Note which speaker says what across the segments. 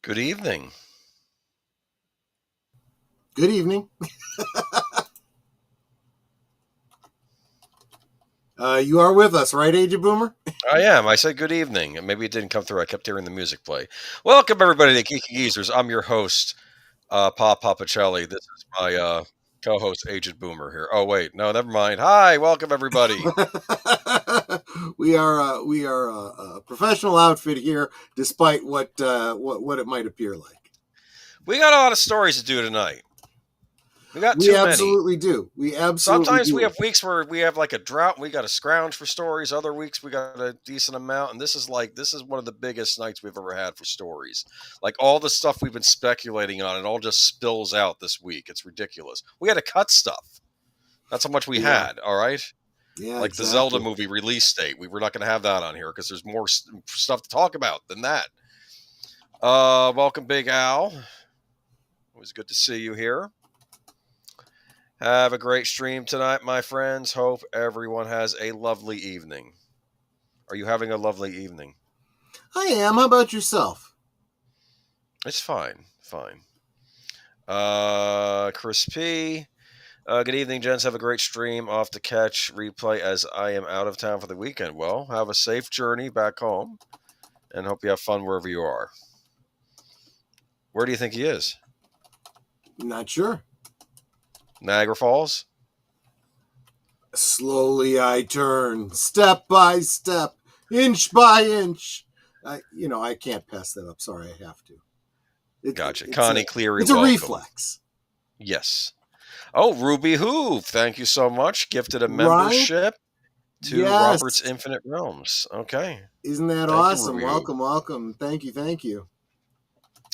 Speaker 1: Good evening.
Speaker 2: Good evening. You are with us, right, Agent Boomer?
Speaker 1: I am. I said good evening. And maybe it didn't come through. I kept hearing the music play. Welcome, everybody, to Geeky Geezers. I'm your host, Pacelli. This is my co-host, Agent Boomer here. Oh, wait. No, never mind. Hi. Welcome, everybody.
Speaker 2: we are a professional outfit here, despite what it might appear like.
Speaker 1: We got a lot of stories to do tonight. We got
Speaker 2: We
Speaker 1: too
Speaker 2: absolutely
Speaker 1: many.
Speaker 2: do. We absolutely
Speaker 1: Sometimes
Speaker 2: do.
Speaker 1: we have weeks where we have like a drought and we got to scrounge for stories. Other weeks we got a decent amount. And this is one of the biggest nights we've ever had for stories. Like all the stuff we've been speculating on, it all just spills out this week. It's ridiculous. We had to cut stuff. That's how much we had. All right.
Speaker 2: Yeah,
Speaker 1: like
Speaker 2: exactly.
Speaker 1: The Zelda movie release date. We were not going to have that on here because there's more stuff to talk about than that. Welcome, Big Al. It was good to see you here. Have a great stream tonight, my friends. Hope everyone has a lovely evening. Are you having a lovely evening?
Speaker 2: I am. How about yourself?
Speaker 1: It's fine. Fine. Chris P. Good evening, gents. Have a great stream. Off to catch replay as I am out of town for the weekend. Well, have a safe journey back home and hope you have fun wherever you are. Where do you think he is?
Speaker 2: Not sure.
Speaker 1: Niagara Falls?
Speaker 2: Slowly I turn, step by step, inch by inch. I can't pass that up. Sorry, I have to.
Speaker 1: Gotcha. Connie Cleary,
Speaker 2: it's
Speaker 1: welcome.
Speaker 2: A reflex.
Speaker 1: Yes. Oh, Ruby Hoove, thank you so much. Gifted a membership to Robert's Infinite Realms. Okay.
Speaker 2: Isn't that awesome? Welcome. Thank you.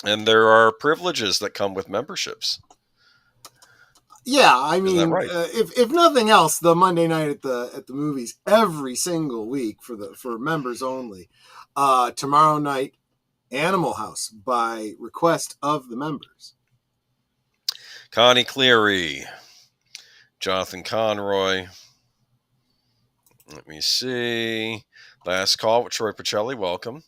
Speaker 1: And there are privileges that come with memberships.
Speaker 2: Yeah, I mean,
Speaker 1: right?
Speaker 2: If nothing else, the Monday night at the movies every single week for members only. Tomorrow night, Animal House by request of the members.
Speaker 1: Connie Cleary, Jonathan Conroy. Let me see. Last call with Troy Pacelli. Welcome.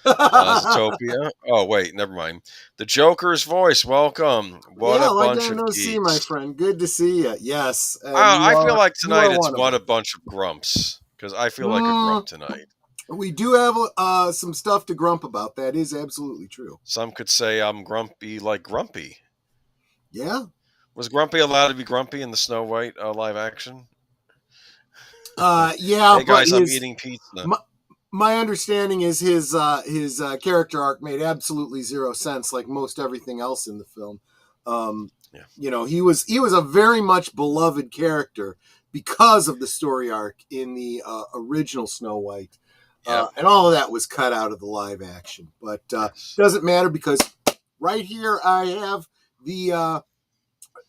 Speaker 1: Zootopia. Oh, wait, never mind. The Joker's voice. Welcome. What a bunch of geeks.
Speaker 2: See, my friend. Good to see you. Yes.
Speaker 1: I feel like tonight it's what a bunch of grumps because I feel like a grump tonight.
Speaker 2: We do have some stuff to grump about. That is absolutely true.
Speaker 1: Some could say I'm grumpy like Grumpy.
Speaker 2: Yeah.
Speaker 1: Was Grumpy allowed to be grumpy in the Snow White live action?
Speaker 2: Yeah.
Speaker 1: Hey guys, I'm eating pizza.
Speaker 2: My understanding is his character arc made absolutely zero sense, like most everything else in the film. He was a very much beloved character because of the story arc in the original Snow White, and all of that was cut out of the live action. But doesn't matter because right here I have the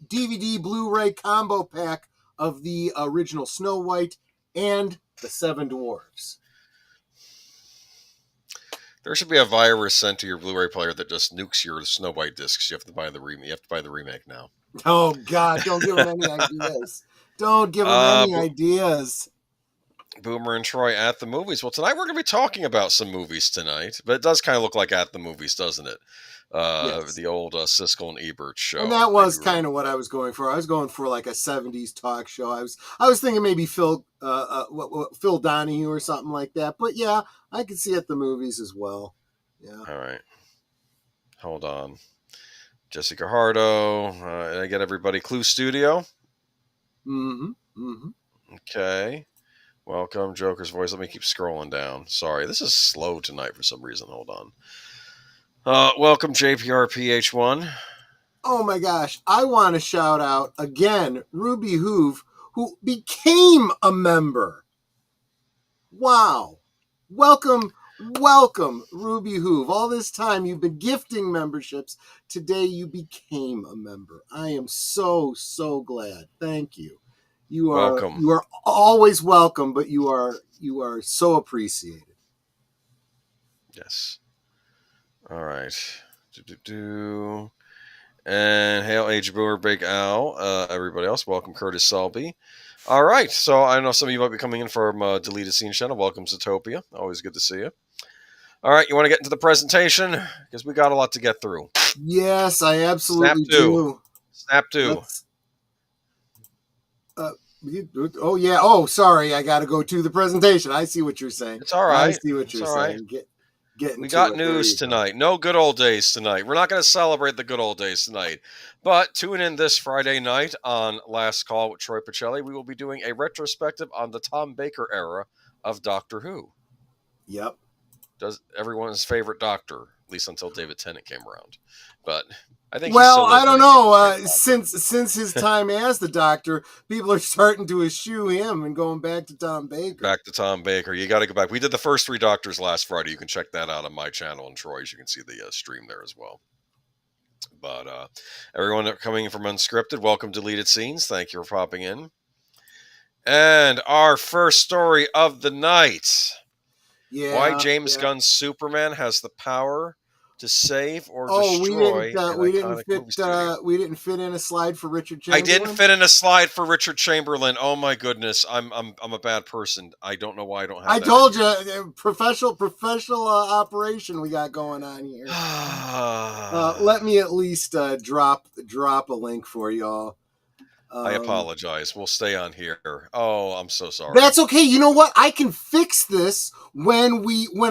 Speaker 2: DVD Blu-ray combo pack of the original Snow White and the Seven Dwarfs.
Speaker 1: There should be a virus sent to your Blu-ray player that just nukes your Snow White discs. You have to buy the remake. You have to buy the remake now.
Speaker 2: Oh God! Don't give them any ideas. Don't give them any ideas.
Speaker 1: Boomer and Troy at the movies. Well, tonight we're going to be talking about some movies tonight, but it does kind of look like at the movies, doesn't it? Yes. The old Siskel and Ebert show.
Speaker 2: And that was kind of what I was going for. I was going for like a 70s talk show. I was thinking maybe Phil Donahue or something like that. But yeah, I could see at the movies as well. Yeah.
Speaker 1: All right. Hold on. Jessica Hardo. Did I get everybody? CluuStudio? Okay. Welcome, Joker's voice. Let me keep scrolling down. Sorry, this is slow tonight for some reason. Hold on. Welcome, JPRPH1.
Speaker 2: Oh my gosh. I want to shout out again Ruby Hoove, who became a member. Wow. Welcome, Ruby Hoove. All this time you've been gifting memberships. Today you became a member. I am so glad. Thank you. You are welcome. You are always welcome, but you are so appreciated.
Speaker 1: Yes. All right. And hail Age Boomer, Big Al. Everybody else, welcome Curtis Selby. All right. So I know some of you might be coming in from Deleted Scene Channel. Welcome, Zootopia. Always good to see you. All right, you want to get into the presentation? Because we got a lot to get through.
Speaker 2: Yes, I absolutely
Speaker 1: Snap to.
Speaker 2: do.
Speaker 1: Snap to.
Speaker 2: Let's, oh, yeah. Oh, sorry. I got to go to the presentation. I see what you're saying.
Speaker 1: It's all right.
Speaker 2: I see what
Speaker 1: It's
Speaker 2: you're
Speaker 1: all right.
Speaker 2: saying. Getting
Speaker 1: We
Speaker 2: to
Speaker 1: got
Speaker 2: it. There
Speaker 1: news
Speaker 2: you go.
Speaker 1: tonight. No good old days tonight. We're not going to celebrate the good old days tonight. But tune in this Friday night on Last Call with Troy Pacelli. We will be doing a retrospective on the Tom Baker era of Doctor Who.
Speaker 2: Yep.
Speaker 1: Does everyone's favorite Doctor, at least until David Tennant came around. But I think
Speaker 2: Well, I don't know. Since his time as the Doctor, people are starting to eschew him and going back to Tom Baker.
Speaker 1: Back to Tom Baker. You got to go back. We did the first 3 Doctors last Friday. You can check that out on my channel and Troy's. You can see the stream there as well. But everyone coming from Unscripted, welcome to Deleted Scenes. Thank you for popping in. And our first story of the night.
Speaker 2: Yeah.
Speaker 1: Why James Gunn's Superman has the power to save or destroy
Speaker 2: we didn't fit in a slide for Richard Chamberlain.
Speaker 1: I didn't fit in a slide for Richard Chamberlain. Oh my goodness, I'm a bad person. I don't know why I don't have.
Speaker 2: I told you, professional operation we got going on here. Let me at least drop a link for y'all.
Speaker 1: I apologize. We'll stay on here. Oh, I'm so sorry.
Speaker 2: That's okay. You know what? I can fix this when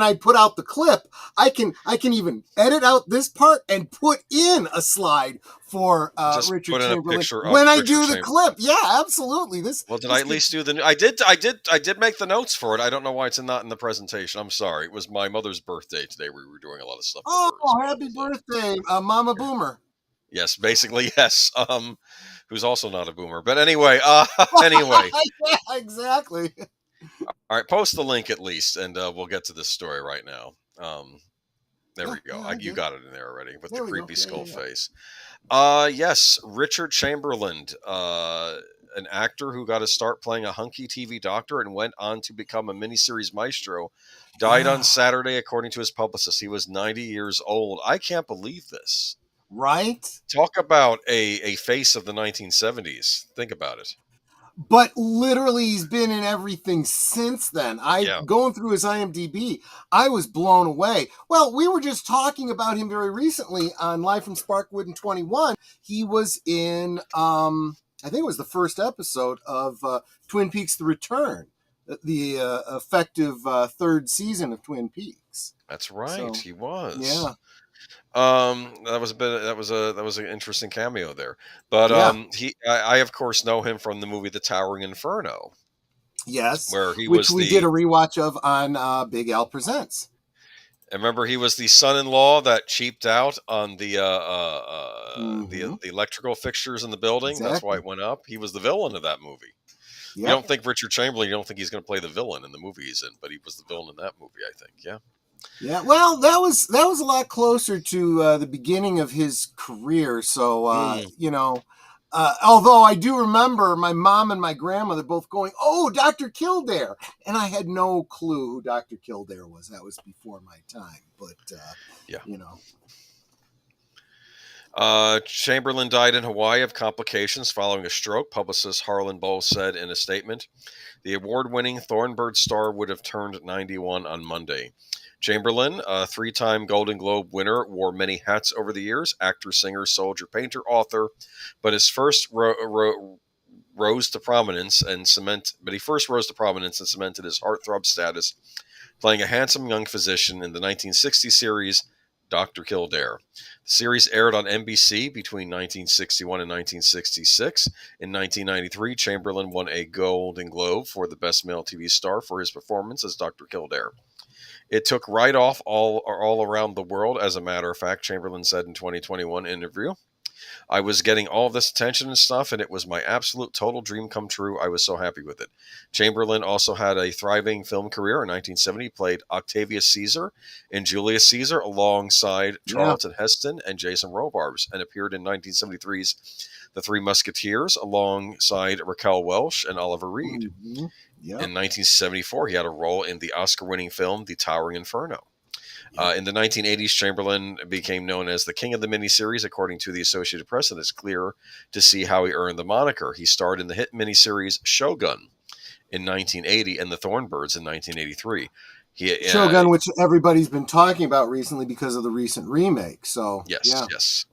Speaker 2: I put out the clip. I can even edit out this part and put in a slide for Richard Chamberlain when I do the clip. Yeah, absolutely.
Speaker 1: Did I at least do the? I did make the notes for it. I don't know why it's not in the presentation. I'm sorry. It was my mother's birthday today. We were doing a lot of stuff.
Speaker 2: Oh, happy birthday, Mama Boomer.
Speaker 1: Yes, basically yes. Who's also not a boomer. But anyway, anyway.
Speaker 2: Yeah, exactly.
Speaker 1: All right, post the link at least, and we'll get to this story right now. There we go. You got it in there already with the creepy skull face. Yes, Richard Chamberlain, an actor who got to start playing a hunky TV doctor and went on to become a miniseries maestro, died on Saturday, according to his publicist. He was 90 years old. I can't believe this.
Speaker 2: Right?
Speaker 1: Talk about a face of the 1970s. Think about it.
Speaker 2: But literally, he's been in everything since then. Going through his IMDb, I was blown away. Well, we were just talking about him very recently on Live from Sparkwood in 21. He was in, I think it was the first episode of Twin Peaks: The Return, the effective third season of Twin Peaks.
Speaker 1: That's right. So, he was.
Speaker 2: Yeah.
Speaker 1: That was an interesting cameo there. But I of course know him from the movie The Towering Inferno.
Speaker 2: Yes,
Speaker 1: which
Speaker 2: we did a rewatch of on Big Al Presents.
Speaker 1: I remember he was the son-in-law that cheaped out on the electrical fixtures in the building. Exactly. That's why it went up. He was the villain of that movie. Yep. You don't think Richard Chamberlain? You don't think he's going to play the villain in the movie he's in? But he was the villain in that movie, I think. Yeah.
Speaker 2: Yeah, well, that was a lot closer to the beginning of his career. So, although I do remember my mom and my grandmother both going, "Oh, Dr. Kildare," and I had no clue who Dr. Kildare was. That was before my time, but
Speaker 1: Chamberlain died in Hawaii of complications following a stroke. Publicist Harlan Bowles said in a statement, "The award-winning Thornbird star would have turned 91 on Monday." Chamberlain, a 3-time Golden Globe winner, wore many hats over the years: actor, singer, soldier, painter, author. But his first rose to prominence and cemented his heartthrob status, playing a handsome young physician in the 1960 series Dr. Kildare. The series aired on NBC between 1961 and 1966. In 1993, Chamberlain won a Golden Globe for the Best Male TV Star for his performance as Dr. Kildare. It took right off all around the world. As a matter of fact, Chamberlain said in 2021 interview, "I was getting all this attention and stuff, and it was my absolute total dream come true. I was so happy with it." Chamberlain also had a thriving film career. In 1970, he played Octavius Caesar in Julius Caesar alongside Charlton Heston and Jason Robards, and appeared in 1973's The Three Musketeers alongside Raquel Welch and Oliver Reed. Mm-hmm. Yep. In 1974, he had a role in the Oscar-winning film The Towering Inferno. In the 1980s, Chamberlain became known as the king of the miniseries, according to the Associated Press, and it's clear to see how he earned the moniker. He starred in the hit miniseries Shogun in 1980 and The Thornbirds in 1983.
Speaker 2: Shogun, which everybody's been talking about recently because of the recent remake. So
Speaker 1: yes.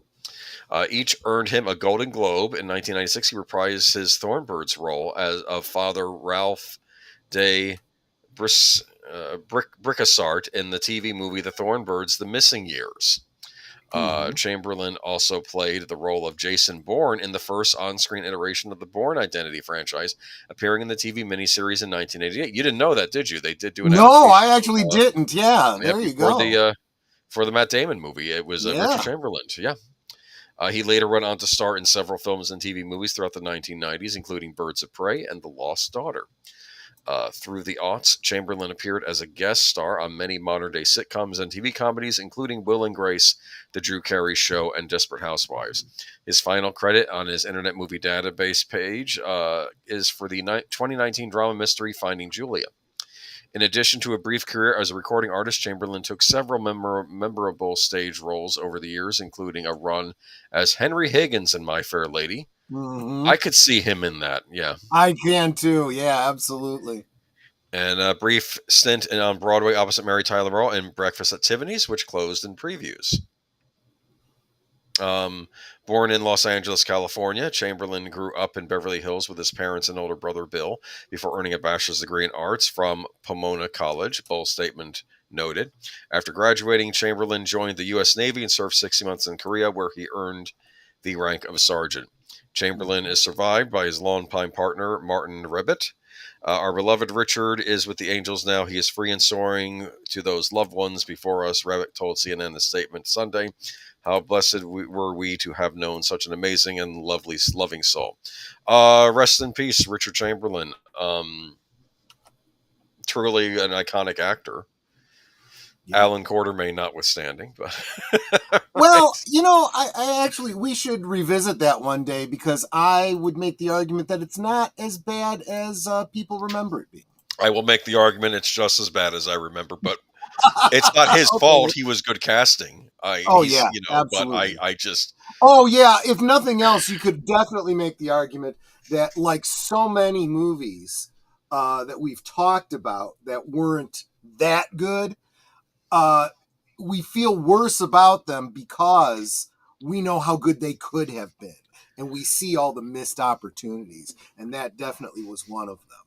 Speaker 1: Each earned him a Golden Globe. In 1996, he reprised his Thornbirds role as of Father Ralph de Brickassart in the TV movie The Thornbirds: The Missing Years. Chamberlain also played the role of Jason Bourne in the first on-screen iteration of the Bourne Identity franchise, appearing in the TV miniseries in 1988. You didn't know that, did you? They did do an
Speaker 2: No, I actually didn't. Yeah, there you go.
Speaker 1: For the Matt Damon movie, it was Richard Chamberlain. Yeah. He later went on to star in several films and TV movies throughout the 1990s, including Birds of Prey and The Lost Daughter. Through the aughts, Chamberlain appeared as a guest star on many modern-day sitcoms and TV comedies, including Will and Grace, The Drew Carey Show, and Desperate Housewives. His final credit on his Internet Movie Database page is for the 2019 drama mystery Finding Julia. In addition to a brief career as a recording artist, Chamberlain took several memorable stage roles over the years, including a run as Henry Higgins in My Fair Lady. I could see him in that, yeah.
Speaker 2: I can too, yeah, absolutely.
Speaker 1: And a brief stint on Broadway opposite Mary Tyler Moore in Breakfast at Tiffany's, which closed in previews. Born in Los Angeles, California, Chamberlain grew up in Beverly Hills with his parents and older brother Bill before earning a bachelor's degree in arts from Pomona College, bold statement noted. After graduating, Chamberlain joined the U.S. Navy and served 60 months in Korea, where he earned the rank of sergeant. Chamberlain is survived by his longtime partner, Martin Rebbit. Our beloved Richard is with the Angels now. He is free and soaring to those loved ones before us, Rebbit told CNN in a statement Sunday. How blessed were we to have known such an amazing and loving soul. Rest in peace, Richard Chamberlain. Truly an iconic actor. Yeah. Alan Quartermain notwithstanding, but
Speaker 2: well, I actually, we should revisit that one day, because I would make the argument that it's not as bad as people remember it being.
Speaker 1: I will make the argument it's just as bad as I remember, but it's not his fault. He was good casting.
Speaker 2: Absolutely.
Speaker 1: But I just.
Speaker 2: Oh yeah, if nothing else, you could definitely make the argument that, like so many movies that we've talked about that weren't that good, we feel worse about them because we know how good they could have been, and we see all the missed opportunities, and that definitely was one of them.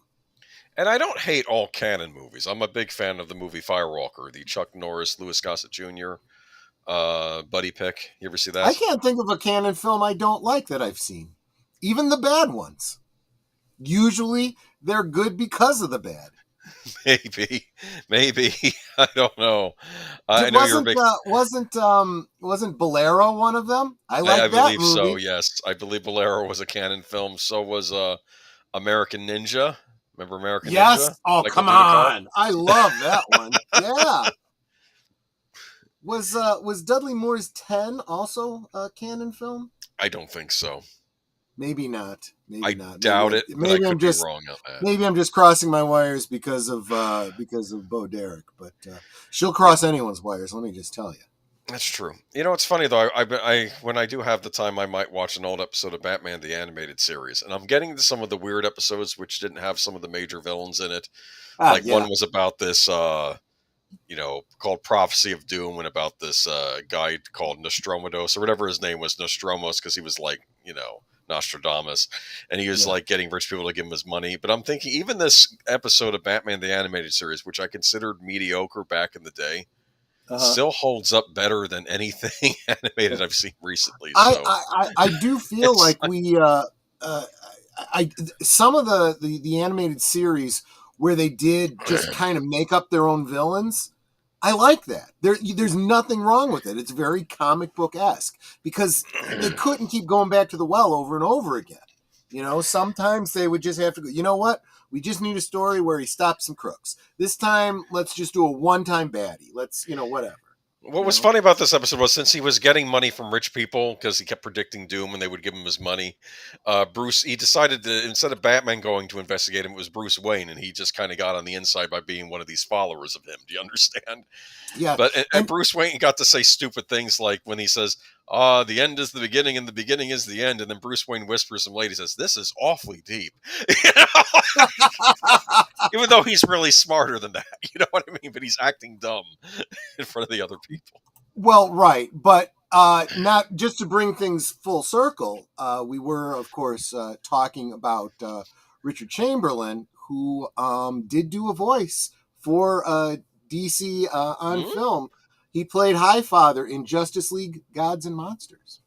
Speaker 1: And I don't hate all canon movies. I'm a big fan of the movie Firewalker, the Chuck Norris, Louis Gossett Jr. Buddy pick. You ever see that?
Speaker 2: I can't think of a canon film I don't like that I've seen. Even the bad ones. Usually they're good because of the bad.
Speaker 1: Maybe. I don't know.
Speaker 2: Wasn't Bolero one of them? I
Speaker 1: believe movie. So, yes. I believe Bolero was a canon film. So was American Ninja. Remember American Ninja?
Speaker 2: Yes. Oh, like, come on. I love that one. Yeah. Was Dudley Moore's 10 also a canon film?
Speaker 1: I don't think so.
Speaker 2: Maybe not.
Speaker 1: I doubt it. Maybe I'm just wrong on that.
Speaker 2: Maybe I'm just crossing my wires because of Bo Derek, but she'll cross anyone's wires. Let me just tell you.
Speaker 1: That's true. It's funny though. I when I do have the time, I might watch an old episode of Batman the Animated Series, and I'm getting to some of the weird episodes which didn't have some of the major villains in it. One was about this, called Prophecy of Doom, and about this guy called Nostromados, or whatever his name was, Nostromos, because he was like, Nostradamus, and he was like getting rich people to give him his money. But I'm thinking, even this episode of Batman the Animated Series, which I considered mediocre back in the day, still holds up better than anything animated I've seen recently. So.
Speaker 2: I do feel like we some of the animated series where they did just kind of make up their own villains, I like that. There's nothing wrong with it. It's very comic book-esque, because they couldn't keep going back to the well over and over again. Sometimes they would just have to go, you know what? We just need a story where he stops some crooks. This time, let's just do a one-time baddie. Let's, whatever.
Speaker 1: What was funny about this episode was, since he was getting money from rich people because he kept predicting doom and they would give him his money, Bruce, he decided to, instead of Batman going to investigate him, it was Bruce Wayne, and he just kind of got on the inside by being one of these followers of him. Do you understand?
Speaker 2: Yeah.
Speaker 1: But and Bruce Wayne got to say stupid things like when he says, The end is the beginning and the beginning is the end. And then Bruce Wayne whispers some lady says, this is awfully deep. Even though he's really smarter than that. You know what I mean? But he's acting dumb in front of the other people.
Speaker 2: Well, right. But not just to bring things full circle. We were, of course, talking about Richard Chamberlain, who did do a voice for DC on film. He played Highfather in Justice League Gods and Monsters.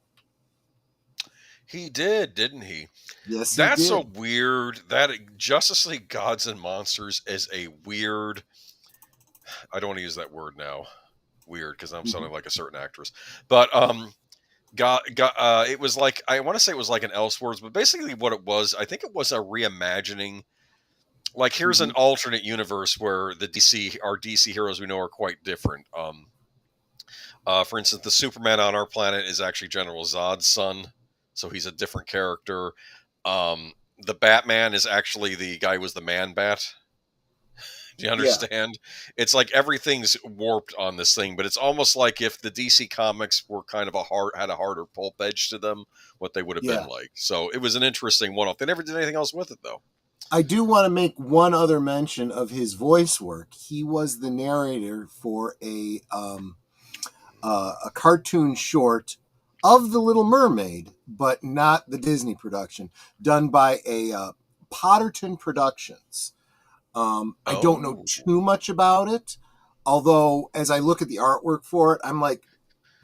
Speaker 1: He did, didn't he?
Speaker 2: Yes, he
Speaker 1: That's
Speaker 2: did.
Speaker 1: a weird, that Justice League Gods and Monsters is a weird, I don't want to use that word now, weird, because I'm sounding like a certain actress, but it was like, I want to say it was like an Elseworlds, but basically what it was, I think it was a reimagining. Like, here's an alternate universe where our DC heroes we know are quite different. For instance, the Superman on our planet is actually General Zod's son, so he's a different character. The Batman is actually the guy who was the Man-Bat. Do you understand? Yeah. It's like everything's warped on this thing, but it's almost like if the DC comics were kind of had a harder pulp edge to them, what they would have been like. So it was an interesting one-off. They never did anything else with it, though.
Speaker 2: I do want to make one other mention of his voice work. He was the narrator for a cartoon short of The Little Mermaid, but not the Disney production, done by a Potterton Productions. I don't know too much about it, although as I look at the artwork for it, I'm like,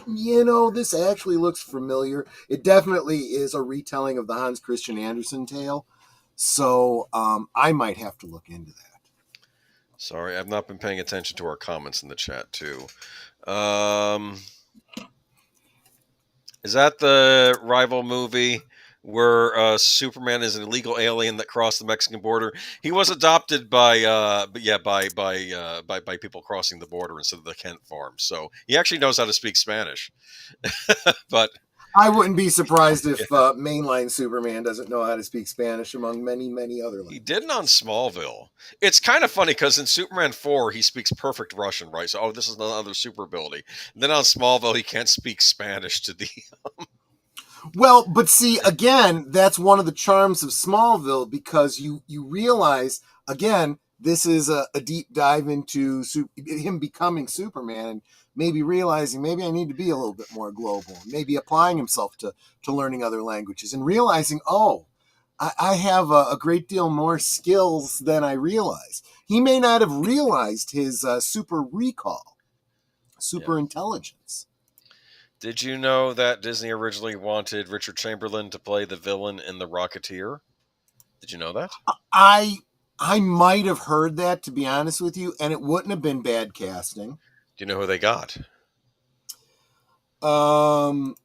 Speaker 2: this actually looks familiar. It definitely is a retelling of the Hans Christian Andersen tale. So I might have to look into that.
Speaker 1: Sorry, I've not been paying attention to our comments in the chat, too. Is that the rival movie where Superman is an illegal alien that crossed the Mexican border? He was adopted by people crossing the border instead of the Kent farm. So he actually knows how to speak Spanish. But
Speaker 2: I wouldn't be surprised if mainline Superman doesn't know how to speak Spanish, among many, many other languages.
Speaker 1: He didn't on Smallville. It's kind of funny because in Superman 4, he speaks perfect Russian, right? So, this is another super ability. And then on Smallville, he can't speak Spanish to the...
Speaker 2: Well, but see, again, that's one of the charms of Smallville, because you realize, again, this is a deep dive into him becoming Superman, and maybe realizing maybe I need to be a little bit more global, maybe applying himself to learning other languages, and realizing, I have a great deal more skills than I realize. He may not have realized his super recall, super intelligence.
Speaker 1: Did you know that Disney originally wanted Richard Chamberlain to play the villain in The Rocketeer? Did you know that?
Speaker 2: I might have heard that, to be honest with you, and it wouldn't have been bad casting.
Speaker 1: Do you know who they got?
Speaker 2: You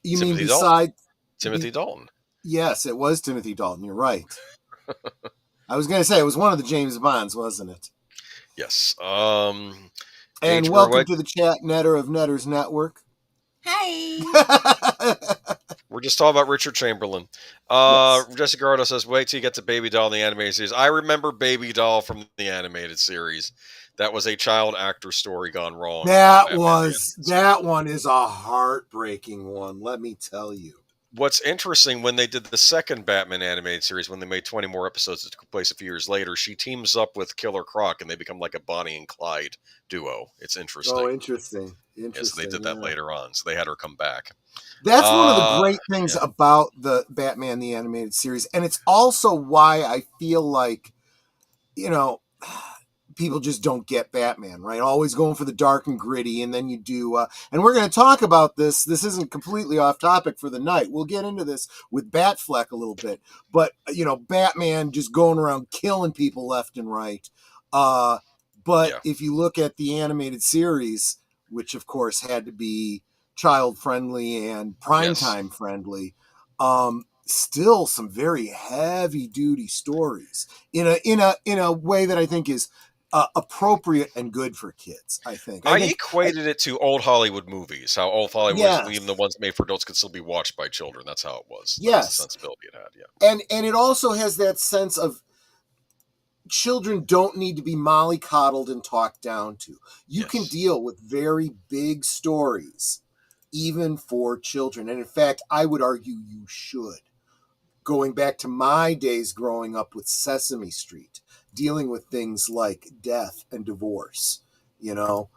Speaker 2: mean beside
Speaker 1: Timothy Dalton?
Speaker 2: Yes, it was Timothy Dalton. You're right. I was going to say it was one of the James Bonds, wasn't it?
Speaker 1: Yes.
Speaker 2: And welcome to the chat, Netter of Netters Network.
Speaker 3: Hey.
Speaker 1: We're just talking about Richard Chamberlain. Yes. Jessica Ardo says, wait till you get to Baby Doll in the animated series. I remember Baby Doll from the animated series. That was a child actor story gone wrong.
Speaker 2: That one is a heartbreaking one, let me tell you.
Speaker 1: What's interesting, when they did the second Batman animated series, when they made 20 more episodes that took place a few years later, she teams up with Killer Croc, and they become like a Bonnie and Clyde duo. It's interesting.
Speaker 2: Oh, interesting.
Speaker 1: Yes, they did that later on, so they had her come back.
Speaker 2: That's one of the great things about the Batman the Animated Series, and it's also why I feel like, people just don't get Batman, right? Always going for the dark and gritty, and then you do, and we're going to talk about this. This isn't completely off topic for the night. We'll get into this with Batfleck a little bit, but, Batman just going around killing people left and right. If you look at the animated series, which of course had to be child friendly and primetime friendly, still some very heavy duty stories in a way that I think is appropriate and good for kids. I think
Speaker 1: equated it to old Hollywood movies. How old Hollywood, even the ones made for adults, could still be watched by children. That's how it was. That's the sensibility it had. Yeah,
Speaker 2: and it also has that sense of children don't need to be mollycoddled and talked down to. You can deal with very big stories even for children. And in fact, I would argue you should. Going back to my days growing up with Sesame Street, dealing with things like death and divorce, you know,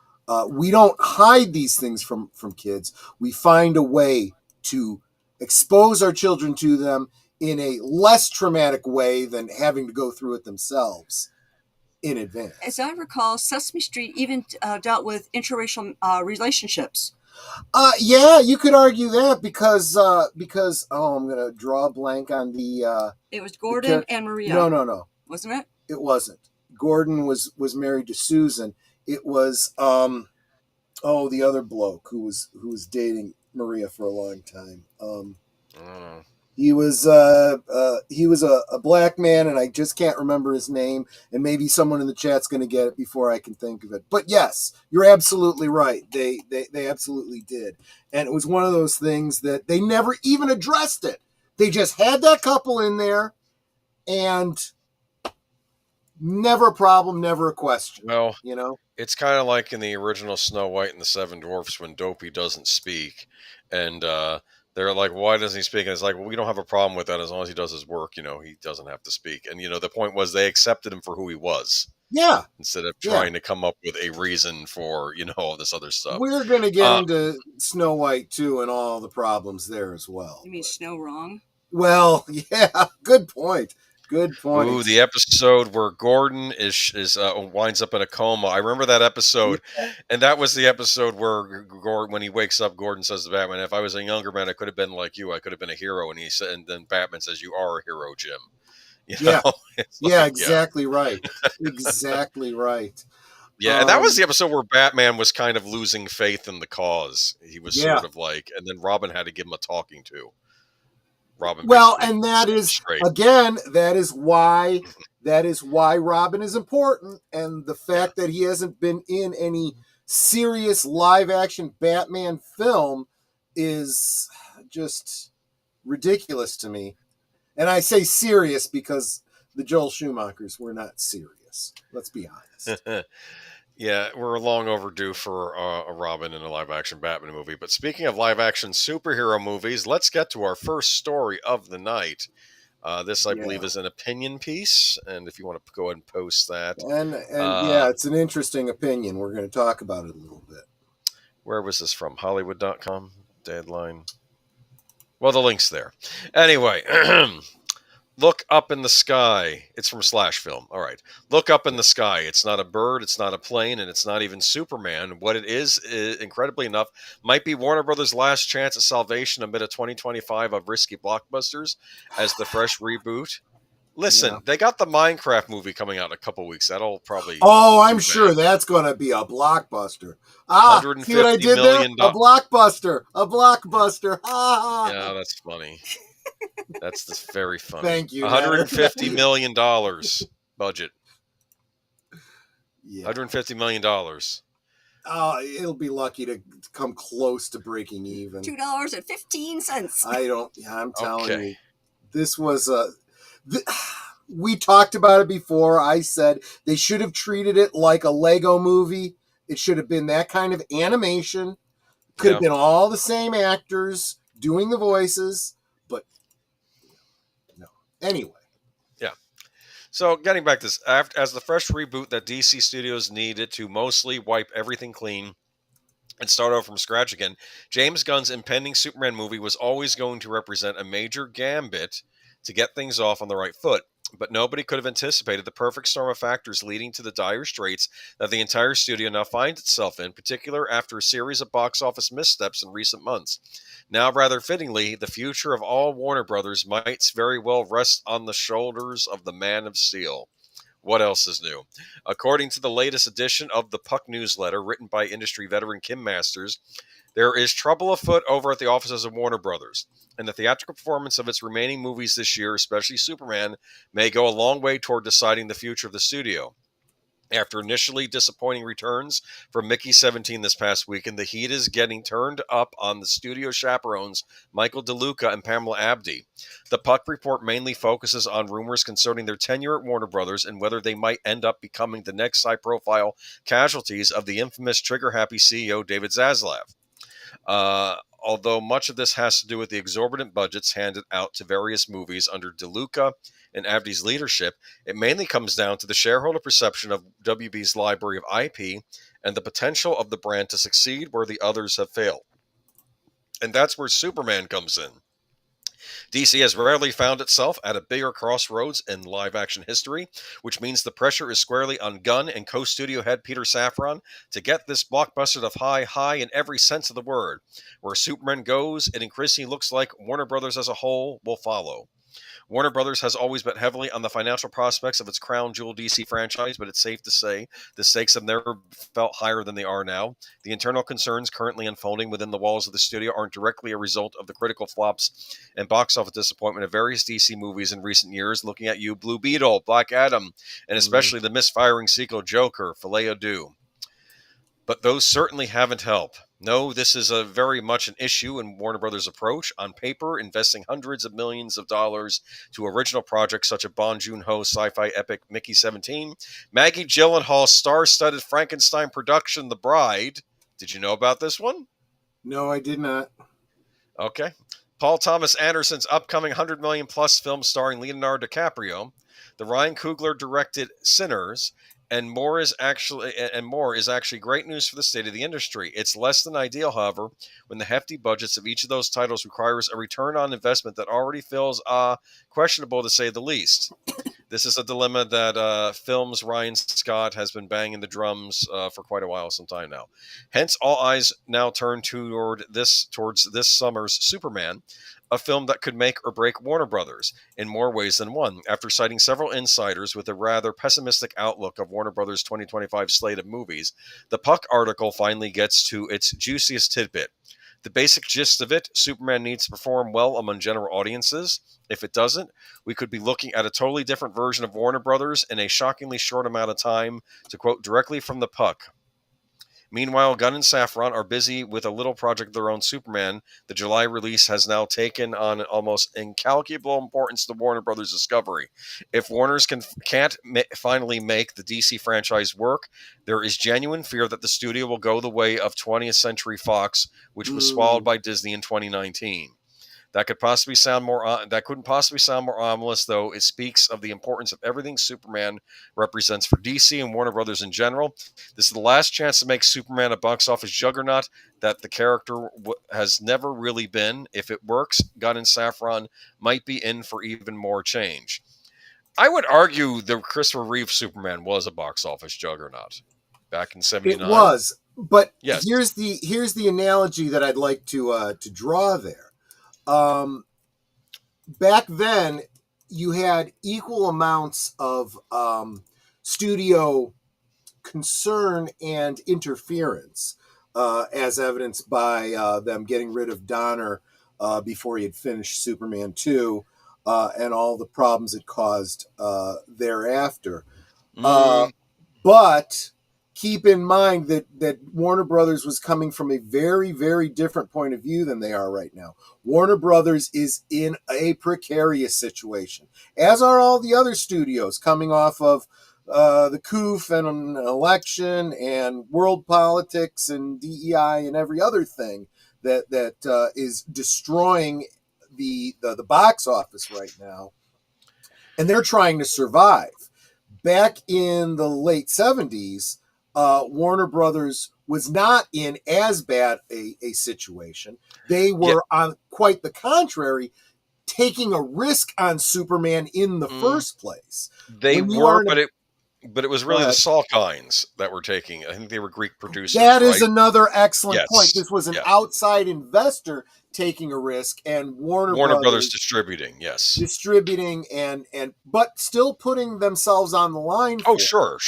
Speaker 2: we don't hide these things from kids. We find a way to expose our children to them in a less traumatic way than having to go through it themselves in advance.
Speaker 3: As I recall, Sesame Street even dealt with interracial relationships.
Speaker 2: Yeah, you could argue that because I'm gonna draw a blank on the.
Speaker 3: It was Gordon and Maria.
Speaker 2: No,
Speaker 3: wasn't it?
Speaker 2: It wasn't. Gordon was married to Susan. It was the other bloke who was dating Maria for a long time. He was a black man, and I just can't remember his name. And maybe someone in the chat's going to get it before I can think of it. But yes, you're absolutely right. They absolutely did, and it was one of those things that they never even addressed it. They just had that couple in there, and never a problem, never a question.
Speaker 1: Well,
Speaker 2: you know,
Speaker 1: it's kind of like in the original Snow White and the Seven Dwarfs when Dopey doesn't speak, and they're like, why doesn't he speak? And it's like, well, we don't have a problem with that as long as he does his work. You know, he doesn't have to speak. And, you know, the point was they accepted him for who he was.
Speaker 2: Yeah.
Speaker 1: Instead of trying to come up with a reason for, you know, all this other stuff.
Speaker 2: We're going to get into Snow White, too, and all the problems there as well.
Speaker 3: You mean Snow Wrong?
Speaker 2: Well, yeah, good point. Good point.
Speaker 1: Ooh, the episode where Gordon is winds up in a coma. I remember that episode, and that was the episode where when he wakes up, Gordon says to Batman, "If I was a younger man, I could have been like you. I could have been a hero." And he said, and then Batman says, "You are a hero, Jim." You know?
Speaker 2: Exactly right. Exactly right.
Speaker 1: Yeah, and that was the episode where Batman was kind of losing faith in the cause. He was sort of like, and then Robin had to give him a talking to. Robin.
Speaker 2: Well, and that is again, that is why Robin is important, and the fact that he hasn't been in any serious live action Batman film is just ridiculous to me. And I say serious because the Joel Schumachers were not serious. Let's be honest.
Speaker 1: Yeah, we're long overdue for a Robin in a live-action Batman movie. But speaking of live-action superhero movies, let's get to our first story of the night. This, I believe, is an opinion piece, and if you want to go ahead and post that.
Speaker 2: And yeah, it's an interesting opinion. We're going to talk about it a little bit.
Speaker 1: Where was this from? Hollywood.com? Deadline? Well, the link's there. Anyway, look up in the sky. It's from Slash Film. All right. Look up in the sky. It's not a bird, it's not a plane, and it's not even Superman. What it is, incredibly enough, might be Warner Brothers' last chance at salvation amid a 2025 of risky blockbusters as the fresh reboot. Listen, they got the Minecraft movie coming out in a couple weeks. That'll probably...
Speaker 2: Oh, I'm sure that's going to be a blockbuster. See what I did there? A blockbuster. A blockbuster.
Speaker 1: Yeah, that's funny. That's very funny.
Speaker 2: Thank you.
Speaker 1: $150 million budget.
Speaker 2: Yeah.
Speaker 1: $150 million.
Speaker 2: It'll be lucky to come close to breaking even.
Speaker 3: $2.15.
Speaker 2: I'm telling you. This was we talked about it before. I said they should have treated it like a Lego movie. It should have been that kind of animation. Could have been all the same actors doing the voices, but no. Anyway. Yeah.
Speaker 1: So getting back to this, as the fresh reboot that DC Studios needed to mostly wipe everything clean and start over from scratch again, James Gunn's impending Superman movie was always going to represent a major gambit to get things off on the right foot. But nobody could have anticipated the perfect storm of factors leading to the dire straits that the entire studio now finds itself in, particular after a series of box office missteps in recent months. Now, rather fittingly, the future of all Warner Brothers might very well rest on the shoulders of the Man of Steel. What else is new? According to the latest edition of the Puck newsletter, written by industry veteran Kim Masters, there is trouble afoot over at the offices of Warner Brothers, and the theatrical performance of its remaining movies this year, especially Superman, may go a long way toward deciding the future of the studio. After initially disappointing returns from Mickey 17 this past weekend, the heat is getting turned up on the studio chaperones Michael DeLuca and Pamela Abdy. The Puck report mainly focuses on rumors concerning their tenure at Warner Brothers and whether they might end up becoming the next high-profile casualties of the infamous trigger-happy CEO David Zaslav. Although much of this has to do with the exorbitant budgets handed out to various movies under DeLuca and Abdi's leadership, it mainly comes down to the shareholder perception of WB's library of IP and the potential of the brand to succeed where the others have failed. And that's where Superman comes in. DC has rarely found itself at a bigger crossroads in live-action history, which means the pressure is squarely on Gunn and co-studio head Peter Safran to get this blockbuster to high in every sense of the word. Where Superman goes, it increasingly looks like Warner Brothers as a whole will follow. Warner Brothers has always bet heavily on the financial prospects of its crown jewel DC franchise, but it's safe to say the stakes have never felt higher than they are now. The internal concerns currently unfolding within the walls of the studio aren't directly a result of the critical flops and box office disappointment of various DC movies in recent years. Looking at you, Blue Beetle, Black Adam, and especially the misfiring sequel Joker, Filet Dieu. But those certainly haven't helped. No, this is a very much an issue in Warner Brothers' approach. On paper, investing hundreds of millions of dollars to original projects such as Bong Joon-ho's sci-fi epic Mickey 17, Maggie Gyllenhaal's star-studded Frankenstein production The Bride. Did you know about this one?
Speaker 2: No, I did not.
Speaker 1: Okay. Paul Thomas Anderson's upcoming $100 million plus film starring Leonardo DiCaprio, the Ryan Coogler directed Sinners, and more is actually great news for the state of the industry. It's less than ideal, however, when the hefty budgets of each of those titles requires a return on investment that already feels questionable, to say the least. This is a dilemma that Films Ryan Scott has been banging the drums for quite a while, some time now. Hence, all eyes now turn towards this summer's Superman, a film that could make or break Warner Brothers in more ways than one. After citing several insiders with a rather pessimistic outlook of Warner Brothers' 2025 slate of movies, the Puck article finally gets to its juiciest tidbit. The basic gist of it: Superman needs to perform well among general audiences. If it doesn't, we could be looking at a totally different version of Warner Brothers in a shockingly short amount of time, to quote directly from the Puck. Meanwhile, Gunn and Safran are busy with a little project of their own, Superman. The July release has now taken on almost incalculable importance to Warner Brothers' discovery. If Warner's can't finally make the DC franchise work, there is genuine fear that the studio will go the way of 20th Century Fox, which was swallowed by Disney in 2019. That couldn't possibly sound more ominous, though. It speaks of the importance of everything Superman represents for DC and Warner Brothers in general. This is the last chance to make Superman a box office juggernaut that the character has never really been. If it works, Gunn and Safran might be in for even more change. I would argue the Christopher Reeve Superman was a box office juggernaut back in '79.
Speaker 2: It was, but
Speaker 1: yes.
Speaker 2: Here's the analogy that I'd like to draw there. Back then, you had equal amounts of studio concern and interference, as evidenced by them getting rid of Donner before he had finished Superman 2, and all the problems it caused thereafter. But keep in mind that Warner Brothers was coming from a very, very different point of view than they are right now. Warner Brothers is in a precarious situation, as are all the other studios coming off of the coup and an election and world politics and DEI and every other thing that is destroying the box office right now. And they're trying to survive. Back in the late 70s, Warner Brothers was not in as bad a situation. They were, on quite the contrary, taking a risk on Superman in the first place.
Speaker 1: They were, but it was really the Salkinds that were taking. I think they were Greek producers.
Speaker 2: That is another excellent point. This was an
Speaker 1: Yeah.
Speaker 2: outside investor taking a risk, and Warner
Speaker 1: Brothers distributing, yes.
Speaker 2: Distributing and but still putting themselves on the line.
Speaker 1: Oh, sure.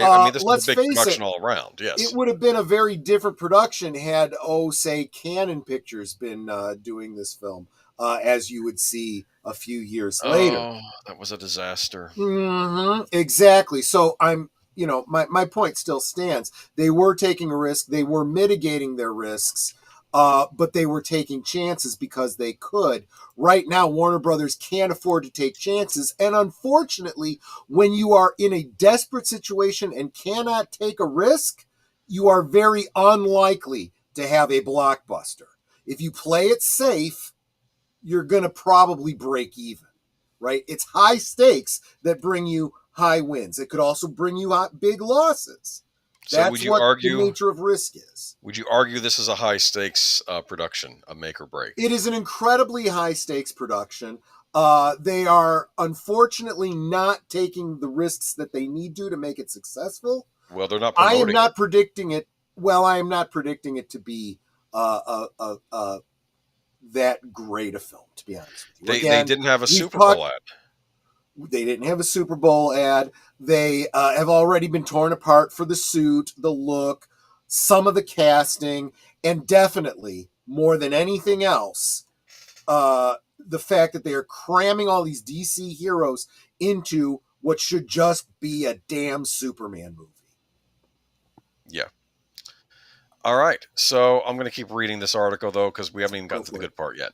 Speaker 1: I mean, this was a big production all around, yes.
Speaker 2: It would have been a very different production had, say, Canon Pictures been doing this film, as you would see a few years later.
Speaker 1: Oh, that was a disaster.
Speaker 2: Mm-hmm, exactly. So my point still stands. They were taking a risk. They were mitigating their risks. But they were taking chances because they could. Right now, Warner Brothers can't afford to take chances. And unfortunately, when you are in a desperate situation and cannot take a risk, you are very unlikely to have a blockbuster. If you play it safe, you're going to probably break even, right? It's high stakes that bring you high wins. It could also bring you big losses.
Speaker 1: So
Speaker 2: That's what the nature of risk is.
Speaker 1: Would you argue this is a high stakes production, a make or break?
Speaker 2: It is an incredibly high stakes production. They are unfortunately not taking the risks that they need to make it successful.
Speaker 1: Well, they're not promoting
Speaker 2: I am not predicting it. Well, I am not predicting it to be that great a film, to be honest with you.
Speaker 1: They didn't have a Super Bowl ad.
Speaker 2: They didn't have a Super Bowl ad. They have already been torn apart for the suit, the look, some of the casting, and definitely, more than anything else, the fact that they are cramming all these DC heroes into what should just be a damn Superman movie.
Speaker 1: Yeah. All right. So I'm going to keep reading this article, though, because we haven't even gotten to the good part yet.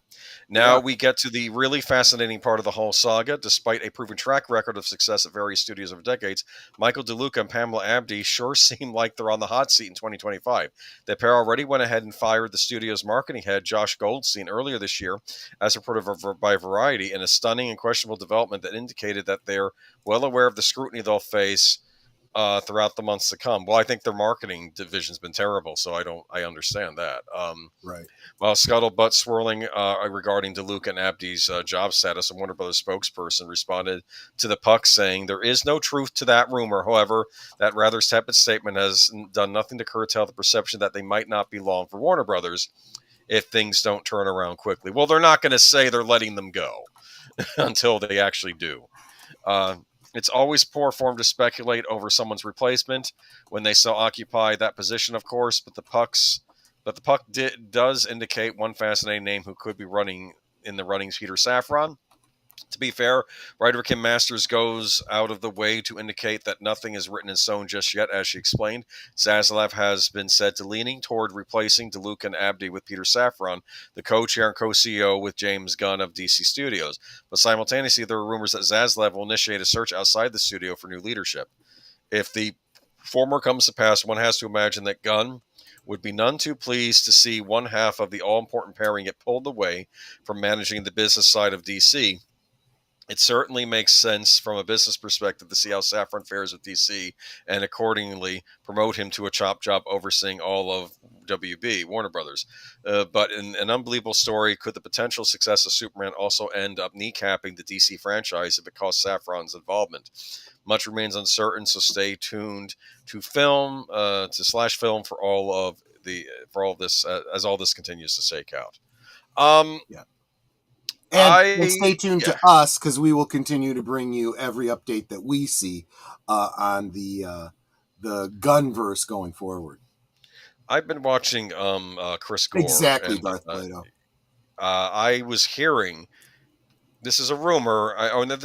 Speaker 1: Now we get to the really fascinating part of the whole saga. Despite a proven track record of success at various studios over decades, Michael DeLuca and Pamela Abdy sure seem like they're on the hot seat in 2025. The pair already went ahead and fired the studio's marketing head, Josh Goldstein, earlier this year, as reported by Variety, in a stunning and questionable development that indicated that they're well aware of the scrutiny they'll face throughout the months to come. Well, I think their marketing division's been terrible, so I understand that.
Speaker 2: Right.
Speaker 1: While scuttlebutt swirling regarding DeLuca and Abdy's job status, a Warner Brothers spokesperson responded to the Puck saying, "There is no truth to that rumor. However, that rather tepid statement has done nothing to curtail the perception that they might not be long for Warner Brothers if things don't turn around quickly." Well, they're not going to say they're letting them go until they actually do. It's always poor form to speculate over someone's replacement when they still occupy that position, of course. But the Puck does indicate one fascinating name who could be running in the running, Peter Safran. To be fair, writer Kim Masters goes out of the way to indicate that nothing is written in stone just yet, as she explained. Zaslav has been said to leaning toward replacing DeLuca and Abdy with Peter Safran, the co-chair and co-CEO with James Gunn of DC Studios. But simultaneously, there are rumors that Zaslav will initiate a search outside the studio for new leadership. If the former comes to pass, one has to imagine that Gunn would be none too pleased to see one half of the all-important pairing get pulled away from managing the business side of DC. It certainly makes sense from a business perspective to see how Safran fares with DC and accordingly promote him to a top job overseeing all of WB, Warner Brothers. But in an unbelievable story, could the potential success of Superman also end up kneecapping the DC franchise if it costs Safran's involvement? Much remains uncertain, so stay tuned to film for all of this as all this continues to shake out.
Speaker 2: And stay tuned to us, because we will continue to bring you every update that we see on the Gunverse going forward.
Speaker 1: I've been watching Chris Gore.
Speaker 2: Exactly, Darth Plato.
Speaker 1: I was hearing, this is a rumor,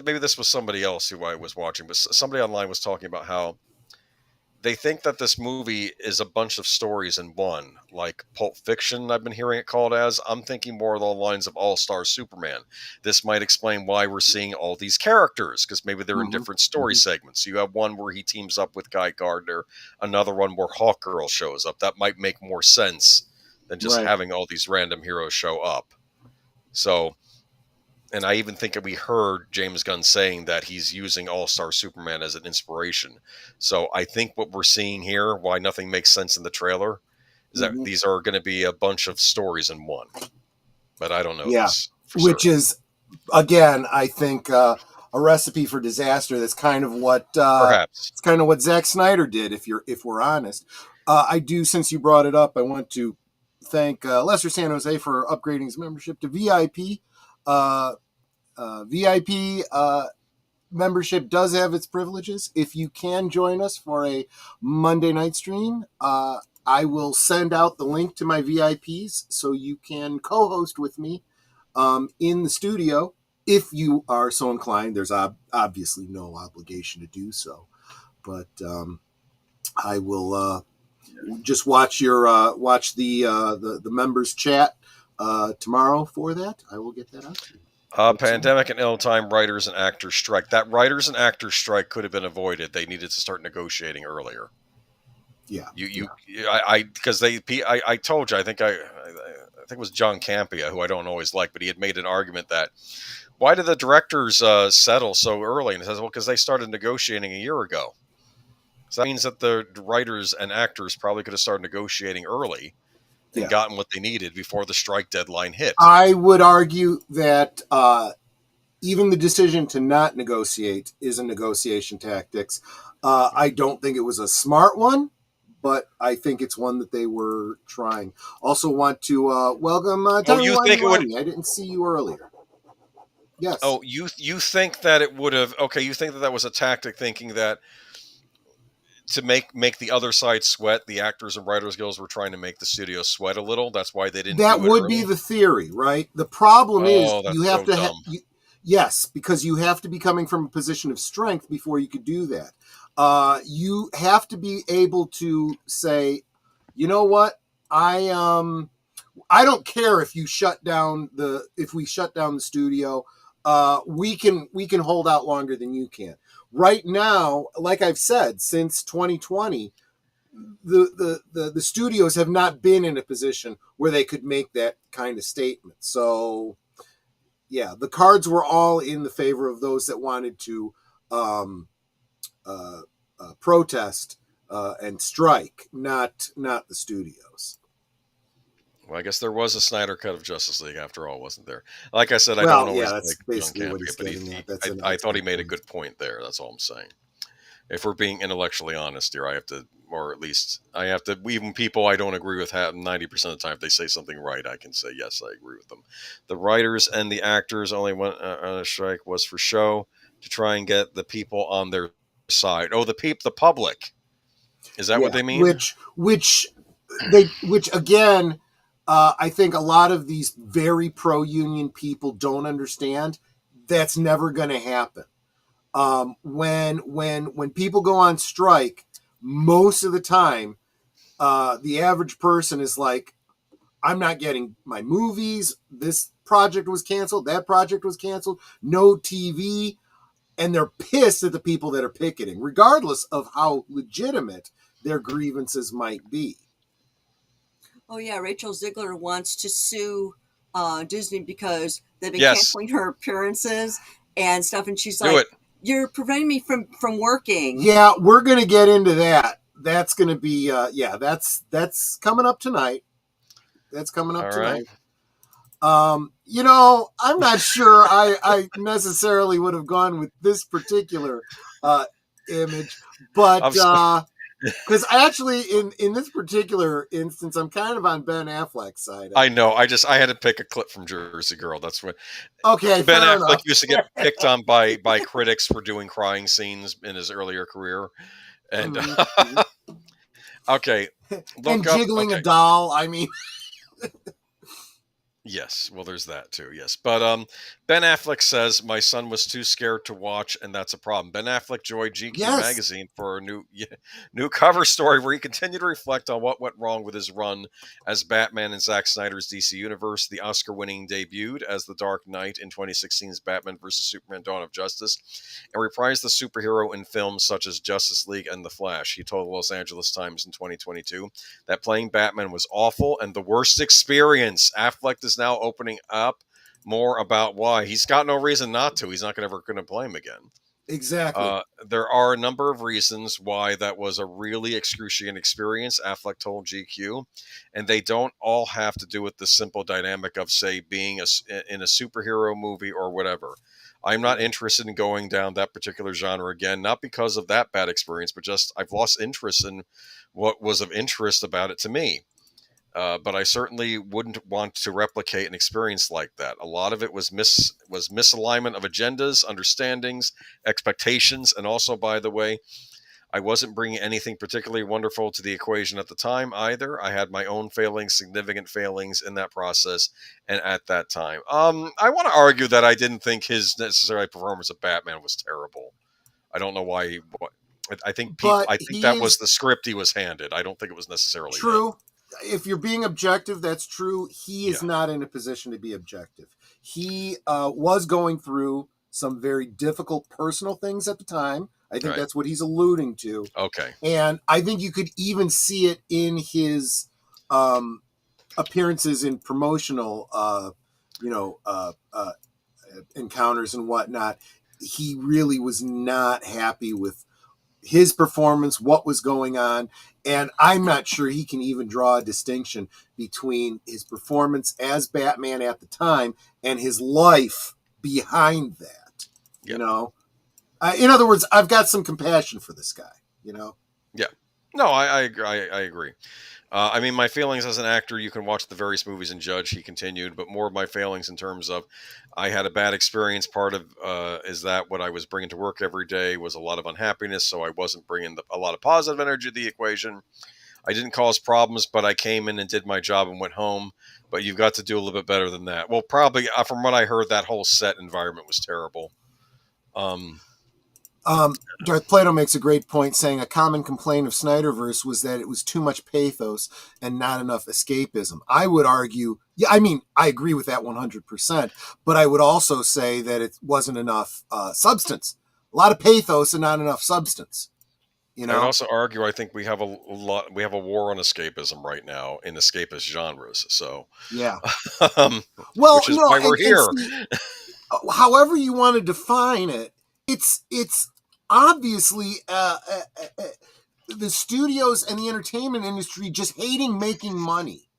Speaker 1: maybe this was somebody else who I was watching, but somebody online was talking about how they think that this movie is a bunch of stories in one, like Pulp Fiction, I've been hearing it called as. I'm thinking more along the lines of All-Star Superman. This might explain why we're seeing all these characters, because maybe they're in different story segments. You have one where he teams up with Guy Gardner, another one where Hawkgirl shows up. That might make more sense than just having all these random heroes show up. So, and I even think we heard James Gunn saying that he's using All-Star Superman as an inspiration. So I think what we're seeing here, why nothing makes sense in the trailer, is that these are going to be a bunch of stories in one. But I don't know this for
Speaker 2: which
Speaker 1: certain.
Speaker 2: Is, again, I think a recipe for disaster. That's kind of what
Speaker 1: perhaps
Speaker 2: it's kind of what Zack Snyder did. If we're honest, I do. Since you brought it up, I want to thank Lester San Jose for upgrading his membership to VIP. VIP membership does have its privileges. If you can join us for a Monday night stream, I will send out the link to my VIPs so you can co-host with me in the studio. If you are so inclined, there's obviously no obligation to do so, but I will just watch the members chat tomorrow for that. I will get that out to you.
Speaker 1: Pandemic and ill-timed writers and actors strike. That writers and actors strike could have been avoided. They needed to start negotiating earlier.
Speaker 2: Yeah.
Speaker 1: Because I told you, I think it was John Campia, who I don't always like, but he had made an argument that why did the directors settle so early? And he says, well, because they started negotiating a year ago. So that means that the writers and actors probably could have started negotiating early and gotten what they needed before the strike deadline hit.
Speaker 2: I would argue that even the decision to not negotiate is a negotiation tactics. I don't think it was a smart one, but I think it's one that they were trying. Also want to welcome Tommy.
Speaker 1: You think it would?
Speaker 2: I didn't see you earlier. Yes.
Speaker 1: Oh, you think that it would have? Okay, you think that was a tactic, thinking that to make the other side sweat, the actors and writers guilds were trying to make the studio sweat a little. That's why they didn't.
Speaker 2: That would be the theory, right? The problem is you have to. Yes, because you have to be coming from a position of strength before you could do that. You have to be able to say, you know what, I don't care if you shut down if we shut down the studio. We can hold out longer than you can. Right now, like I've said, since 2020, the studios have not been in a position where they could make that kind of statement. So, yeah, the cards were all in the favor of those that wanted to protest and strike, not the studios.
Speaker 1: Well, I guess there was a Snyder cut of Justice League after all, wasn't there? Like I said, I don't always like John Campbell, but I thought he made a good point there. That's all I'm saying. If we're being intellectually honest here, I have to, or at least I have to, even people I don't agree with 90% of the time, if they say something right, I can say, yes, I agree with them. The writers and the actors only went on a strike was for show to try and get the people on their side. Oh, the public. Is that what they mean?
Speaker 2: Which again, I think a lot of these very pro-union people don't understand. That's never going to happen. When people go on strike, most of the time, the average person is like, I'm not getting my movies. This project was canceled. That project was canceled. No TV. And they're pissed at the people that are picketing, regardless of how legitimate their grievances might be.
Speaker 3: Oh, yeah. Rachel Ziegler wants to sue Disney because they've been canceling her appearances and stuff. And she's like, you're preventing me from working.
Speaker 2: Yeah, we're going to get into that. That's going to be, that's coming up tonight. That's coming up tonight. Right. I'm not sure I necessarily would have gone with this particular image, but because actually in this particular instance, I'm kind of on Ben Affleck's side.
Speaker 1: I know. I had to pick a clip from Jersey Girl. That's what.
Speaker 2: Okay.
Speaker 1: Ben Affleck used to get picked on by critics for doing crying scenes in his earlier career, and okay,
Speaker 2: and jiggling a doll. I mean.
Speaker 1: Yes, well, there's that too. Yes, but Ben Affleck says my son was too scared to watch, and that's a problem. Ben Affleck joined GEEK magazine for a new cover story where he continued to reflect on what went wrong with his run as Batman in Zack Snyder's DC Universe. The Oscar-winning debuted as The Dark Knight in 2016's Batman vs. Superman: Dawn of Justice, and reprised the superhero in films such as Justice League and The Flash. He told the Los Angeles Times in 2022 that playing Batman was awful and the worst experience. Affleck is now opening up more about why. He's got no reason not to. He's not ever going to play him again.
Speaker 2: Exactly.
Speaker 1: There are a number of reasons why that was a really excruciating experience, Affleck told GQ, and they don't all have to do with the simple dynamic of, say, being in a superhero movie or whatever. I'm not interested in going down that particular genre again, not because of that bad experience, but just I've lost interest in what was of interest about it to me. But I certainly wouldn't want to replicate an experience like that. A lot of it was misalignment of agendas, understandings, expectations, and also, by the way, I wasn't bringing anything particularly wonderful to the equation at the time either. I had my own failings, significant failings in that process and at that time. I want to argue that I didn't think his necessary performance of Batman was terrible. I don't know why. I think that was the script he was handed. I don't think it was necessarily
Speaker 2: true. If you're being objective, that's true. He is not in a position to be objective. He was going through some very difficult personal things at the time. I think that's what he's alluding to.
Speaker 1: Okay.
Speaker 2: And I think you could even see it in his appearances in promotional, encounters and whatnot. He really was not happy with his performance, what was going on. And I'm not sure he can even draw a distinction between his performance as Batman at the time and his life behind that. Yep. You know, in other words, I've got some compassion for this guy, you know?
Speaker 1: Yeah. No, I agree. I mean, my feelings as an actor, you can watch the various movies and judge, he continued, but more of my feelings in terms of I had a bad experience. Part of is that what I was bringing to work every day was a lot of unhappiness, so I wasn't bringing a lot of positive energy to the equation. I didn't cause problems, but I came in and did my job and went home. But you've got to do a little bit better than that. Well, probably, from what I heard, that whole set environment was terrible.
Speaker 2: Darth Plato makes a great point, saying a common complaint of Snyderverse was that it was too much pathos and not enough escapism. I would argue, I agree with that 100%, but I would also say that it wasn't enough substance. A lot of pathos and not enough substance. You know?
Speaker 1: I would also argue, I think we have a war on escapism right now in escapist genres. So
Speaker 2: yeah,
Speaker 1: which is why we're here.
Speaker 2: However you want to define it, it's obviously the studios and the entertainment industry just hating making money.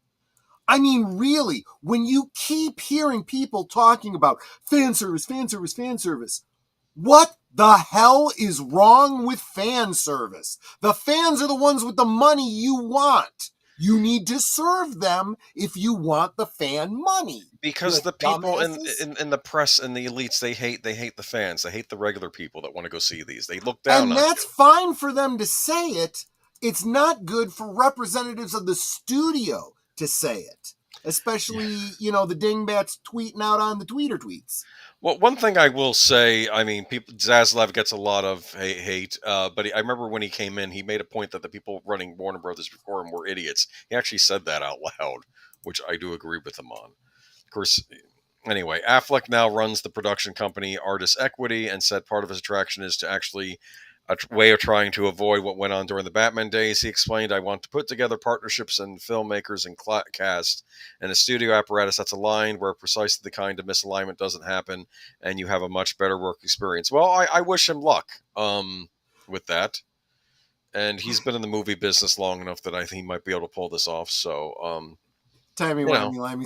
Speaker 2: I mean, really, when you keep hearing people talking about fan service, what the hell is wrong with fan service? The fans are the ones with the money you want. You need to serve them if you want the fan money.
Speaker 1: Because the people in the press and the elites, they hate the fans. They hate the regular people that want to go see these. They look down on you.
Speaker 2: And that's fine for them to say it. It's not good for representatives of the studio to say it. Especially, the dingbats tweeting out on the Twitter tweets.
Speaker 1: Well, one thing I will say, I mean, Zaslav gets a lot of hate, but I remember when he came in, he made a point that the people running Warner Brothers before him were idiots. He actually said that out loud, which I do agree with him on. Of course, anyway, Affleck now runs the production company Artist Equity and said part of his attraction is to actually a way of trying to avoid what went on during the Batman days. He explained, I want to put together partnerships and filmmakers and cast and a studio apparatus that's aligned where precisely the kind of misalignment doesn't happen and you have a much better work experience. Well, I wish him luck with that. And he's been in the movie business long enough that I think he might be able to pull this off. So,
Speaker 2: Timey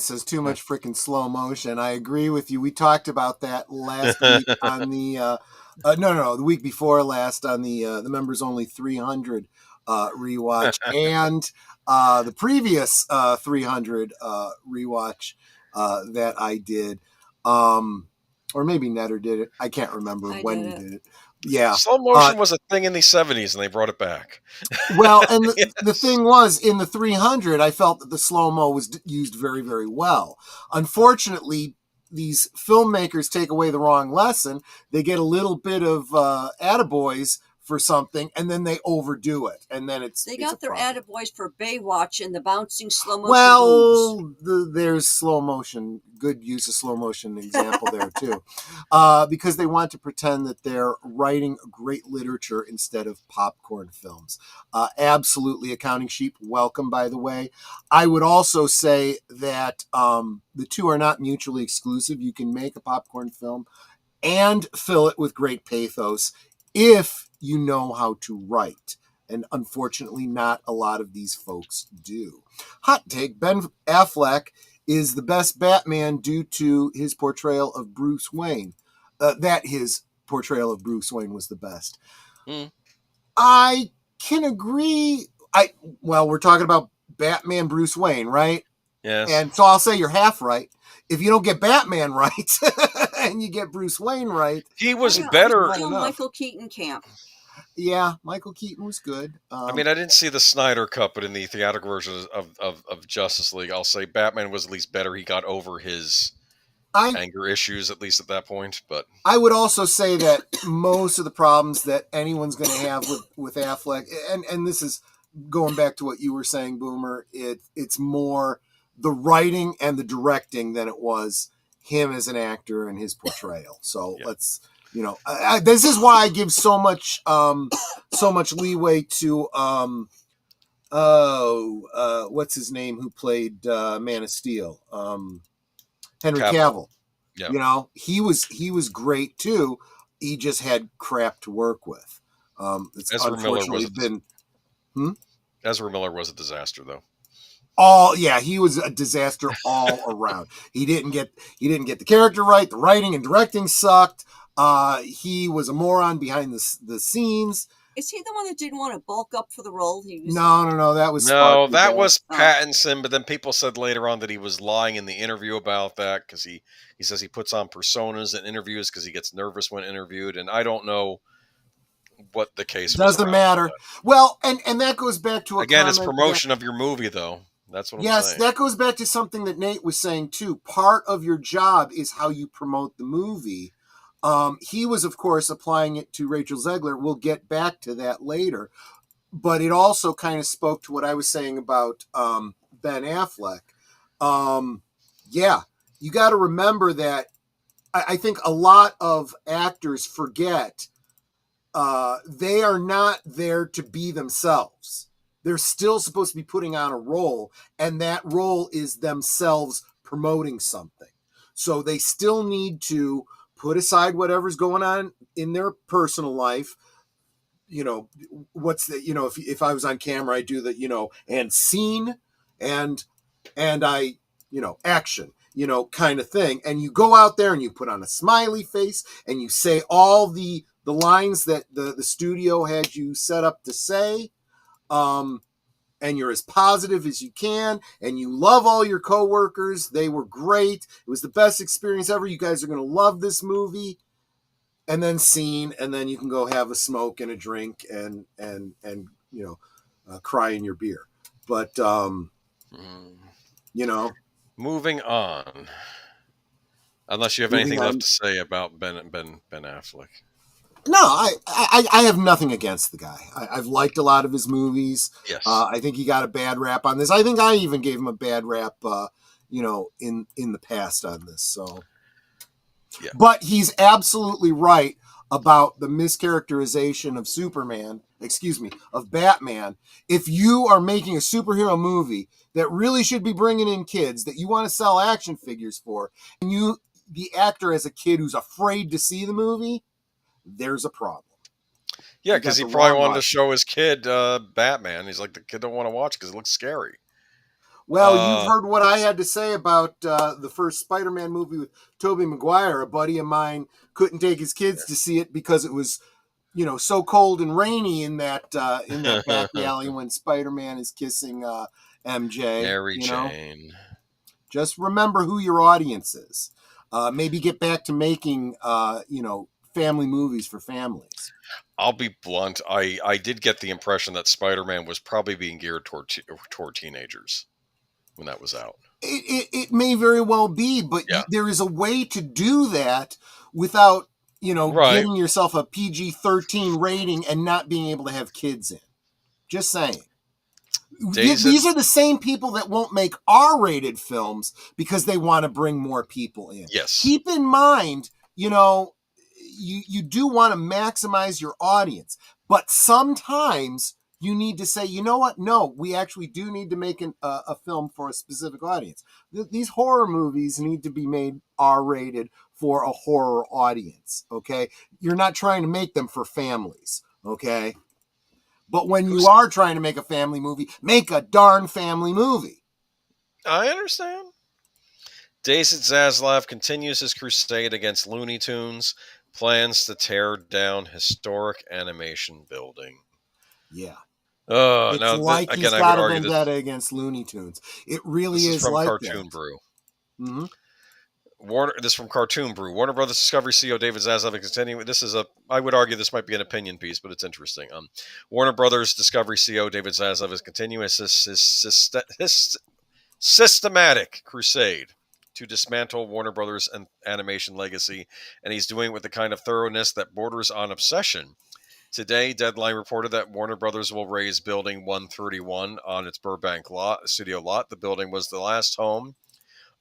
Speaker 2: says too much freaking slow motion. I agree with you. We talked about that last week on the... the week before last on the Members Only 300 rewatch and the previous 300 rewatch that I did. Or maybe Netter did it. I can't remember when he did it. Yeah.
Speaker 1: Slow motion was a thing in the 70s and they brought it back.
Speaker 2: Well, and the thing was, in the 300, I felt that the slow-mo was used very, very well. Unfortunately, these filmmakers take away the wrong lesson. They get a little bit of attaboys for something, and then they overdo it, and then
Speaker 3: they got their attaboys for Baywatch and the bouncing slow motion.
Speaker 2: Well, there's slow motion, good use of slow motion example there too, because they want to pretend that they're writing great literature instead of popcorn films. Absolutely, Accounting Sheep, welcome, by the way. I would also say that the two are not mutually exclusive. You can make a popcorn film and fill it with great pathos if you know how to write. And unfortunately, not a lot of these folks do. Hot take, Ben Affleck is the best Batman due to his portrayal of Bruce Wayne. That his portrayal of Bruce Wayne was the best. I can agree. We're talking about Batman Bruce Wayne, right?
Speaker 1: Yes.
Speaker 2: And so I'll say you're half right. If you don't get Batman right and you get Bruce Wayne right,
Speaker 1: he was better.
Speaker 3: Michael Keaton camp.
Speaker 2: Yeah, Michael Keaton was good.
Speaker 1: I mean, I didn't see the Snyder Cut, but in the theatrical version of Justice League, I'll say Batman was at least better. He got over his anger issues, at least at that point. But
Speaker 2: I would also say that most of the problems that anyone's going to have with Affleck, and this is going back to what you were saying, Boomer, it's more the writing and the directing than it was him as an actor and his portrayal. So let's, this is why I give so much leeway to what's his name who played Man of Steel, Henry Cavill.
Speaker 1: Yeah.
Speaker 2: He was great too. He just had crap to work with. It's
Speaker 1: Ezra
Speaker 2: unfortunately been.
Speaker 1: Ezra Miller was a disaster, though.
Speaker 2: He was a disaster all around. He didn't get the character right. The writing and directing sucked. He was a moron behind the scenes.
Speaker 3: Is he the one that didn't want to bulk up for the role?
Speaker 2: No. That was
Speaker 1: Pattinson. But then people said later on that he was lying in the interview about that because he says he puts on personas in interviews because he gets nervous when interviewed, and I don't know what the case was.
Speaker 2: Doesn't matter. Well, and that goes back to
Speaker 1: it's promotion of your movie, though. That's what I'm saying.
Speaker 2: Yes, that goes back to something that Nate was saying too. Part of your job is how you promote the movie. He was, of course, applying it to Rachel Zegler. We'll get back to that later. But it also kind of spoke to what I was saying about Ben Affleck. You got to remember that I think a lot of actors forget they are not there to be themselves. They're still supposed to be putting on a role, and that role is themselves promoting something. So they still need to put aside whatever's going on in their personal life. If I was on camera, I do the, and scene and I, action, kind of thing. And you go out there and you put on a smiley face and you say all the lines that the studio had you set up to say. And you're as positive as you can, and you love all your coworkers. They were great. It was the best experience ever. You guys are going to love this movie. And then scene, and then you can go have a smoke and a drink and cry in your beer. But
Speaker 1: moving on. Unless you have anything left to say about Ben Affleck.
Speaker 2: No, I have nothing against the guy. I've liked a lot of his movies.
Speaker 1: Yes.
Speaker 2: I think he got a bad rap on this. I think I even gave him a bad rap, in the past on this. So, yeah. But he's absolutely right about the mischaracterization of Batman. If you are making a superhero movie that really should be bringing in kids that you want to sell action figures for, and the actor as a kid who's afraid to see the movie, there's a problem.
Speaker 1: Yeah, because he probably wanted to show his kid Batman. He's like, the kid don't want to watch because it looks scary.
Speaker 2: Well, you've heard what I had to say about the first Spider-Man movie with Tobey Maguire. A buddy of mine couldn't take his kids to see it because it was, so cold and rainy in that back alley when Spider-Man is kissing MJ.
Speaker 1: Mary Jane.
Speaker 2: Just remember who your audience is. Maybe get back to making, family movies for families.
Speaker 1: I'll be blunt. I did get the impression that Spider-Man was probably being geared toward teenagers when that was out.
Speaker 2: It may very well be, but there is a way to do that without, getting yourself a PG-13 rating and not being able to have kids in. Just saying. These are the same people that won't make R-rated films because they want to bring more people in.
Speaker 1: Yes.
Speaker 2: Keep in mind, you do want to maximize your audience, but sometimes you need to say, you know what? No, we actually do need to make a film for a specific audience. These horror movies need to be made R-rated for a horror audience, okay? You're not trying to make them for families, okay? But when you are trying to make a family movie, make a darn family movie.
Speaker 1: I understand. Jason Zaslav continues his crusade against Looney Tunes, plans to tear down historic animation building.
Speaker 2: Yeah.
Speaker 1: He's
Speaker 2: got a vendetta against Looney Tunes. It really is
Speaker 1: from
Speaker 2: like
Speaker 1: Cartoon
Speaker 2: that.
Speaker 1: Brew.
Speaker 2: Mm-hmm.
Speaker 1: This is from Cartoon Brew. Warner Brothers Discovery CEO David Zaslav continuing. I would argue this might be an opinion piece, but it's interesting. Warner Brothers Discovery CEO David Zaslav is continuing his systematic crusade to dismantle Warner Brothers and animation legacy, and he's doing it with the kind of thoroughness that borders on obsession. Today, Deadline reported that Warner Brothers will raise Building 131 on its Burbank studio lot. The building was the last home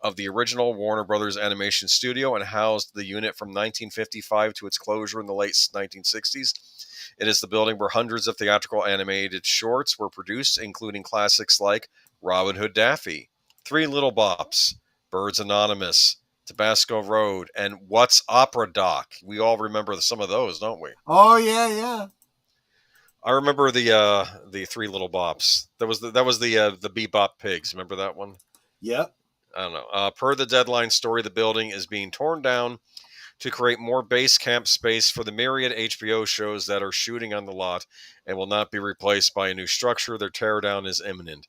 Speaker 1: of the original Warner Brothers animation studio and housed the unit from 1955 to its closure in the late 1960s. It is the building where hundreds of theatrical animated shorts were produced, including classics like Robin Hood Daffy, Three Little Bops, Birds Anonymous, Tabasco Road, and What's Opera Doc. We all remember some of those, don't we?
Speaker 2: Oh yeah.
Speaker 1: I remember the Three Little Bops. That was the Bebop Pigs. Remember that one?
Speaker 2: Yep.
Speaker 1: I don't know. Per the Deadline story, the building is being torn down to create more base camp space for the myriad HBO shows that are shooting on the lot and will not be replaced by a new structure. Their teardown is imminent.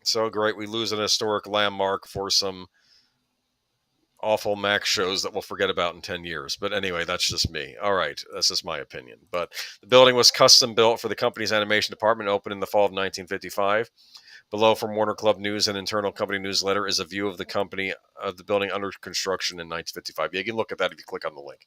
Speaker 1: So great. We lose an historic landmark for some awful Max shows that we'll forget about in 10 years. But anyway, that's just me. All right. That's just my opinion. But the building was custom built for the company's animation department, opened in the fall of 1955. Below from Warner Club News and internal company newsletter is a view of the building under construction in 1955. Yeah, you can look at that if you click on the link.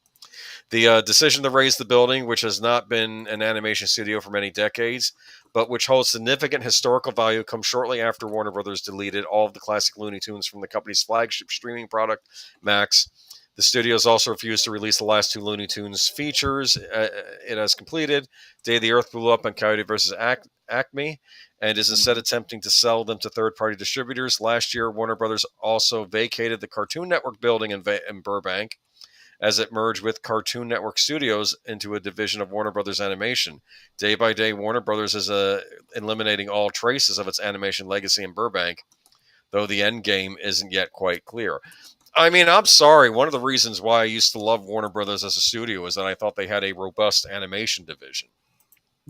Speaker 1: The decision to raise the building, which has not been an animation studio for many decades, but which holds significant historical value, comes shortly after Warner Brothers deleted all of the classic Looney Tunes from the company's flagship streaming product, Max. The studio has also refused to release the last two Looney Tunes features it has completed, Day the Earth Blew Up and Coyote vs. Acme, and is instead attempting to sell them to third-party distributors. Last year, Warner Brothers also vacated the Cartoon Network building in Burbank as it merged with Cartoon Network Studios into a division of Warner Brothers Animation. Day by day, Warner Brothers is eliminating all traces of its animation legacy in Burbank, though the end game isn't yet quite clear. I mean, I'm sorry. One of the reasons why I used to love Warner Brothers as a studio is that I thought they had a robust animation division.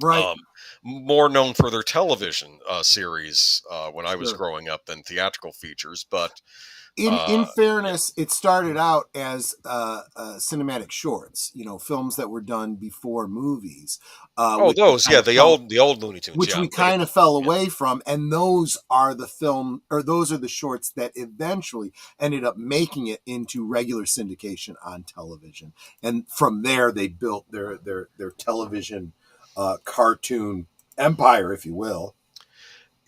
Speaker 2: Right.
Speaker 1: More known for their television series when I was growing up than theatrical features. But
Speaker 2: in fairness, it started out as cinematic shorts, films that were done before movies.
Speaker 1: The old Looney Tunes,
Speaker 2: which we kind of fell away from, and those are the shorts that eventually ended up making it into regular syndication on television, and from there they built their television cartoon empire, if you will.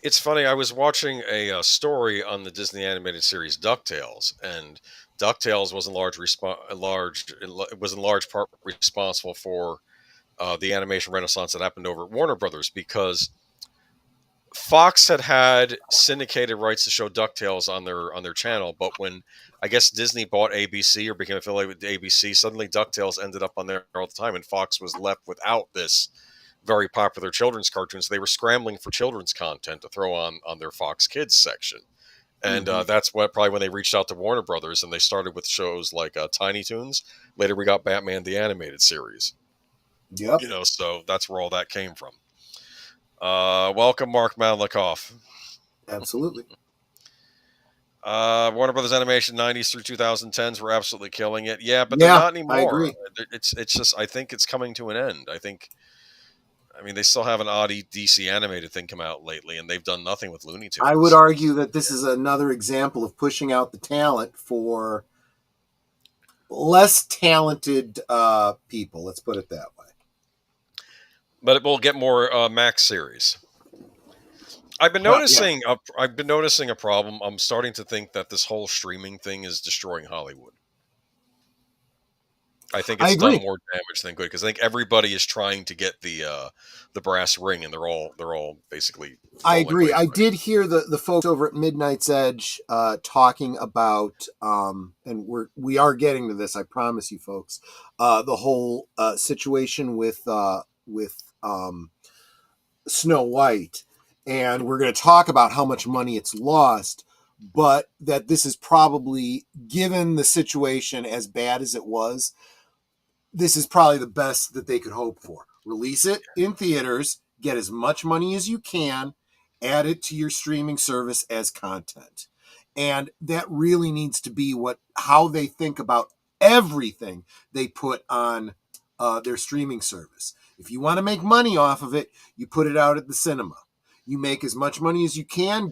Speaker 1: It's funny. I was watching a story on the Disney animated series DuckTales, and DuckTales was in large part responsible for the animation renaissance that happened over at Warner Brothers, because Fox had syndicated rights to show DuckTales on their channel, but when I guess Disney bought ABC or became affiliated with ABC, suddenly DuckTales ended up on there all the time, and Fox was left without this very popular children's cartoons. So they were scrambling for children's content to throw on their Fox Kids section. And that's probably when they reached out to Warner Brothers, and they started with shows like Tiny Toons. Later we got Batman the Animated Series.
Speaker 2: Yep.
Speaker 1: So that's where all that came from. Welcome, Mark Malikoff.
Speaker 2: Absolutely.
Speaker 1: Warner Brothers Animation 90s through 2010s were absolutely killing it. Yeah, but they're not anymore.
Speaker 2: I agree.
Speaker 1: It's just, I think it's coming to an end. I mean, they still have an odd DC animated thing come out lately, and they've done nothing with Looney Tunes.
Speaker 2: I would argue that this is another example of pushing out the talent for less talented people. Let's put it that way.
Speaker 1: But it will get more Max series. I've been noticing. I've been noticing a problem. I'm starting to think that this whole streaming thing is destroying Hollywood. I think it's done more damage than good, because I think everybody is trying to get the brass ring, and they're all basically.
Speaker 2: I agree. I did hear the folks over at Midnight's Edge talking about, and we are getting to this. I promise you, folks. The whole situation with Snow White, and we're going to talk about how much money it's lost, but that this is probably, given the situation as bad as it was, this is probably the best that they could hope for. Release it in theaters, get as much money as you can, add it to your streaming service as content. And that really needs to be how they think about everything they put on their streaming service. If you want to make money off of it, you put it out at the cinema. You make as much money as you can.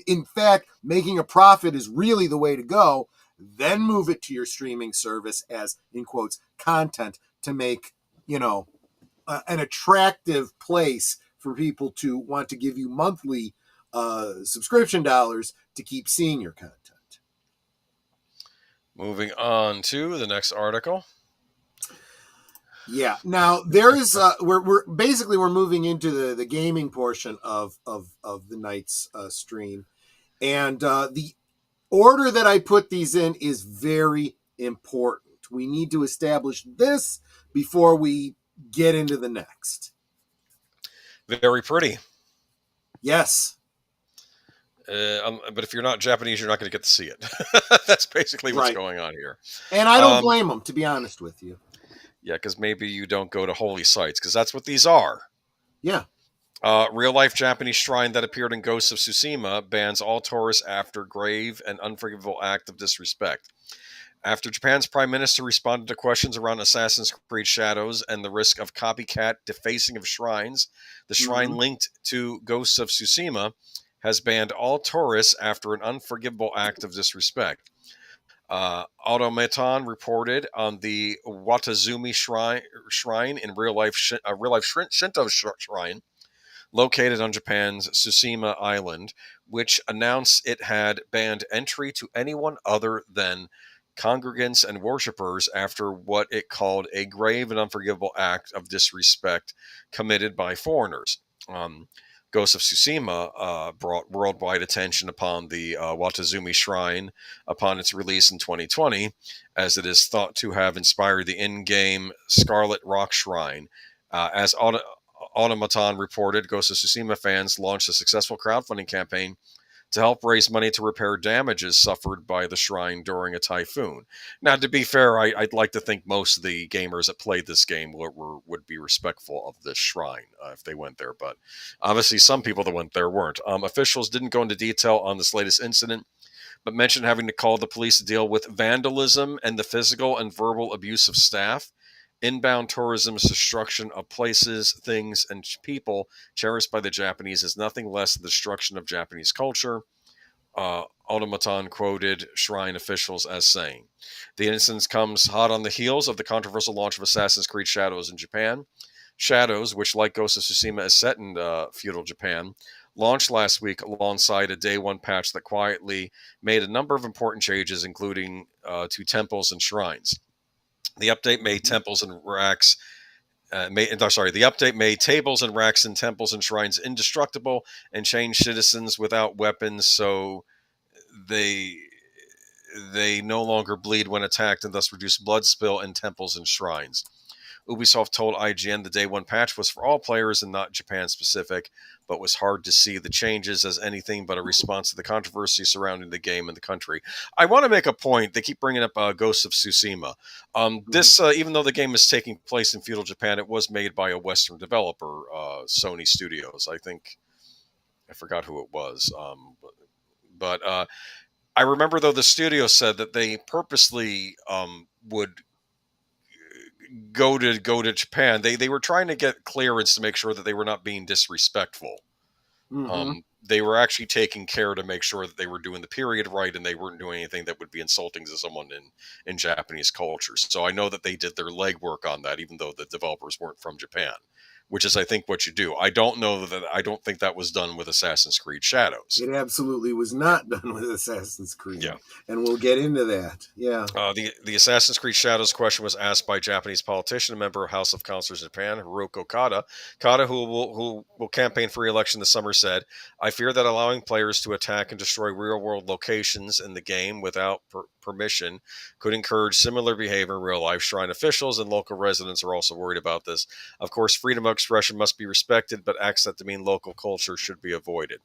Speaker 2: In fact, making a profit is really the way to go. Then move it to your streaming service as, in quotes, content to make, an attractive place for people to want to give you monthly subscription dollars to keep seeing your content.
Speaker 1: Moving on to the next article.
Speaker 2: Yeah. Now there is we're moving into the gaming portion of the night's stream, and the order that I put these in is very important. We need to establish this before we get into the next.
Speaker 1: Very pretty.
Speaker 2: Yes.
Speaker 1: But if you're not Japanese, you're not going to get to see it. That's basically what's going on here.
Speaker 2: And I don't blame them, to be honest with you.
Speaker 1: Yeah, because maybe you don't go to holy sites, because that's what these are.
Speaker 2: Yeah.
Speaker 1: Real-life Japanese shrine that appeared in Ghosts of Tsushima bans all tourists after grave and unforgivable act of disrespect. After Japan's prime minister responded to questions around Assassin's Creed Shadows and the risk of copycat defacing of shrines, the shrine linked to Ghosts of Tsushima has banned all tourists after an unforgivable act of disrespect. Automaton reported on the Watazumi shrine in real-life Shinto shrine located on Japan's Tsushima Island, which announced it had banned entry to anyone other than congregants and worshippers after what it called a grave and unforgivable act of disrespect committed by foreigners. Ghost of Tsushima brought worldwide attention upon the Watazumi Shrine upon its release in 2020, as it is thought to have inspired the in-game Scarlet Rock Shrine. As Automaton reported, Ghost of Tsushima fans launched a successful crowdfunding campaign to help raise money to repair damages suffered by the shrine during a typhoon. Now, to be fair, I'd like to think most of the gamers that played this game would be respectful of this shrine if they went there, but obviously some people that went there weren't. Officials didn't go into detail on this latest incident, but mentioned having to call the police to deal with vandalism and the physical and verbal abuse of staff. Inbound tourism's destruction of places, things, and people cherished by the Japanese is nothing less than the destruction of Japanese culture. Automaton quoted shrine officials as saying, "The incident comes hot on the heels of the controversial launch of Assassin's Creed Shadows in Japan. Shadows, which like Ghost of Tsushima is set in feudal Japan, launched last week alongside a day one patch that quietly made a number of important changes, including to temples and shrines. The update made temples and racks. The update made tables and racks in temples and shrines indestructible and changed citizens without weapons, so they no longer bleed when attacked, and thus reduce blood spill in temples and shrines." Ubisoft told IGN the day one patch was for all players and not Japan specific, but was hard to see the changes as anything but a response to the controversy surrounding the game in the country. I want to make a point. They keep bringing up Ghosts of Tsushima. This, even though the game is taking place in feudal Japan, it was made by a Western developer, Sony Studios. I forgot who it was. But I remember, though, the studio said that they purposely would go to Japan. They were trying to get clearance to make sure that they were not being disrespectful. They were actually taking care to make sure that they were doing the period right, and they weren't doing anything that would be insulting to someone in Japanese culture. So I know that they did their legwork on that, even though the developers weren't from Japan, which is, I think, what you do. I don't think that was done with Assassin's Creed Shadows.
Speaker 2: It absolutely was not done with Assassin's Creed.
Speaker 1: Yeah.
Speaker 2: And we'll get into that. Yeah.
Speaker 1: The Assassin's Creed Shadows question was asked by Japanese politician, a member of House of Councilors in Japan, Hiroko Kada. Kada, who will campaign for re-election this summer, said, "I fear that allowing players to attack and destroy real-world locations in the game without permission could encourage similar behavior in real life. Shrine officials and local residents are also worried about this. Of course, freedom of expression must be respected, but acts that demean local culture should be avoided."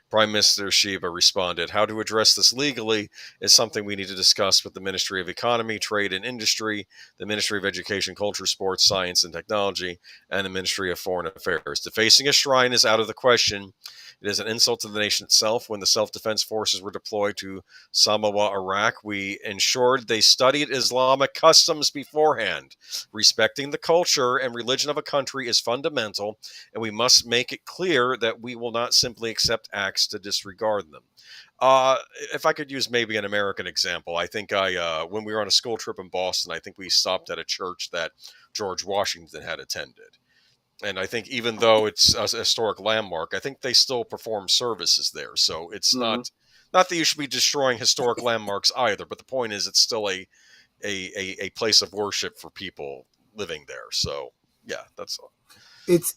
Speaker 1: Prime Minister Shiba responded, "How to address this legally is something we need to discuss with the Ministry of Economy, Trade and Industry, the Ministry of Education, Culture, Sports, Science and Technology, and the Ministry of Foreign Affairs. Defacing a shrine is out of the question. It is an insult to the nation itself. When the self-defense forces were deployed to Samawa, Iraq, we ensured they studied Islamic customs beforehand. Respecting the culture and religion of a country is fundamental, and we must make it clear that we will not simply accept acts to disregard them." If I could use maybe an American example, I think when we were on a school trip in Boston, I think we stopped at a church that George Washington had attended. And I think even though it's a historic landmark, I think they still perform services there. So it's not Not that you should be destroying historic landmarks either, but the point is, it's still a place of worship for people living there. So yeah, that's all.
Speaker 2: It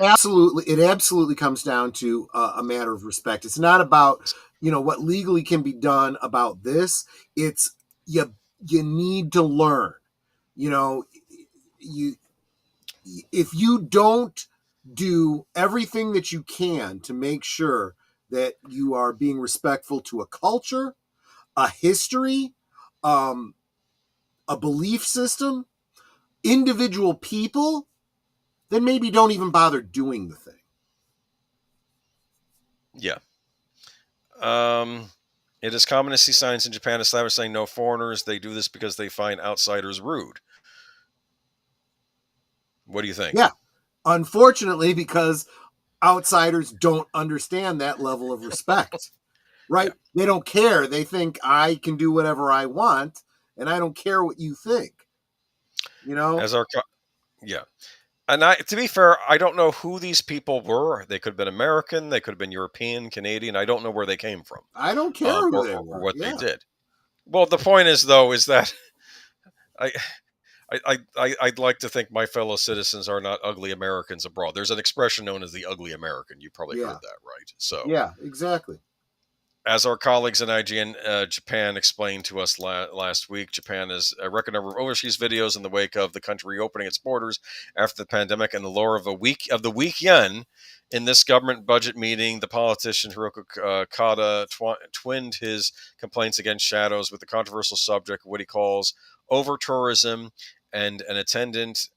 Speaker 2: absolutely comes down to a matter of respect. It's not about, what legally can be done about this. It's you need to learn. If you don't do everything that you can to make sure that you are being respectful to a culture, a history, a belief system, individual people, then maybe don't even bother doing the thing.
Speaker 1: Yeah. It is common to see signs in Japan establishing no foreigners. They do this because they find outsiders rude. What do you think?
Speaker 2: Yeah. Unfortunately, because outsiders don't understand that level of respect, right? Yeah. They don't care. They think I can do whatever I want, and I don't care what you think.
Speaker 1: Yeah. And to be fair, I don't know who these people were. They could have been American. They could have been European, Canadian. I don't know where they came from.
Speaker 2: I don't care who they were.
Speaker 1: Or what they did. Well, the point is, though, is that I'd like to think my fellow citizens are not ugly Americans abroad. There's an expression known as the ugly American. You probably heard that, right? So
Speaker 2: yeah, exactly.
Speaker 1: As our colleagues in IGN Japan explained to us last week, Japan has a record number of overseas videos in the wake of the country reopening its borders after the pandemic and the lower of the weak yen. In this government budget meeting, the politician Hiroki Kada twinned his complaints against Shadows with the controversial subject of what he calls over-tourism and an attendant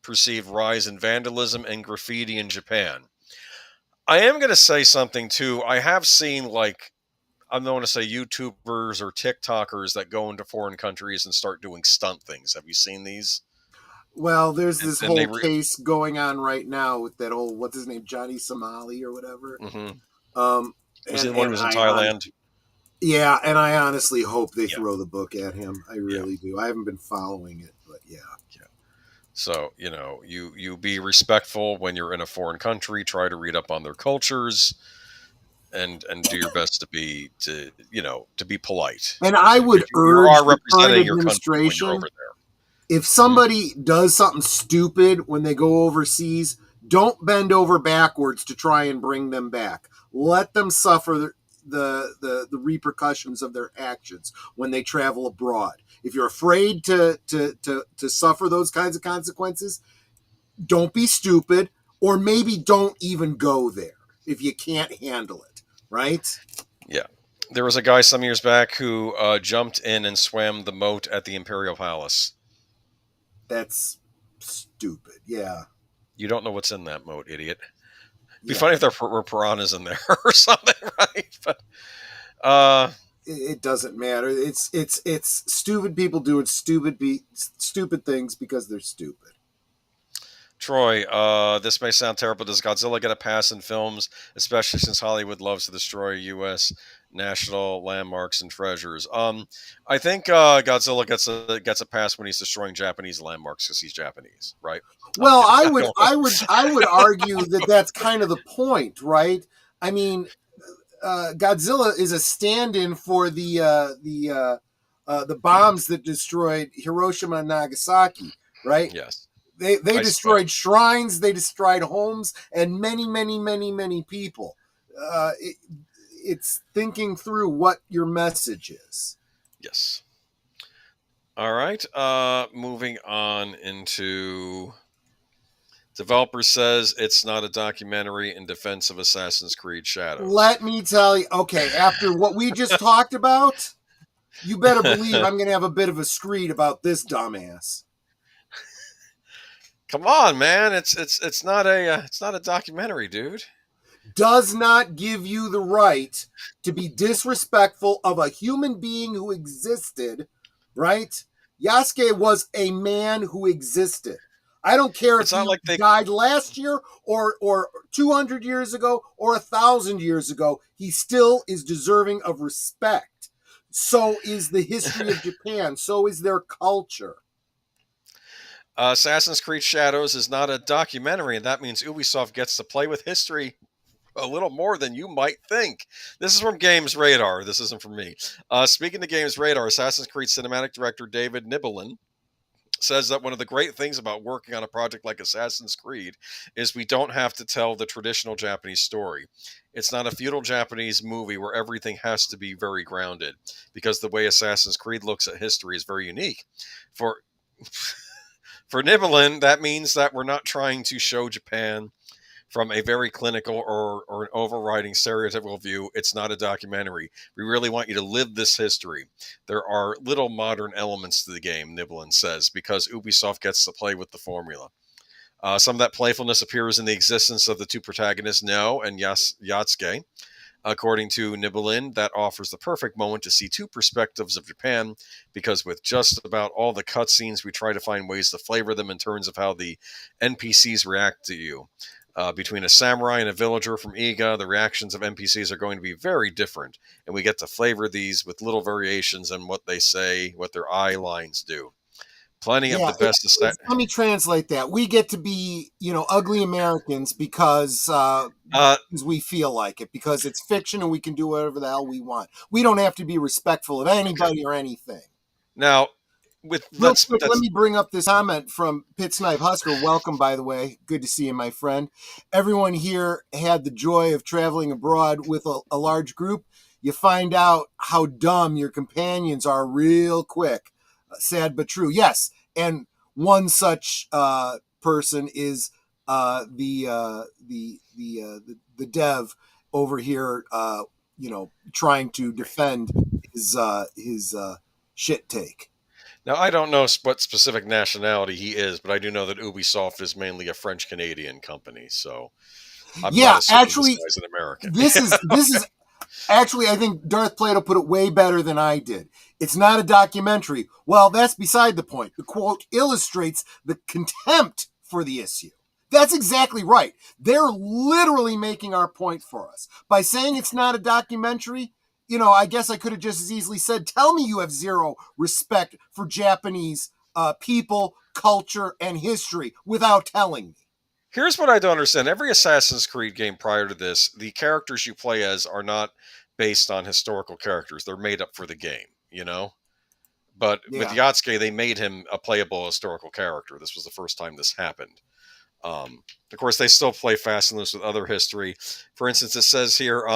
Speaker 1: perceived rise in vandalism and graffiti in Japan. I am going to say something, too. I have seen, I don't want to say YouTubers or TikTokers that go into foreign countries and start doing stunt things. Have you seen these?
Speaker 2: Well, there's this whole case going on right now with that old, what's his name, Johnny Somali or whatever.
Speaker 1: Mm-hmm. Was he the one who was in Thailand?
Speaker 2: Yeah, and I honestly hope they throw the book at him. I really do. I haven't been following it, but yeah.
Speaker 1: So, you be respectful when you're in a foreign country. Try to read up on their cultures. And do your best to be polite.
Speaker 2: And I would urge the current
Speaker 1: administration,
Speaker 2: if somebody does something stupid when they go overseas, don't bend over backwards to try and bring them back. Let them suffer the repercussions of their actions when they travel abroad. If you're afraid to suffer those kinds of consequences, don't be stupid, or maybe don't even go there if you can't handle it. Right?
Speaker 1: Yeah. There was a guy some years back who jumped in and swam the moat at the Imperial Palace.
Speaker 2: That's stupid. Yeah.
Speaker 1: You don't know what's in that moat, idiot. It'd be funny if there were piranhas in there or something, right? But
Speaker 2: it doesn't matter. It's stupid people doing stupid things because they're stupid.
Speaker 1: Troy, this may sound terrible. Does Godzilla get a pass in films, especially since Hollywood loves to destroy U.S. national landmarks and treasures? I think Godzilla gets a pass when he's destroying Japanese landmarks because he's Japanese, right?
Speaker 2: Well, I would argue that that's kind of the point, right? I mean, Godzilla is a stand-in for the bombs that destroyed Hiroshima and Nagasaki, right?
Speaker 1: Yes.
Speaker 2: They destroyed shrines, they destroyed homes, and many, many, many, many people. It's thinking through what your message is.
Speaker 1: Yes. All right. Moving on into... Developer says it's not a documentary in defense of Assassin's Creed Shadows.
Speaker 2: Let me tell you, okay, after what we just talked about, you better believe I'm going to have a bit of a screed about this dumbass.
Speaker 1: Come on, man! It's not a documentary, dude.
Speaker 2: Does not give you the right to be disrespectful of a human being who existed, right? Yasuke was a man who existed. I don't care if he died last year or 200 years ago or 1,000 years ago. He still is deserving of respect. So is the history of Japan. So is their culture.
Speaker 1: Assassin's Creed Shadows is not a documentary, and that means Ubisoft gets to play with history a little more than you might think. This is from Games Radar. This isn't from me. Speaking to Games Radar, Assassin's Creed cinematic director David Nibelin says that one of the great things about working on a project like Assassin's Creed is we don't have to tell the traditional Japanese story. It's not a feudal Japanese movie where everything has to be very grounded, because the way Assassin's Creed looks at history is very unique. For Nibelin, that means that we're not trying to show Japan from a very clinical or an overriding stereotypical view. It's not a documentary. We really want you to live this history. There are little modern elements to the game, Nibelin says, because Ubisoft gets to play with the formula. Some of that playfulness appears in the existence of the two protagonists, No and Yatsuke. According to Nibelin, that offers the perfect moment to see two perspectives of Japan, because with just about all the cutscenes, we try to find ways to flavor them in terms of how the NPCs react to you. Between a samurai and a villager from Iga, the reactions of NPCs are going to be very different, and we get to flavor these with little variations in what they say, what their eye lines do. Plenty of the best.
Speaker 2: Let me translate that. We get to be, ugly Americans because we feel like it, because it's fiction and we can do whatever the hell we want. We don't have to be respectful of anybody or anything.
Speaker 1: Now,
Speaker 2: let me bring up this comment from Pit Snipe Husker. Welcome, by the way. Good to see you, my friend. Everyone here had the joy of traveling abroad with a large group. You find out how dumb your companions are real quick. Sad but true. Yes, and one such person is the dev over here. Trying to defend his shit take.
Speaker 1: Now, I don't know what specific nationality he is, but I do know that Ubisoft is mainly a French-Canadian company. So, I'm not
Speaker 2: actually,
Speaker 1: this guy's an American.
Speaker 2: This is. Actually, I think Darth Plato put it way better than I did. It's not a documentary. Well, that's beside the point. The quote illustrates the contempt for the issue. That's exactly right. They're literally making our point for us. By saying it's not a documentary, I guess I could have just as easily said, tell me you have zero respect for Japanese people, culture, and history without telling me.
Speaker 1: Here's what I don't understand. Every Assassin's Creed game prior to this, the characters you play as are not based on historical characters. They're made up for the game, But with Yatsuke, they made him a playable historical character. This was the first time this happened. Of course, they still play fast and loose with other history. For instance, it says here,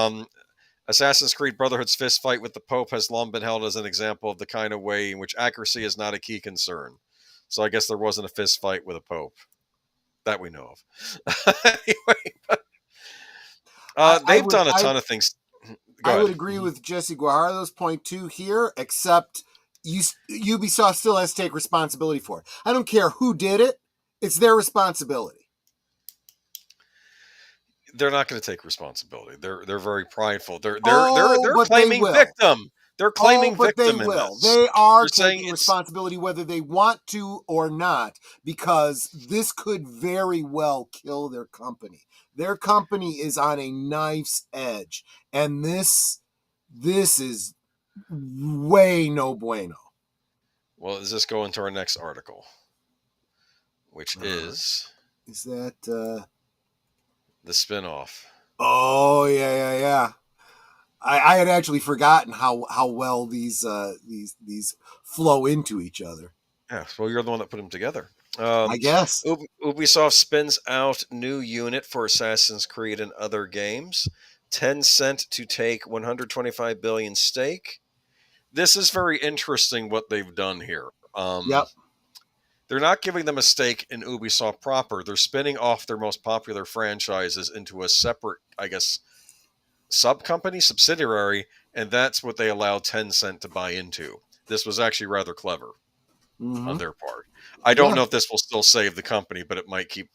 Speaker 1: Assassin's Creed Brotherhood's fist fight with the Pope has long been held as an example of the kind of way in which accuracy is not a key concern. So I guess there wasn't a fist fight with a Pope that we know of. Anyway, they've done a ton of things.
Speaker 2: I would agree with Jesse Guajardo's point too here, except Ubisoft still has to take responsibility for it. I don't care who did it; it's their responsibility.
Speaker 1: They're not going to take responsibility. They're very prideful. They're claiming victim. They're claiming victim.
Speaker 2: They will. They are taking responsibility whether they want to or not, because this could very well kill their company. Their company is on a knife's edge, and this is way no bueno.
Speaker 1: Well, does this go into our next article, which is
Speaker 2: that
Speaker 1: the spinoff?
Speaker 2: Oh yeah. I had actually forgotten how well these flow into each other.
Speaker 1: Yeah, well, you're the one that put them together.
Speaker 2: I guess.
Speaker 1: Ubisoft spins out new unit for Assassin's Creed and other games. Tencent to take 125 billion stake. This is very interesting what they've done here.
Speaker 2: Yep.
Speaker 1: They're not giving them a stake in Ubisoft proper. They're spinning off their most popular franchises into a separate, I guess, sub-company, subsidiary, and that's what they allowed Tencent to buy into. This was actually rather clever on their part. I don't know if this will still save the company, but it might keep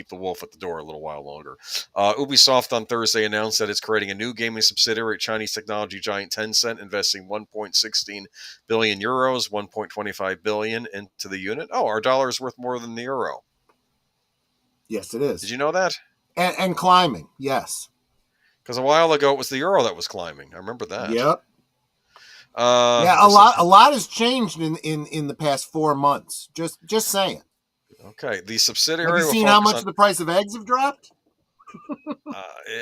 Speaker 1: the wolf at the door a little while longer. Ubisoft on Thursday announced that it's creating a new gaming subsidiary at Chinese technology giant Tencent, investing 1.16 billion euros, 1.25 billion into the unit. Oh, our dollar is worth more than the euro.
Speaker 2: Yes, it is.
Speaker 1: Did you know that?
Speaker 2: And climbing, yes.
Speaker 1: Because a while ago it was the euro that was climbing. I remember that.
Speaker 2: Yep. A lot has changed in the past 4 months. Just saying.
Speaker 1: Okay, the subsidiary.
Speaker 2: Have you seen how much the price of eggs have dropped?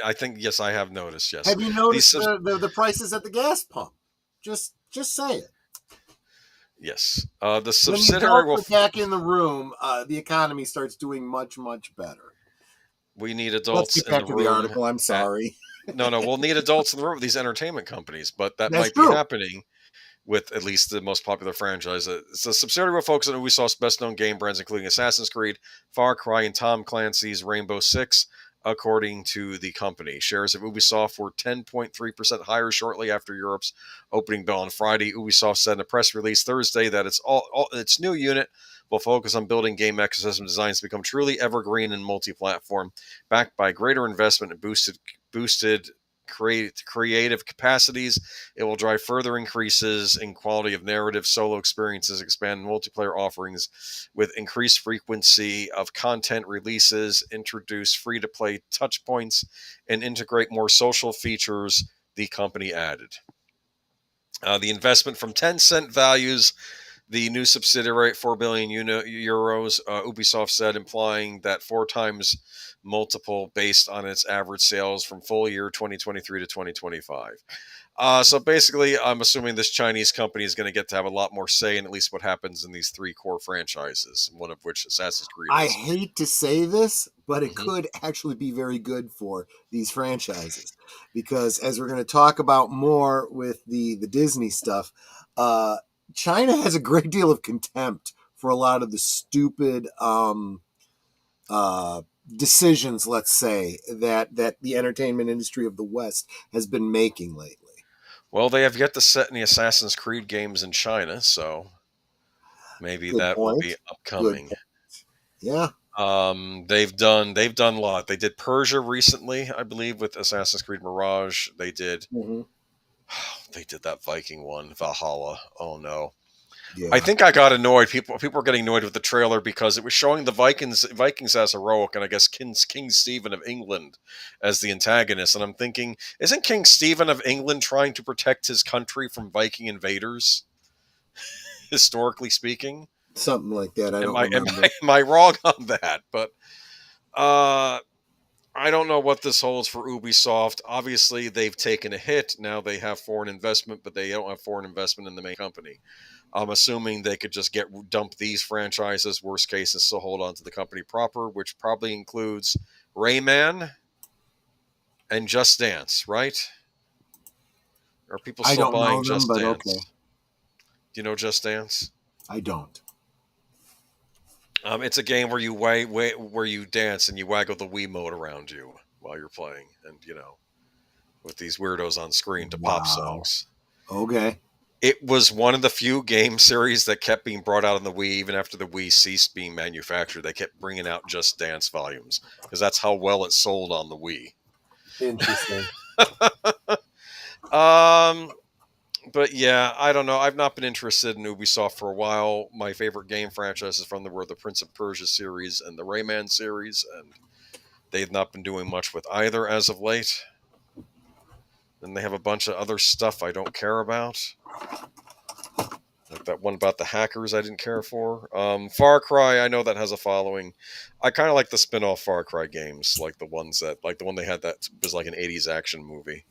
Speaker 1: I think, yes, I have noticed, yes.
Speaker 2: Have you noticed the prices at the gas pump? Just say it.
Speaker 1: Yes. The
Speaker 2: When
Speaker 1: subsidiary
Speaker 2: the adults are back in the room, the economy starts doing much, much better.
Speaker 1: We need adults
Speaker 2: in the room. The article. I'm sorry.
Speaker 1: No, we'll need adults in the room with these entertainment companies, but that might
Speaker 2: true.
Speaker 1: be happening with at least the most popular franchise. It's a subsidiary will focus on Ubisoft's best-known game brands, including Assassin's Creed, Far Cry, and Tom Clancy's Rainbow Six, according to the company. Shares of Ubisoft were 10.3% higher shortly after Europe's opening bell on Friday. Ubisoft said in a press release Thursday that its new unit will focus on building game ecosystem designs to become truly evergreen and multi-platform, backed by greater investment and boosted creative capacities. It will drive further increases in quality of narrative, solo experiences, expand multiplayer offerings with increased frequency of content releases, introduce free-to-play touch points, and integrate more social features, the company added. The investment from Tencent values the new subsidiary at 4 billion euros, Ubisoft said, implying that 4 times multiple based on its average sales from full year 2023 to 2025. So basically, I'm assuming this Chinese company is going to get to have a lot more say in at least what happens in these 3 core franchises, one of which Assassin's Creed is.
Speaker 2: I hate to say this, but it could actually be very good for these franchises. Because as we're going to talk about more with the Disney stuff, China has a great deal of contempt for a lot of the stupid decisions, let's say, that the entertainment industry of the West has been making lately.
Speaker 1: Well, they have yet to set any Assassin's Creed games in China, so maybe that will be upcoming.
Speaker 2: Yeah.
Speaker 1: They've done a lot. They did Persia recently, I believe, with Assassin's Creed Mirage. They did they did that Viking one, Valhalla. Oh no. Yeah. I think I got annoyed. People were getting annoyed with the trailer because it was showing the Vikings as heroic, and I guess King Stephen of England as the antagonist. And I'm thinking, isn't King Stephen of England trying to protect his country from Viking invaders? Historically speaking,
Speaker 2: something like that.
Speaker 1: Am I wrong on that? But I don't know what this holds for Ubisoft. Obviously, they've taken a hit. Now they have foreign investment, but they don't have foreign investment in the main company. I'm assuming they could just dump these franchises, worst case, and still hold on to the company proper, which probably includes Rayman and Just Dance, right? Are people still buying Just Dance? Okay. Do you know Just Dance?
Speaker 2: I don't.
Speaker 1: It's a game where you where you dance and you waggle the Wiimote around you while you're playing, and with these weirdos on screen to pop songs.
Speaker 2: Okay.
Speaker 1: It was one of the few game series that kept being brought out on the Wii, even after the Wii ceased being manufactured. They kept bringing out Just Dance volumes because that's how well it sold on the Wii.
Speaker 2: Interesting.
Speaker 1: But yeah, I don't know. I've not been interested in Ubisoft for a while. My favorite game franchises from them were the Prince of Persia series and the Rayman series, and they've not been doing much with either as of late. And they have a bunch of other stuff I don't care about. Like that one about the hackers I didn't care for. Far Cry, I know that has a following. I kind of like the spin-off Far Cry games, like the one they had that was like an 80s action movie.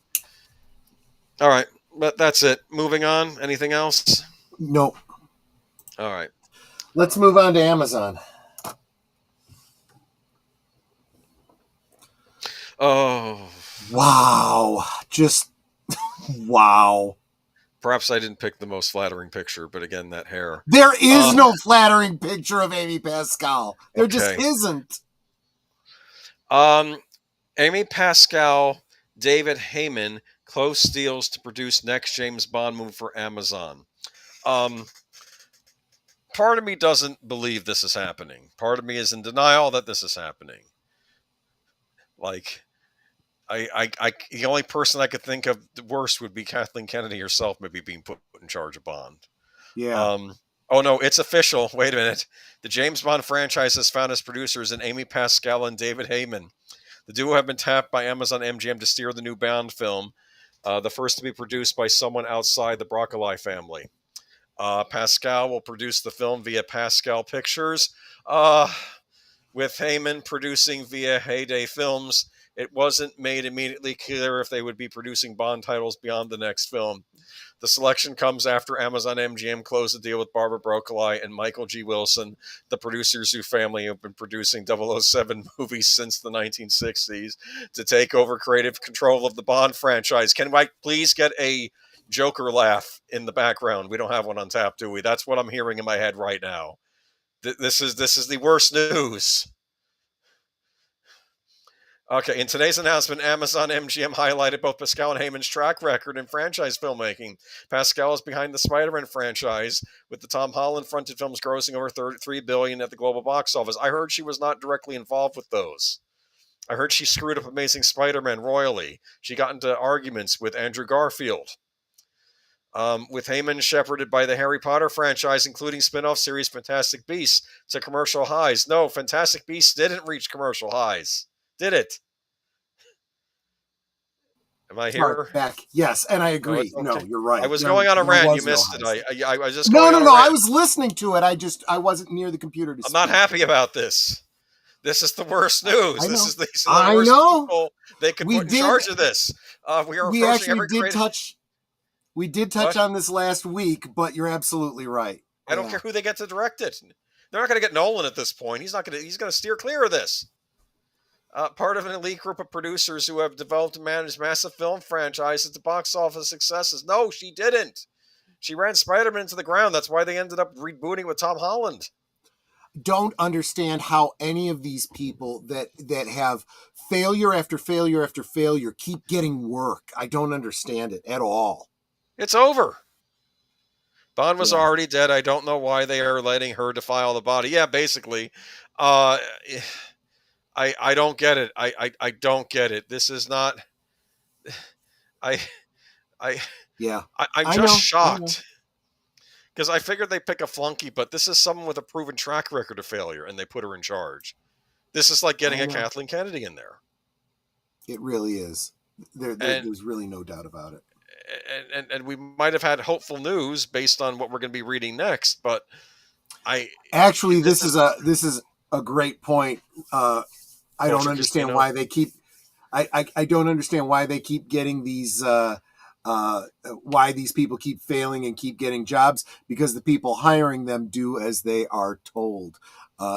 Speaker 1: All right, but that's it. Moving on. Anything else?
Speaker 2: Nope.
Speaker 1: All right.
Speaker 2: Let's move on to Amazon.
Speaker 1: Oh.
Speaker 2: Wow. Just wow.
Speaker 1: Perhaps I didn't pick the most flattering picture, but again, that hair.
Speaker 2: There is no flattering picture of Amy Pascal. There just isn't.
Speaker 1: Amy Pascal, David Heyman, close deals to produce next James Bond movie for Amazon. Part of me doesn't believe this is happening. Part of me is in denial that this is happening. Like, the only person I could think of the worst would be Kathleen Kennedy herself, maybe being put in charge of Bond.
Speaker 2: Yeah.
Speaker 1: Oh no, it's official. Wait a minute. The James Bond franchise has found its producers in Amy Pascal and David Heyman. The duo have been tapped by Amazon MGM to steer the new Bond film, the first to be produced by someone outside the Broccoli family. Pascal will produce the film via Pascal Pictures, with Heyman producing via Heyday Films. It wasn't made immediately clear if they would be producing Bond titles beyond the next film. The selection comes after Amazon MGM closed the deal with Barbara Broccoli and Michael G. Wilson, the producers whose family have been producing 007 movies since the 1960s, to take over creative control of the Bond franchise. Can I please get a Joker laugh in the background? We don't have one on tap, do we? That's what I'm hearing in my head right now. This is the worst news. Okay, in today's announcement, Amazon MGM highlighted both Pascal and Heyman's track record in franchise filmmaking. Pascal is behind the Spider-Man franchise, with the Tom Holland-fronted films grossing over $33 billion at the global box office. I heard she was not directly involved with those. I heard she screwed up Amazing Spider-Man royally. She got into arguments with Andrew Garfield. With Heyman shepherded by the Harry Potter franchise, including spin-off series Fantastic Beasts, to commercial highs. No, Fantastic Beasts didn't reach commercial highs. Did it? Am I here?
Speaker 2: Back. Yes, and I agree. No, you're right.
Speaker 1: I was going on a rant. You missed it. I was just
Speaker 2: no. I was listening to it. I wasn't near the computer to
Speaker 1: I'm not happy about this. This is the worst news. These are the worst people they could put in charge of this. We actually
Speaker 2: did touch on this last week, but you're absolutely right.
Speaker 1: I don't care who they get to direct it. They're not going to get Nolan at this point. He's going to steer clear of this. Part of an elite group of producers who have developed and managed massive film franchises to box office successes. No, she didn't. She ran Spider-Man into the ground. That's why they ended up rebooting with Tom Holland.
Speaker 2: Don't understand how any of these people that have failure after failure after failure keep getting work. I don't understand it at all.
Speaker 1: It's over. Bond was already dead. I don't know why they are letting her defile the body. Yeah, basically. I don't get it. I don't get it. This is not. I'm just shocked because I figured they pick a flunky, but this is someone with a proven track record of failure, and they put her in charge. This is like getting a Kathleen Kennedy in there.
Speaker 2: It really is. There's really no doubt about it.
Speaker 1: And we might have had hopeful news based on what we're going to be reading next, but
Speaker 2: this is a great point. I don't understand why they keep. I don't understand why they keep getting these. Why these people keep failing and keep getting jobs, because the people hiring them do as they are told.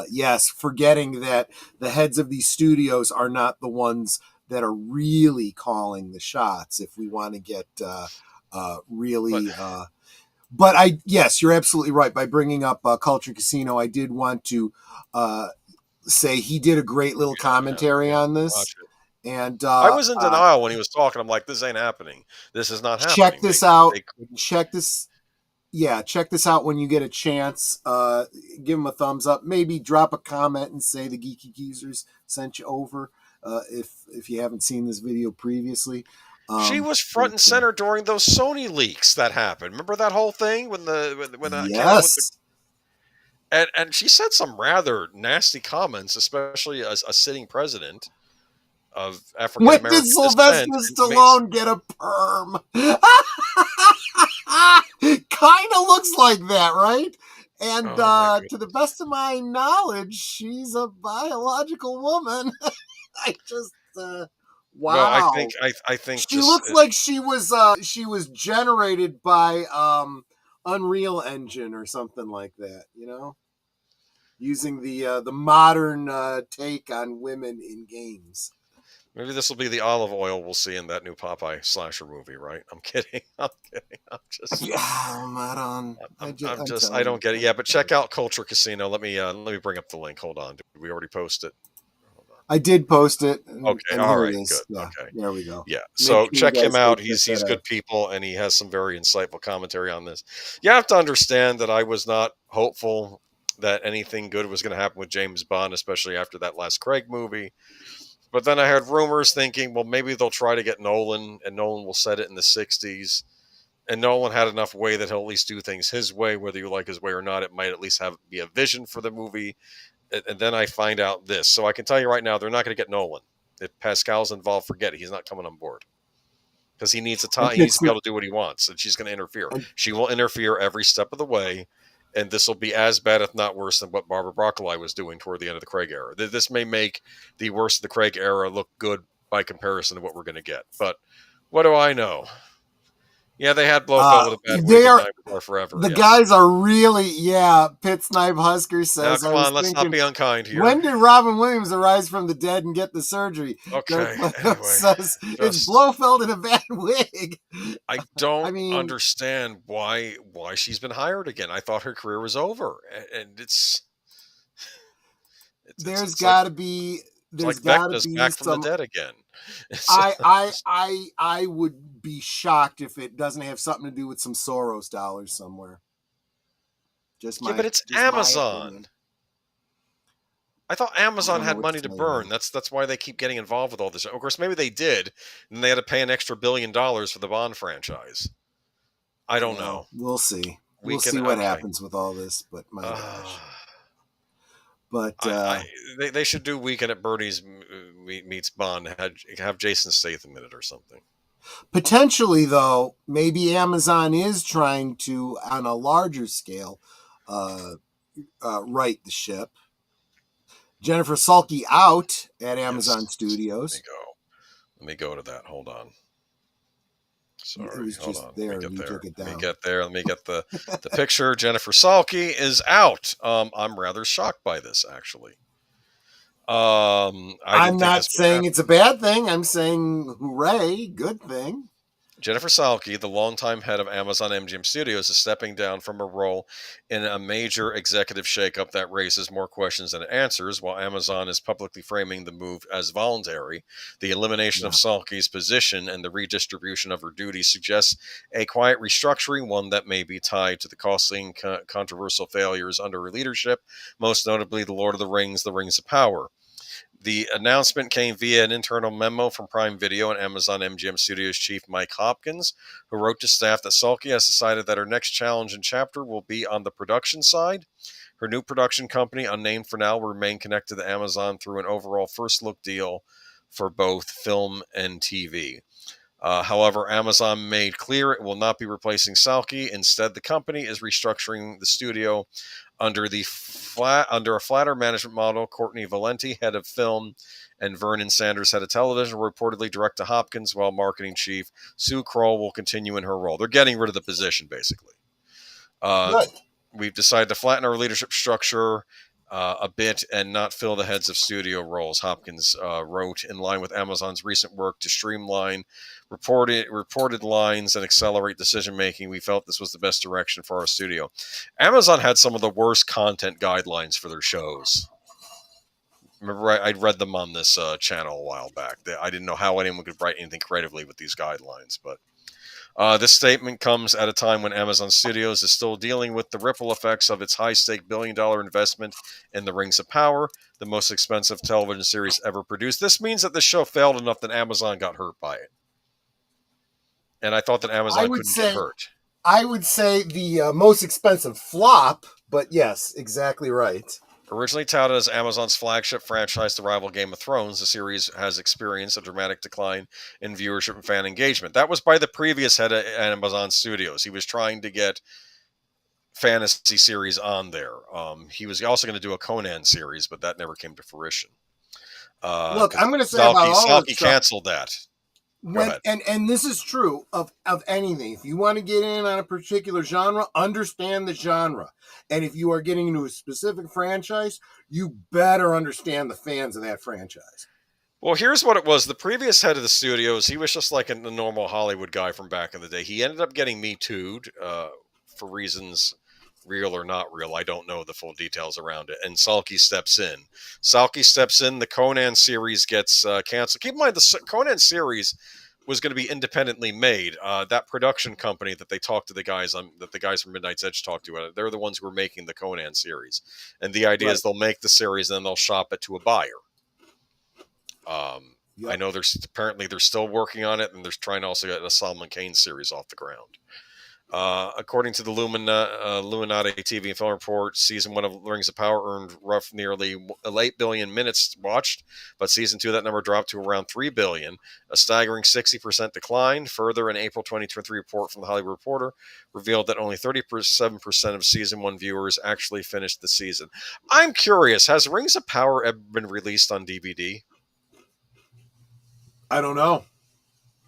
Speaker 2: Yes, forgetting that the heads of these studios are not the ones that are really calling the shots. If we want to get really. But yes, you're absolutely right. By bringing up Culture Casino, I did want to say he did a great little commentary on this. And
Speaker 1: I was in denial when he was talking. I'm like, this ain't happening. This is not happening.
Speaker 2: Check this out. Check this. Yeah, check this out when you get a chance. Give him a thumbs up. Maybe drop a comment and say the Geeky Geezers sent you over. If you haven't seen this video previously.
Speaker 1: She was front and center during those Sony leaks that happened. Remember that whole thing when
Speaker 2: yes.
Speaker 1: And she said some rather nasty comments, especially as a sitting president of African American.
Speaker 2: When did Sylvester Stallone get a perm? Kind of looks like that, right? And to the best of my knowledge, she's a biological woman. I just wow.
Speaker 1: No, I think
Speaker 2: she looks like she was generated by Unreal Engine or something like that, you know, using the modern take on women in games.
Speaker 1: Maybe this will be the olive oil we'll see in that new Popeye slasher movie, right? I'm kidding. I'm just.
Speaker 2: Yeah,
Speaker 1: I don't get it. Yeah, but check out Culture Casino. Let me bring up the link. Hold on. Did we already post it?
Speaker 2: I did post it.
Speaker 1: Okay, all right, good.
Speaker 2: Yeah,
Speaker 1: okay,
Speaker 2: there we go.
Speaker 1: Yeah, so check him out. He's good people, and he has some very insightful commentary on this. You have to understand that I was not hopeful that anything good was going to happen with James Bond, especially after that last Craig movie. But then I heard rumors thinking, well, maybe they'll try to get Nolan, and Nolan will set it in the 60s. And Nolan had enough way that he'll at least do things his way, whether you like his way or not. It might at least be a vision for the movie. And then I find out this. So I can tell you right now, they're not going to get Nolan. If Pascal's involved, forget it. He's not coming on board. Because he needs he needs to be able to do what he wants. And she's going to interfere. She will interfere every step of the way. And this will be as bad, if not worse, than what Barbara Broccoli was doing toward the end of the Craig era. This may make the worst of the Craig era look good by comparison to what we're going to get. But what do I know? Yeah, they had Blofeld with a bad week in Night Before Forever.
Speaker 2: The guys are really, Pit Snipe Husker says.
Speaker 1: Now, come on, let's not be unkind here.
Speaker 2: When did Robin Williams arise from the dead and get the surgery?
Speaker 1: Okay, anyway,
Speaker 2: says it's Blofeld in a bad wig.
Speaker 1: I don't understand why she's been hired again. I thought her career was over, and
Speaker 2: there's got to be. There's got to be
Speaker 1: back from the dead again.
Speaker 2: I would be shocked if it doesn't have something to do with some Soros dollars somewhere.
Speaker 1: But it's Amazon. I thought Amazon had money to burn. That's why they keep getting involved with all this. Of course, maybe they did, and they had to pay an extra $1 billion for the Bond franchise. I don't know.
Speaker 2: We'll see. We'll see what happens with all this. But my gosh. But
Speaker 1: they should do Weekend at Bernie's meets Bond. Have Jason Statham in it or something.
Speaker 2: Potentially, though, maybe Amazon is trying to, on a larger scale, right the ship. Jennifer Salke out at Amazon Studios.
Speaker 1: Let me go to that. Hold on. Sorry, hold on.
Speaker 2: There.
Speaker 1: Let me get there. Let me get the picture. Jennifer Salke is out. I'm rather shocked by this, actually.
Speaker 2: I'm not saying it's a bad thing. I'm saying hooray, good thing.
Speaker 1: Jennifer Salke, the longtime head of Amazon MGM Studios, is stepping down from a role in a major executive shakeup that raises more questions than it answers. While Amazon is publicly framing the move as voluntary, the elimination of Salke's position and the redistribution of her duties suggests a quiet restructuring, one that may be tied to the costly and controversial failures under her leadership, most notably The Lord of the Rings of Power. The announcement came via an internal memo from Prime Video and Amazon MGM Studios chief Mike Hopkins, who wrote to staff that Salke has decided that her next challenge and chapter will be on the production side. Her new production company, unnamed for now, will remain connected to Amazon through an overall first-look deal for both film and TV. However, Amazon made clear it will not be replacing Salke. Instead, the company is restructuring the studio under a flatter management model. Courtney Valenti, head of film, and Vernon Sanders, head of television, will reportedly direct to Hopkins, while marketing chief Sue Kroll will continue in her role. They're getting rid of the position, basically. We've decided to flatten our leadership structure a bit and not fill the heads of studio roles, Hopkins wrote, in line with Amazon's recent work to streamline reported lines and accelerate decision-making. We felt this was the best direction for our studio. Amazon had some of the worst content guidelines for their shows. Remember, I'd read them on this channel a while back. I didn't know how anyone could write anything creatively with these guidelines, but this statement comes at a time when Amazon Studios is still dealing with the ripple effects of its high-stake billion-dollar investment in The Rings of Power, the most expensive television series ever produced. This means that the show failed enough that Amazon got hurt by it. And I thought that Amazon couldn't get hurt.
Speaker 2: I would say the most expensive flop, but yes, exactly right.
Speaker 1: Originally touted as Amazon's flagship franchise to rival Game of Thrones, the series has experienced a dramatic decline in viewership and fan engagement. That was by the previous head of Amazon Studios. He was trying to get fantasy series on there. He was also going to do a Conan series, but that never came to fruition.
Speaker 2: Look, I'm going to say about all
Speaker 1: Salke canceled that.
Speaker 2: And this is true of anything. If you want to get in on a particular genre, understand the genre. And if you are getting into a specific franchise, you better understand the fans of that franchise.
Speaker 1: Well, here's what it was. The previous head of the studios, he was just like a normal Hollywood guy from back in the day. He ended up getting Me Too'd for reasons real or not real. I don't know the full details around it. And Salke steps in. The Conan series gets canceled. Keep in mind, the Conan series was going to be independently made. That production company that they talked to the guys from Midnight's Edge talked to, they're the ones who were making the Conan series. And the idea is they'll make the series and then they'll shop it to a buyer. I know they're still working on it, and they're trying to also get a Solomon Kane series off the ground. According to the Illuminati TV and film report, season 1 of Rings of Power earned nearly 8 billion minutes watched, but season 2, that number dropped to around 3 billion, a staggering 60% decline. Further, an April 2023 report from the Hollywood Reporter revealed that only 37% of season 1 viewers actually finished the season. I'm curious, has Rings of Power ever been released on DVD?
Speaker 2: I don't know.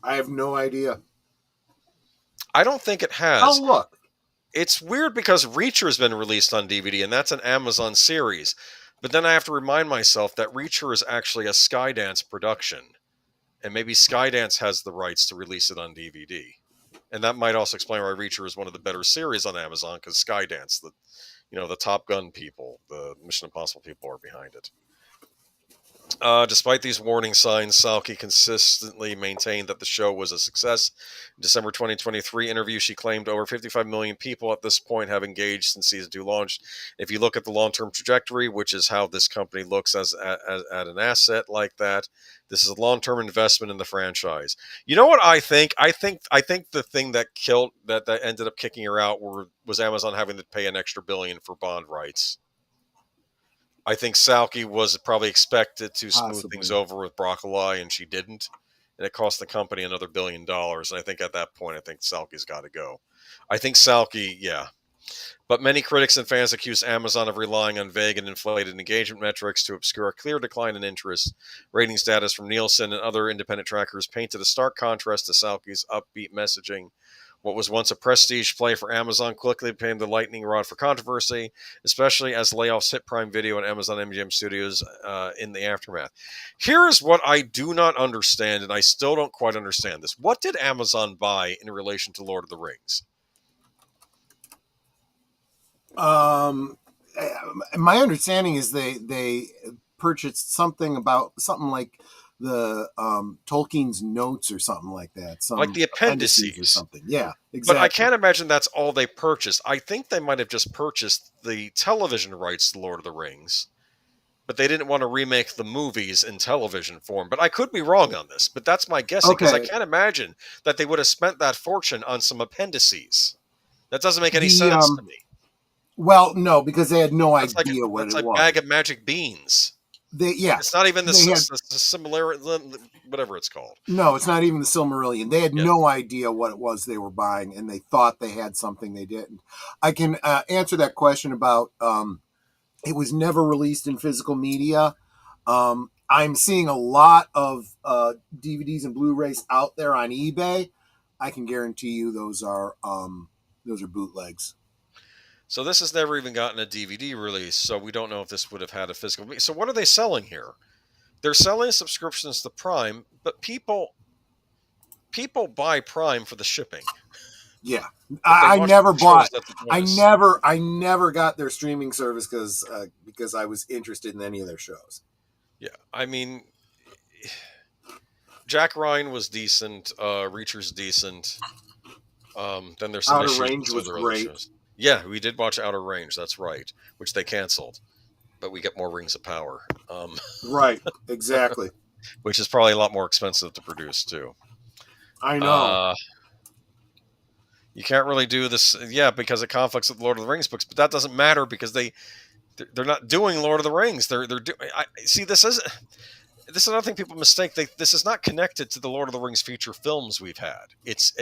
Speaker 2: I have no idea.
Speaker 1: I don't think it has.
Speaker 2: Oh, look.
Speaker 1: It's weird because Reacher has been released on DVD, and that's an Amazon series. But then I have to remind myself that Reacher is actually a Skydance production. And maybe Skydance has the rights to release it on DVD. And that might also explain why Reacher is one of the better series on Amazon, because Skydance, the Top Gun people, the Mission Impossible people are behind it. Despite these warning signs, Salke consistently maintained that the show was a success. In December 2023 interview, she claimed over 55 million people at this point have engaged since season 2 launched. If you look at the long-term trajectory, which is how this company looks at an asset like that, this is a long-term investment in the franchise. You know what I think? I think the thing that ended up kicking her out was Amazon having to pay an extra $1 billion for Bond rights. I think Salke was probably expected to smooth things over with Broccoli, and she didn't. And it cost the company another $1 billion. And I think at that point, I think Salke's got to go. I think Salke, yeah. But many critics and fans accuse Amazon of relying on vague and inflated engagement metrics to obscure a clear decline in interest. Ratings data from Nielsen and other independent trackers painted a stark contrast to Salke's upbeat messaging. What was once a prestige play for Amazon quickly became the lightning rod for controversy, especially as layoffs hit Prime Video and Amazon MGM Studios in the aftermath. Here's what I do not understand, and I still don't quite understand this. What did Amazon buy in relation to Lord of the Rings?
Speaker 2: My understanding is they purchased something like the Tolkien's notes or something like that,
Speaker 1: like the appendices
Speaker 2: or something. Yeah, exactly.
Speaker 1: But I can't imagine that's all they purchased. I think they might have just purchased the television rights to Lord of the Rings, but they didn't want to remake the movies in television form. But I could be wrong on this, but that's my guessing, because I can't imagine that they would have spent that fortune on some appendices. That doesn't make any sense to me.
Speaker 2: Well, no, because they had no idea what it was.
Speaker 1: It's like Bag of Magic Beans. It's not even the similar, whatever it's called.
Speaker 2: No, it's not even the Silmarillion. They had no idea what it was they were buying, and they thought they had something they didn't. I can answer that question about it was never released in physical media. I'm seeing a lot of DVDs and Blu-rays out there on eBay. I can guarantee you those are bootlegs.
Speaker 1: So this has never even gotten a DVD release, so we don't know if this would have had a physical. So what are they selling here? They're selling subscriptions to Prime, but people buy Prime for the shipping.
Speaker 2: Yeah, I never bought. I never got their streaming service because I was interested in any of their shows.
Speaker 1: Yeah, I mean, Jack Ryan was decent. Reacher's decent. Then there's some
Speaker 2: Outer Range was great.
Speaker 1: Shows. Yeah, we did watch Outer Range. That's right, which they canceled, but we get more Rings of Power.
Speaker 2: Right, exactly.
Speaker 1: Which is probably a lot more expensive to produce too.
Speaker 2: I know.
Speaker 1: You can't really do this, because it conflicts with Lord of the Rings books, but that doesn't matter because they're not doing Lord of the Rings. They're doing. This is another thing people mistake. This is not connected to the Lord of the Rings feature films we've had. It's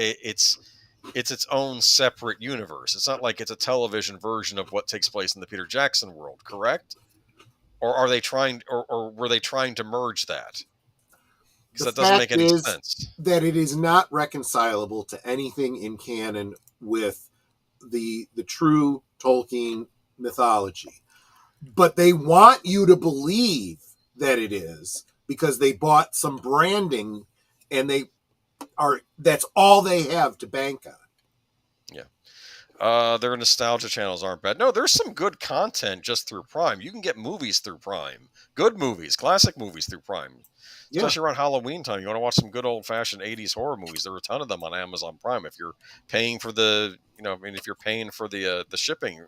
Speaker 1: its own separate universe. It's not like it's a television version of what takes place in the Peter Jackson world, correct? Or are they trying, or were they trying to merge that? Because that doesn't make any sense.
Speaker 2: That it is not reconcilable to anything in canon with the true Tolkien mythology. But they want you to believe that it is because they bought some branding and that's all they have to bank on.
Speaker 1: Yeah. Their nostalgia channels aren't bad. No, there's some good content just through Prime. You can get movies through Prime. Good movies, classic movies through Prime. Especially around Halloween time. You want to watch some good old-fashioned 80s horror movies. There are a ton of them on Amazon Prime. If you're paying for if you're paying for the shipping,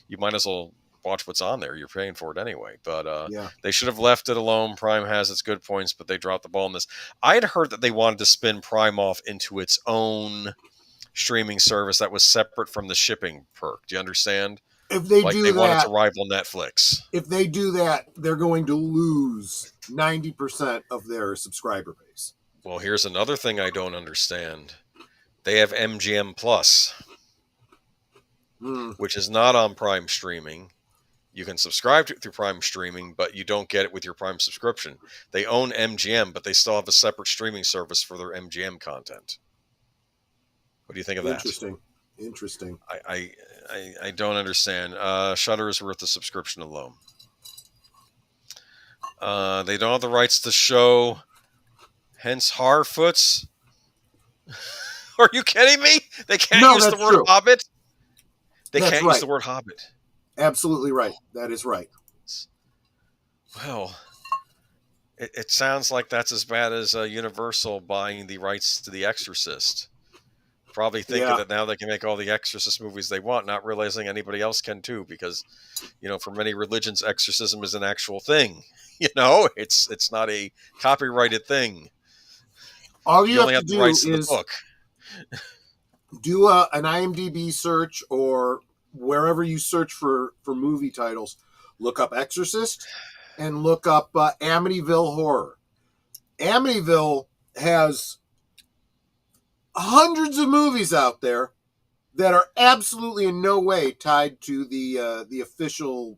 Speaker 1: you might as well watch what's on there. You're paying for it anyway. But they should have left it alone. Prime has its good points, but they dropped the ball on this. I had heard that they wanted to spin Prime off into its own streaming service that was separate from the shipping perk. Do you understand?
Speaker 2: If they do that,
Speaker 1: wanted to rival Netflix.
Speaker 2: If they do that, they're going to lose 90% of their subscriber base.
Speaker 1: Well, here's another thing I don't understand. They have MGM Plus, which is not on Prime streaming, You can subscribe to it through Prime streaming, but you don't get it with your Prime subscription. They own MGM, but they still have a separate streaming service for their MGM content. What do you think of that?
Speaker 2: Interesting.
Speaker 1: I don't understand. Shudder is worth the subscription alone. They don't have the rights to show, hence Harfoots. Are you kidding me? They can't use the word Hobbit? They can't use the word Hobbit.
Speaker 2: Absolutely right. That is right.
Speaker 1: Well, it sounds like that's as bad as Universal buying the rights to The Exorcist. Probably thinking that now they can make all the Exorcist movies they want, not realizing anybody else can too, because, for many religions, exorcism is an actual thing. It's not a copyrighted thing.
Speaker 2: All you have to do is
Speaker 1: the book.
Speaker 2: Do an IMDb search, or wherever you search for movie titles. Look up Exorcist and look up Amityville Horror. Amityville has hundreds of movies out there that are absolutely in no way tied to the official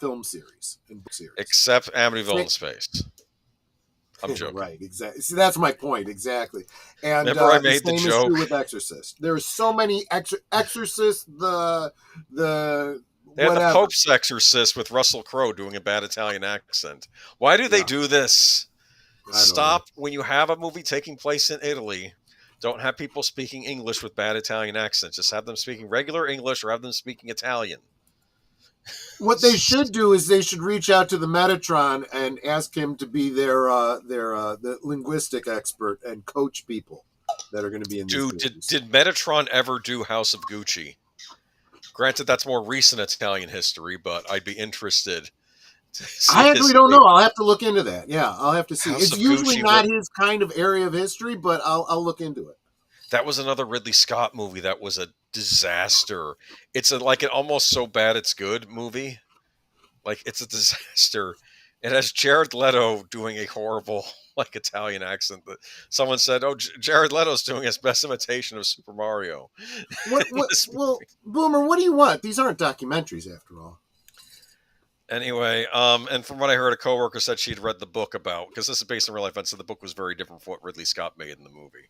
Speaker 2: film series and book series,
Speaker 1: except Amityville in Space. I'm joking.
Speaker 2: Right, exactly. See, that's my point, exactly. And
Speaker 1: remember, I made the
Speaker 2: same
Speaker 1: joke
Speaker 2: is true with Exorcist. There's so many Exorcists. They have the
Speaker 1: Pope's Exorcist with Russell Crowe doing a bad Italian accent. Why do they do this? Stop when you have a movie taking place in Italy. Don't have people speaking English with bad Italian accents. Just have them speaking regular English or have them speaking Italian.
Speaker 2: What they should do is they should reach out to the Metatron and ask him to be their the linguistic expert and coach people that are going to be in these movies.
Speaker 1: Did Metatron ever do House of Gucci? Granted, that's more recent Italian history, but I'd be interested.
Speaker 2: I actually don't know. I'll have to look into that. Yeah, I'll have to see. It's usually
Speaker 1: Gucci,
Speaker 2: not his kind of area of history, but I'll look into it.
Speaker 1: That was another Ridley Scott movie that was a disaster. It's an almost so bad it's good movie. It's a disaster. It has Jared Leto doing a horrible Italian accent. That someone said, "Oh, Jared Leto's doing his best imitation of Super Mario."
Speaker 2: Well, Boomer, what do you want? These aren't documentaries, after all.
Speaker 1: Anyway, and from what I heard, a coworker said she'd read the book about, because this is based on real life events, so the book was very different from what Ridley Scott made in the movie.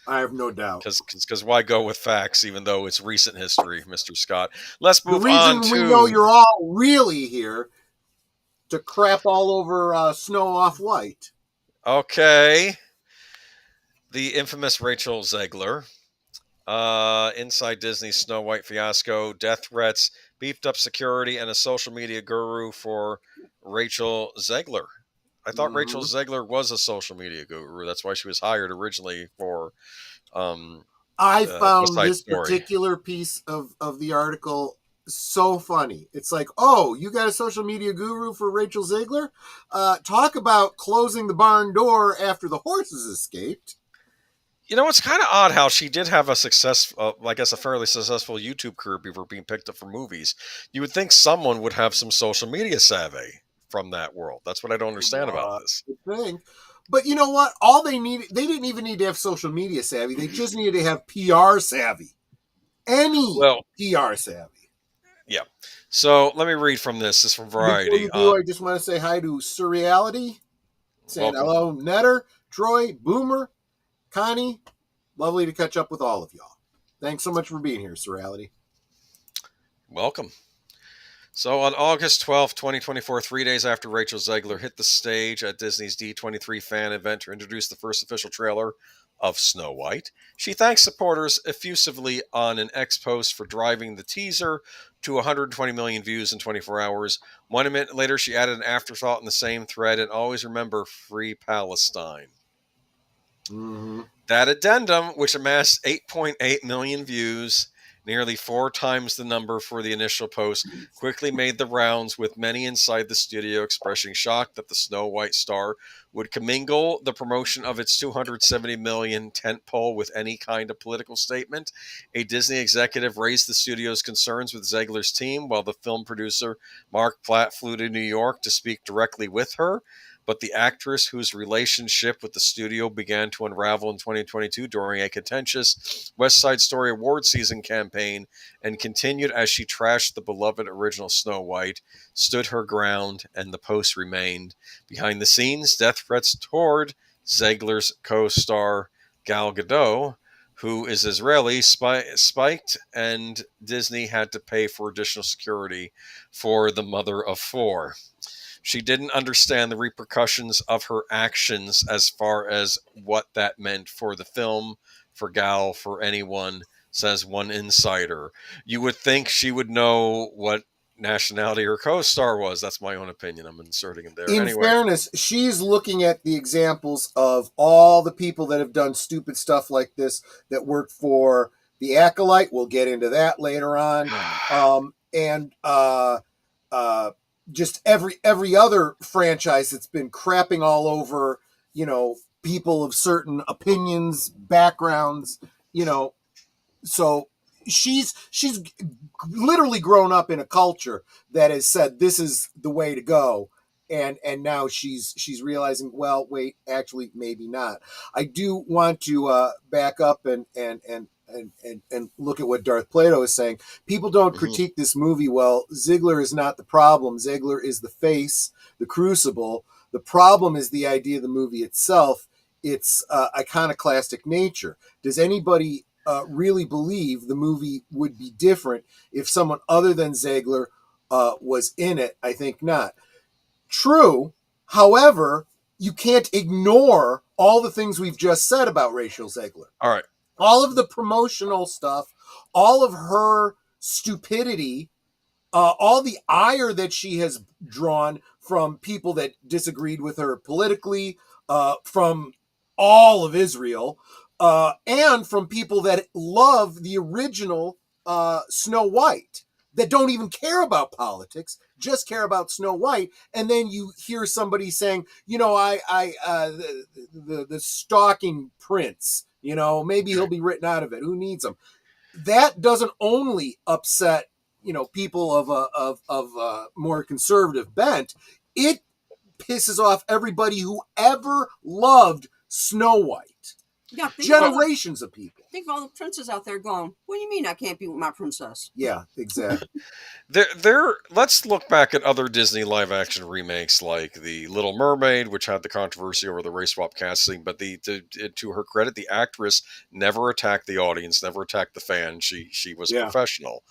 Speaker 2: I have no doubt.
Speaker 1: Because why go with facts, even though it's recent history, Mr. Scott? Let's move on to...
Speaker 2: The reason we know you're all really here to crap all over Snow Off-White.
Speaker 1: Okay. The infamous Rachel Zegler. Inside Disney's Snow White fiasco, death threats, beefed up security, and a social media guru for Rachel Zegler. I thought Rachel Zegler was a social media guru. That's why she was hired originally for...
Speaker 2: I found this particular piece of the article so funny. It's like, oh, you got a social media guru for Rachel Zegler? Talk about closing the barn door after the horses escaped.
Speaker 1: It's kind of odd how she did have a a fairly successful YouTube career before being picked up for movies. You would think someone would have some social media savvy from that world. That's what I don't understand about this.
Speaker 2: But you know what? They didn't even need to have social media savvy. They just needed to have PR savvy. PR savvy.
Speaker 1: Yeah. So let me read from this. This is from Variety.
Speaker 2: I just want to say hi to Surreality. Saying hello, Netter, Troy, Boomer, Connie. Lovely to catch up with all of y'all. Thanks so much for being here, Surreality.
Speaker 1: Welcome. So on August 12th, 2024, 3 days after Rachel Zegler hit the stage at Disney's D23 fan event to introduce the first official trailer of Snow White, she thanks supporters effusively on an X post for driving the teaser to 120 million views in 24 hours. 1 minute later, she added an afterthought in the same thread, and always remember, free Palestine.
Speaker 2: Mm-hmm.
Speaker 1: That addendum, which amassed 8.8 million views, nearly 4 times the number for the initial post, quickly made the rounds, with many inside the studio expressing shock that the Snow White star would commingle the promotion of its $270 million tentpole with any kind of political statement. A Disney executive raised the studio's concerns with Zegler's team, while the film producer Mark Platt flew to New York to speak directly with her. but the actress, whose relationship with the studio began to unravel in 2022 during a contentious West Side Story award season campaign and continued as she trashed the beloved original Snow White, stood her ground, and the post remained. Behind the scenes, death threats toward Zegler's co-star Gal Gadot, who is Israeli, spiked, and Disney had to pay for additional security for the mother of four. She didn't understand the repercussions of her actions as far as what that meant for the film, for Gal, for anyone, says one insider. You would think she would know what nationality her co-star was. That's my own opinion. I'm inserting it there.
Speaker 2: In fairness, she's looking at the examples of all the people that have done stupid stuff like this that worked for The Acolyte. We'll get into that later on. Just every other franchise that's been crapping all over, people of certain opinions, backgrounds, so she's literally grown up in a culture that has said this is the way to go, and now she's realizing, well, wait, actually maybe not. I do want to back up and look at what Darth Plato is saying. People don't critique this movie. Well, Ziegler is not the problem. Ziegler is the face, the crucible. The problem is the idea of the movie itself. Its iconoclastic nature. Does anybody really believe the movie would be different if someone other than Ziegler was in it? I think not. True. However, you can't ignore all the things we've just said about Rachel Ziegler.
Speaker 1: All right.
Speaker 2: All of the promotional stuff, all of her stupidity, all the ire that she has drawn from people that disagreed with her politically, from all of Israel, and from people that love the original Snow White, that don't even care about politics, just care about Snow White. And then you hear somebody saying, the stalking prince, maybe he'll be written out of it. Who needs him? That doesn't only upset, people of a more conservative bent. It pisses off everybody who ever loved Snow White.
Speaker 3: Yeah,
Speaker 2: generations of people.
Speaker 3: Think of all the princes out there going, what do you mean I can't be with my princess?
Speaker 2: Yeah, exactly.
Speaker 1: Let's look back at other Disney live action remakes like The Little Mermaid, which had the controversy over the race swap casting, but to her credit, the actress never attacked the audience, never attacked the fans. She was professional.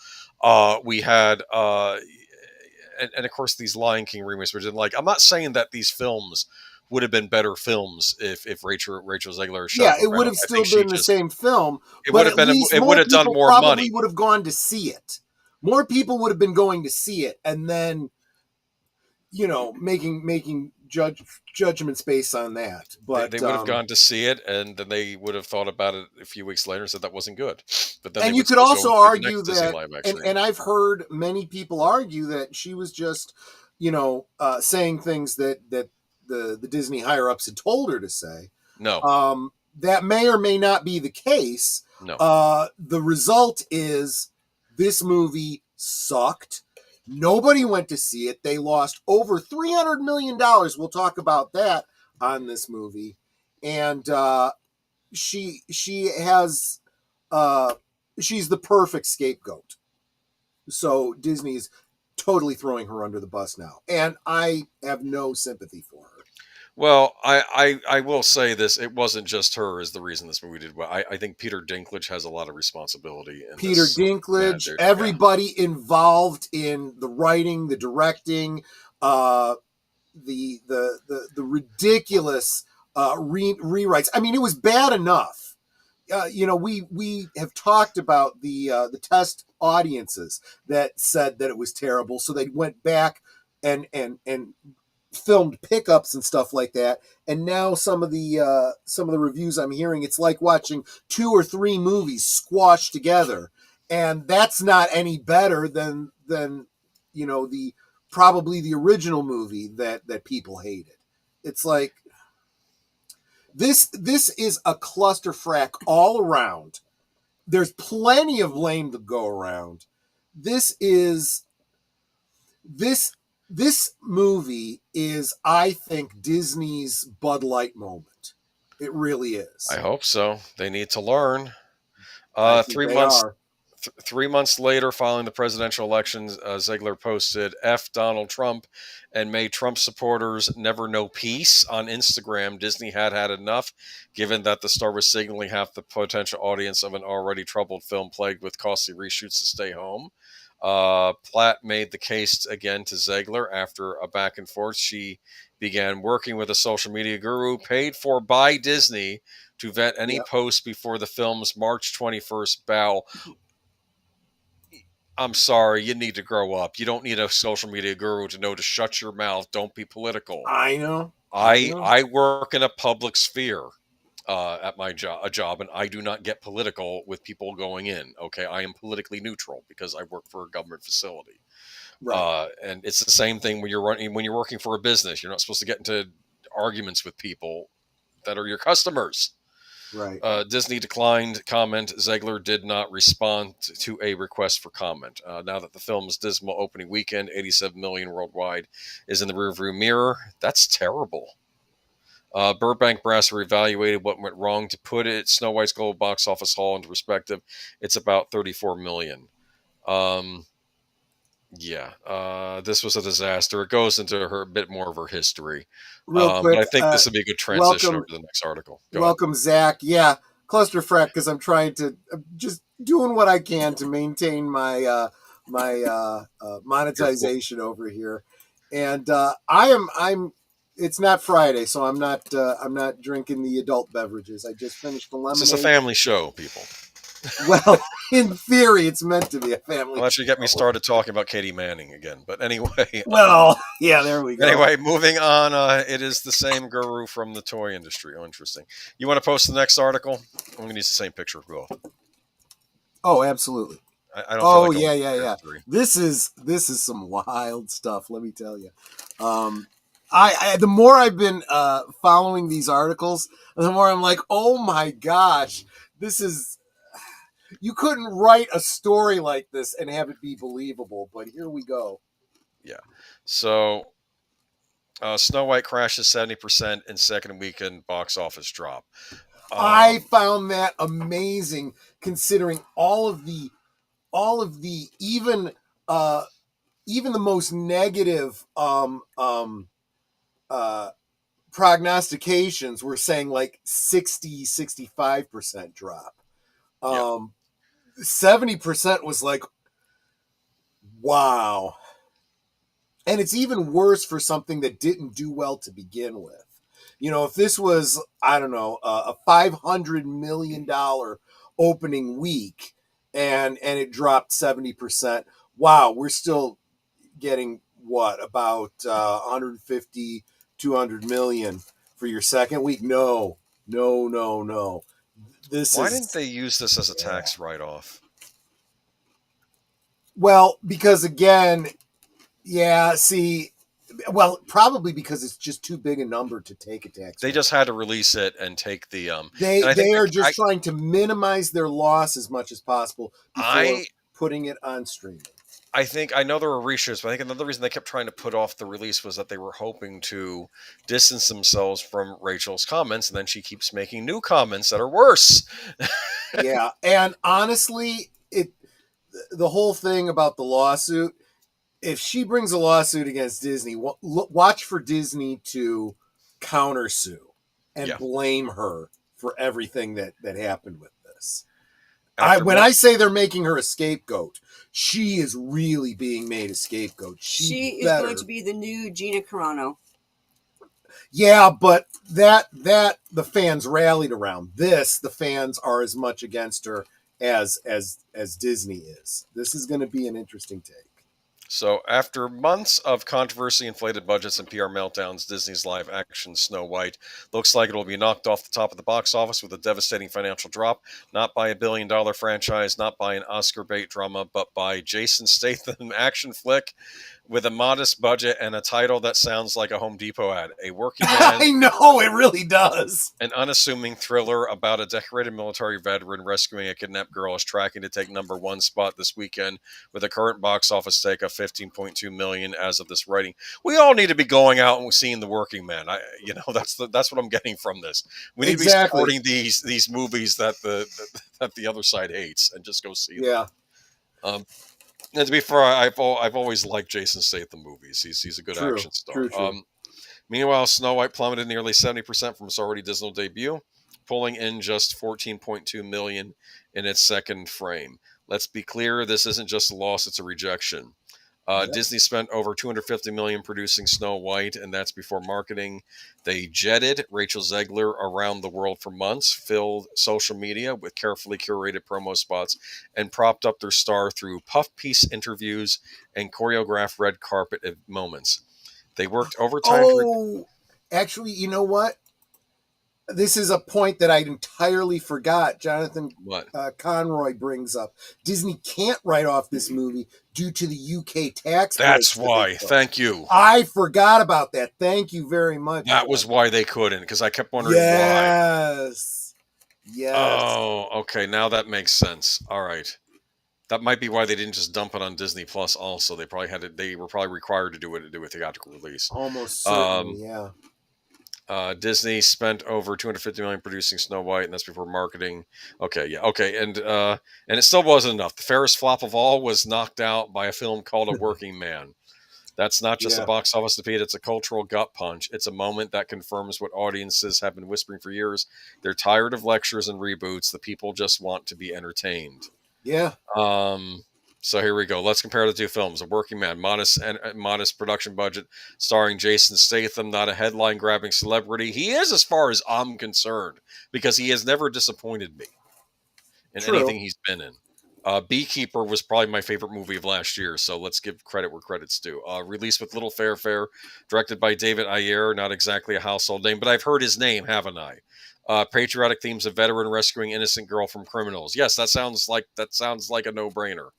Speaker 1: We had and of course these Lion King remakes, which I'm not saying that these films would have been better films if Rachel Ziegler showed up.
Speaker 2: It would have still been the same film.
Speaker 1: It would have been. It would have done more money.
Speaker 2: Probably would have gone to see it. More people would have been going to see it, and then, making judgments based on that. But
Speaker 1: they would have gone to see it, and then they would have thought about it a few weeks later and said that wasn't good. But then,
Speaker 2: and you could also argue that, and I've heard many people argue that she was just, saying things that the Disney higher ups had told her to say.
Speaker 1: No.
Speaker 2: That may or may not be the case.
Speaker 1: No.
Speaker 2: The result is this movie sucked. Nobody went to see it. They lost over $300 million. We'll talk about that on this movie. And she has she's the perfect scapegoat. So Disney's totally throwing her under the bus now. And I have no sympathy for her.
Speaker 1: Well, I will say this. It wasn't just her is the reason this movie did well. I think Peter Dinklage has a lot of responsibility.
Speaker 2: Peter Dinklage, everybody involved in the writing, the directing, the ridiculous rewrites. I mean, it was bad enough. We have talked about the test audiences that said that it was terrible. So they went back and filmed pickups and stuff like that, and now some of the reviews I'm hearing, it's like watching 2 or 3 movies squashed together, and that's not any better than the probably the original movie that people hated. It's like this is a clusterfuck all around. There's plenty of blame to go around. This this movie is, I think, Disney's Bud Light moment. It really is.
Speaker 1: I hope so. They need to learn.
Speaker 2: I think
Speaker 1: 3
Speaker 2: they
Speaker 1: months.
Speaker 2: are.
Speaker 1: 3 months later, following the presidential elections, Ziegler posted "F Donald Trump" and "May Trump supporters never know peace" on Instagram. Disney had enough, given that the star was signaling half the potential audience of an already troubled film plagued with costly reshoots to stay home. Platt made the case again to Ziegler after a back and forth. She began working with a social media guru paid for by Disney to vet any posts before the film's March 21st bow. I'm sorry, you need to grow up. You don't need a social media guru to know to shut your mouth. Don't be political.
Speaker 2: I know.
Speaker 1: I work in a public sphere at my job, and I do not get political with people going in. Okay, I am politically neutral because I work for a government facility. Right. And it's the same thing when you're working for a business. You're not supposed to get into arguments with people that are your customers.
Speaker 2: Right.
Speaker 1: Disney declined comment. Ziegler did not respond to a request for comment. Now that the film's dismal opening weekend, 87 million worldwide, is in the rearview mirror, that's terrible. Burbank Brass reevaluated what went wrong. To put it, Snow White's global box office haul into perspective, it's about 34 million. This was a disaster. It goes into a bit more of her history.
Speaker 2: Real quick,
Speaker 1: but I think this would be a good transition over to the next article.
Speaker 2: Welcome, Zach. Yeah, clusterfuck, because I'm just doing what I can to maintain my monetization over here, and I'm. It's not Friday, so I'm not drinking the adult beverages. I just finished the lemonade.
Speaker 1: This is a family show, people.
Speaker 2: Well, in theory, it's meant to be a family.
Speaker 1: Unless you get me started talking about Katie Manning again. But anyway.
Speaker 2: Well, yeah, there we go.
Speaker 1: Anyway, moving on. It is the same guru from the toy industry. Oh, interesting. You want to post the next article? I'm going to use the same picture of both.
Speaker 2: Oh, absolutely.
Speaker 1: I don't feel like
Speaker 2: yeah. This is some wild stuff, let me tell you. I the more I've been following these articles, the more I'm like, oh my gosh, this is... You couldn't write a story like this and have it be believable, but here we go.
Speaker 1: Yeah. So, Snow White crashes 70% in second weekend box office drop.
Speaker 2: I found that amazing, considering all of the even the most negative prognostications were saying like 65% drop. 70% was like, wow. And it's even worse for something that didn't do well to begin with. You know, if this was, I don't know, a $500 million opening week and it dropped 70%, wow, we're still getting what, about 150, 200 million for your second week? No.
Speaker 1: Why didn't they use this as a tax write-off?
Speaker 2: Well, because again, probably because it's just too big a number to take a tax.
Speaker 1: They just had to release it and take the.
Speaker 2: They are just trying to minimize their loss as much as possible before putting it on streaming. I
Speaker 1: know there were reshoots, but I think another reason they kept trying to put off the release was that they were hoping to distance themselves from Rachel's comments, and then she keeps making new comments that are worse.
Speaker 2: Yeah, and honestly, the whole thing about the lawsuit, if she brings a lawsuit against Disney, watch for Disney to countersue and blame her for everything that happened with this. When I say they're making her a scapegoat, she is really being made a scapegoat.
Speaker 3: She is going to be the new Gina Carano.
Speaker 2: Yeah, but that the fans rallied around. This, the fans are as much against her as Disney is. This is going to be an interesting take.
Speaker 1: So, after months of controversy, inflated budgets, and PR meltdowns, Disney's live-action Snow White looks like it will be knocked off the top of the box office with a devastating financial drop, not by a billion-dollar franchise, not by an Oscar bait drama, but by Jason Statham action flick with a modest budget and a title that sounds like a Home Depot ad. A working man.
Speaker 2: I know, it really does.
Speaker 1: An unassuming thriller about a decorated military veteran rescuing a kidnapped girl is tracking to take #1 spot this weekend with a current box office take of $15.2 million as of this writing. We all need to be going out and seeing The Working Man. That's what I'm getting from this. We need to be supporting these movies that the other side hates and just go see them.
Speaker 2: Yeah.
Speaker 1: And to be fair, I've always liked Jason Statham movies. He's a good action star.
Speaker 2: True.
Speaker 1: Meanwhile, Snow White plummeted nearly 70% from its already dismal debut, pulling in just $14.2 million in its second frame. Let's be clear, this isn't just a loss, it's a rejection. Disney spent over $250 million producing Snow White, and that's before marketing. They jetted Rachel Zegler around the world for months, filled social media with carefully curated promo spots, and propped up their star through puff piece interviews and choreographed red carpet moments. They worked overtime.
Speaker 2: Actually, you know what? This is a point that I entirely forgot. Jonathan Conroy brings up. Disney can't write off this movie due to the UK tax.
Speaker 1: That's why. Thank you.
Speaker 2: I forgot about that. Thank you very much.
Speaker 1: That was why they couldn't, because I kept wondering why.
Speaker 2: Yes.
Speaker 1: Oh, okay. Now that makes sense. All right. That might be why they didn't just dump it on Disney Plus. Also, they were probably required to do a theatrical release.
Speaker 2: Almost certainly, yeah.
Speaker 1: Disney spent over $250 million producing Snow White, and that's before marketing. Okay, and it still wasn't enough. The fairest flop of all was knocked out by a film called A Working Man. That's not just a box office defeat; it's a cultural gut punch. It's a moment that confirms what audiences have been whispering for years. They're tired of lectures and reboots. The people just want to be entertained.
Speaker 2: Yeah.
Speaker 1: So here we go. Let's compare the two films. A Working Man, modest production budget, starring Jason Statham, not a headline-grabbing celebrity. He is, as far as I'm concerned, because he has never disappointed me in anything he's been in. Beekeeper was probably my favorite movie of last year, so let's give credit where credit's due. Released with little fanfare, directed by David Ayer, not exactly a household name, but I've heard his name, haven't I? Patriotic themes of veteran rescuing innocent girl from criminals. Yes, that sounds like a no-brainer.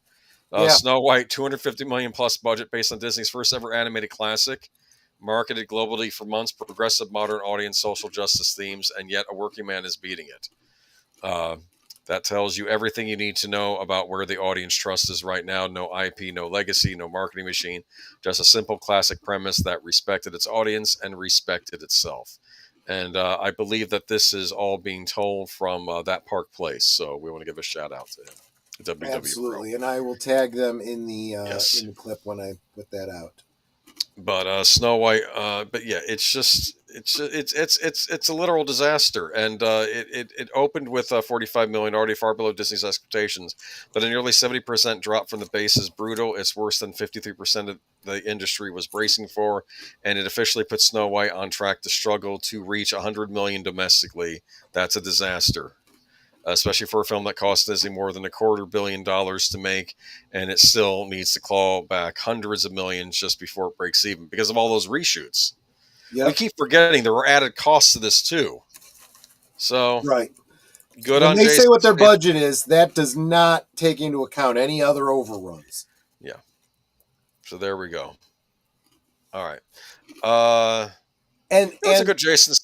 Speaker 1: Snow White, $250 million plus budget based on Disney's first ever animated classic, marketed globally for months, progressive modern audience, social justice themes, and yet A Working Man is beating it. That tells you everything you need to know about where the audience trust is right now. No IP, no legacy, no marketing machine, just a simple classic premise that respected its audience and respected itself. And I believe that this is all being told from That Park Place, so we want to give a shout out to him.
Speaker 2: Absolutely, and I will tag them in the clip when I put that out.
Speaker 1: But Snow White, but yeah, it's a literal disaster, and it opened with $45 million, already far below Disney's expectations. But a nearly 70% drop from the base is brutal. It's worse than 53% of the industry was bracing for, and it officially puts Snow White on track to struggle to reach $100 million domestically. That's a disaster. Especially for a film that cost Disney more than $250 million to make, and it still needs to claw back hundreds of millions just before it breaks even because of all those reshoots. Yep. We keep forgetting there were added costs to this too. So
Speaker 2: good when on they Jason say what their budget is, that does not take into account any other overruns.
Speaker 1: Yeah. So there we go. All right. And it's a good Jason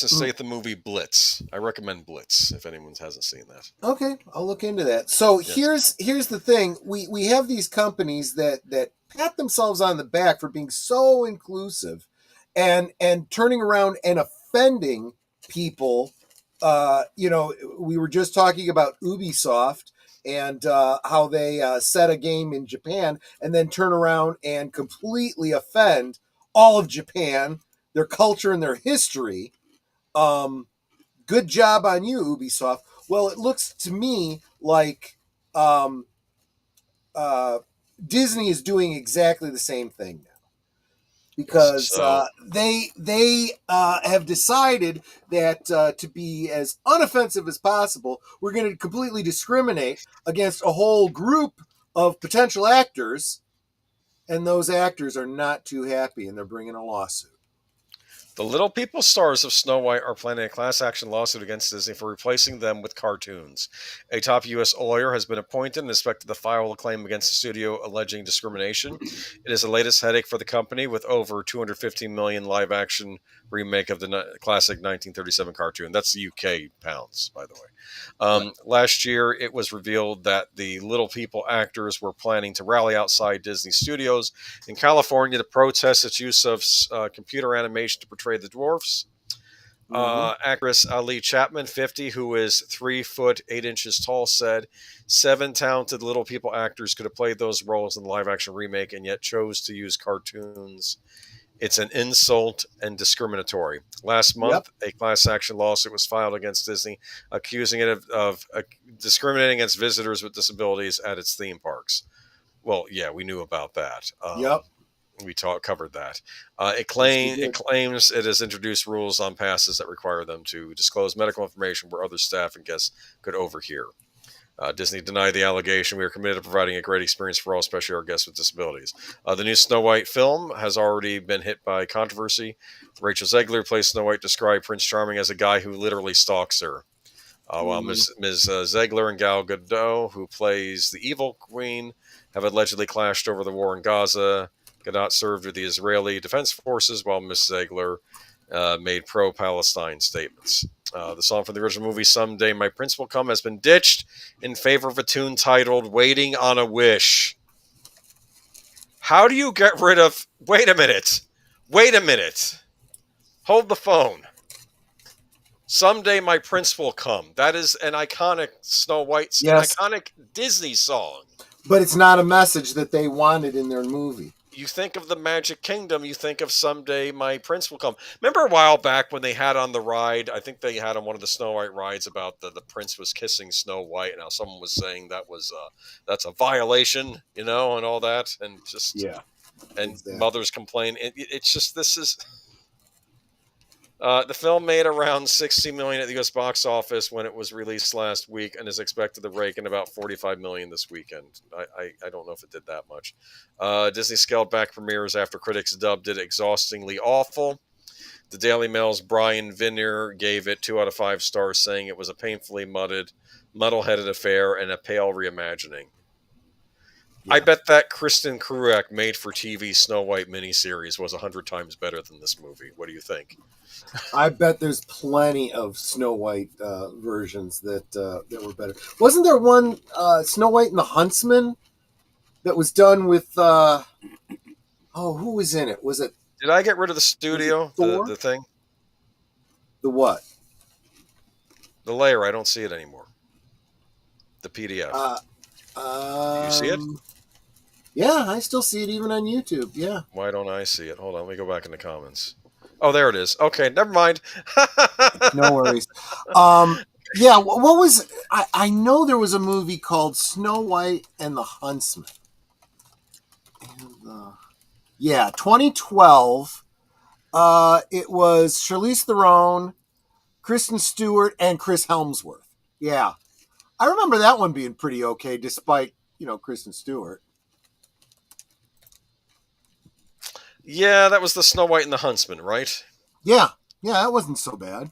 Speaker 1: Statham movie, Blitz. I recommend Blitz if anyone hasn't seen that.
Speaker 2: Okay, I'll look into that. So here's the thing: we have these companies that pat themselves on the back for being so inclusive, and turning around and offending people. We were just talking about Ubisoft and how they set a game in Japan and then turn around and completely offend all of Japan, their culture and their history. Good job on you, Ubisoft. Well, it looks to me like Disney is doing exactly the same thing now, because they have decided that to be as unoffensive as possible, we're going to completely discriminate against a whole group of potential actors, and those actors are not too happy, and they're bringing a lawsuit.
Speaker 1: The Little People stars of Snow White are planning a class action lawsuit against Disney for replacing them with cartoons. A top U.S. lawyer has been appointed and expected to file a claim against the studio alleging discrimination. It is the latest headache for the company, with over $250 million live action remake of the classic 1937 cartoon. That's the UK pounds, by the way. Last year, it was revealed that the Little People actors were planning to rally outside Disney Studios in California to protest its use of computer animation to portray the dwarfs. Actress Ali Chapman, 50, who is 3 foot 8 inches tall, said 7 talented Little People actors could have played those roles in the live action remake and yet chose to use cartoons. It's an insult and discriminatory. Last month, a class action lawsuit was filed against Disney, accusing it of discriminating against visitors with disabilities at its theme parks. Well, yeah, we knew about that. We covered that. It claims it has introduced rules on passes that require them to disclose medical information where other staff and guests could overhear. Disney denied the allegation. We are committed to providing a great experience for all, especially our guests with disabilities. The new Snow White film has already been hit by controversy. Rachel Zegler, who plays Snow White, described Prince Charming as a guy who literally stalks her. While Ms. Zegler and Gal Gadot, who plays the evil queen, have allegedly clashed over the war in Gaza. Gadot served with the Israeli Defense Forces, while Ms. Zegler made pro-Palestine statements. The song from the original movie, Someday My Prince Will Come, has been ditched in favor of a tune titled Waiting on a Wish. How do you get rid of... Wait a minute. Hold the phone. Someday My Prince Will Come. That is an iconic Snow White, iconic Disney song.
Speaker 2: But it's not a message that they wanted in their movie.
Speaker 1: You think of the Magic Kingdom, you think of Someday My Prince Will Come. Remember a while back when they had on the ride, I think they had on one of the Snow White rides about the prince was kissing Snow White, and how someone was saying that's a violation, and all that, and just mothers complain. It's just, this is... the film made around $60 million at the U.S. box office when it was released last week, and is expected to rake in about $45 million this weekend. I don't know if it did that much. Disney scaled back premieres after critics dubbed it exhaustingly awful. The Daily Mail's Brian Vinner gave it 2 out of 5 stars, saying it was a painfully muddle-headed affair and a pale reimagining. Yeah. I bet that Kristen Kruak made-for-TV Snow White miniseries was 100 times better than this movie. What do you think?
Speaker 2: I bet there's plenty of Snow White versions that were better. Wasn't there one Snow White and the Huntsman that was done with... who was in it? Was it...
Speaker 1: Did I get rid of the studio? The thing?
Speaker 2: The what?
Speaker 1: The layer. I don't see it anymore. The PDF. Do you see it?
Speaker 2: Yeah, I still see it even on YouTube. Yeah.
Speaker 1: Why don't I see it? Hold on, let me go back in the comments. Oh, there it is. Okay, never mind.
Speaker 2: No worries. Yeah, what was... I know there was a movie called Snow White and the Huntsman. And, 2012. It was Charlize Theron, Kristen Stewart, and Chris Hemsworth. Yeah. I remember that one being pretty okay, despite, Kristen Stewart.
Speaker 1: Yeah, that was the Snow White and the Huntsman, right?
Speaker 2: Yeah, that wasn't so bad.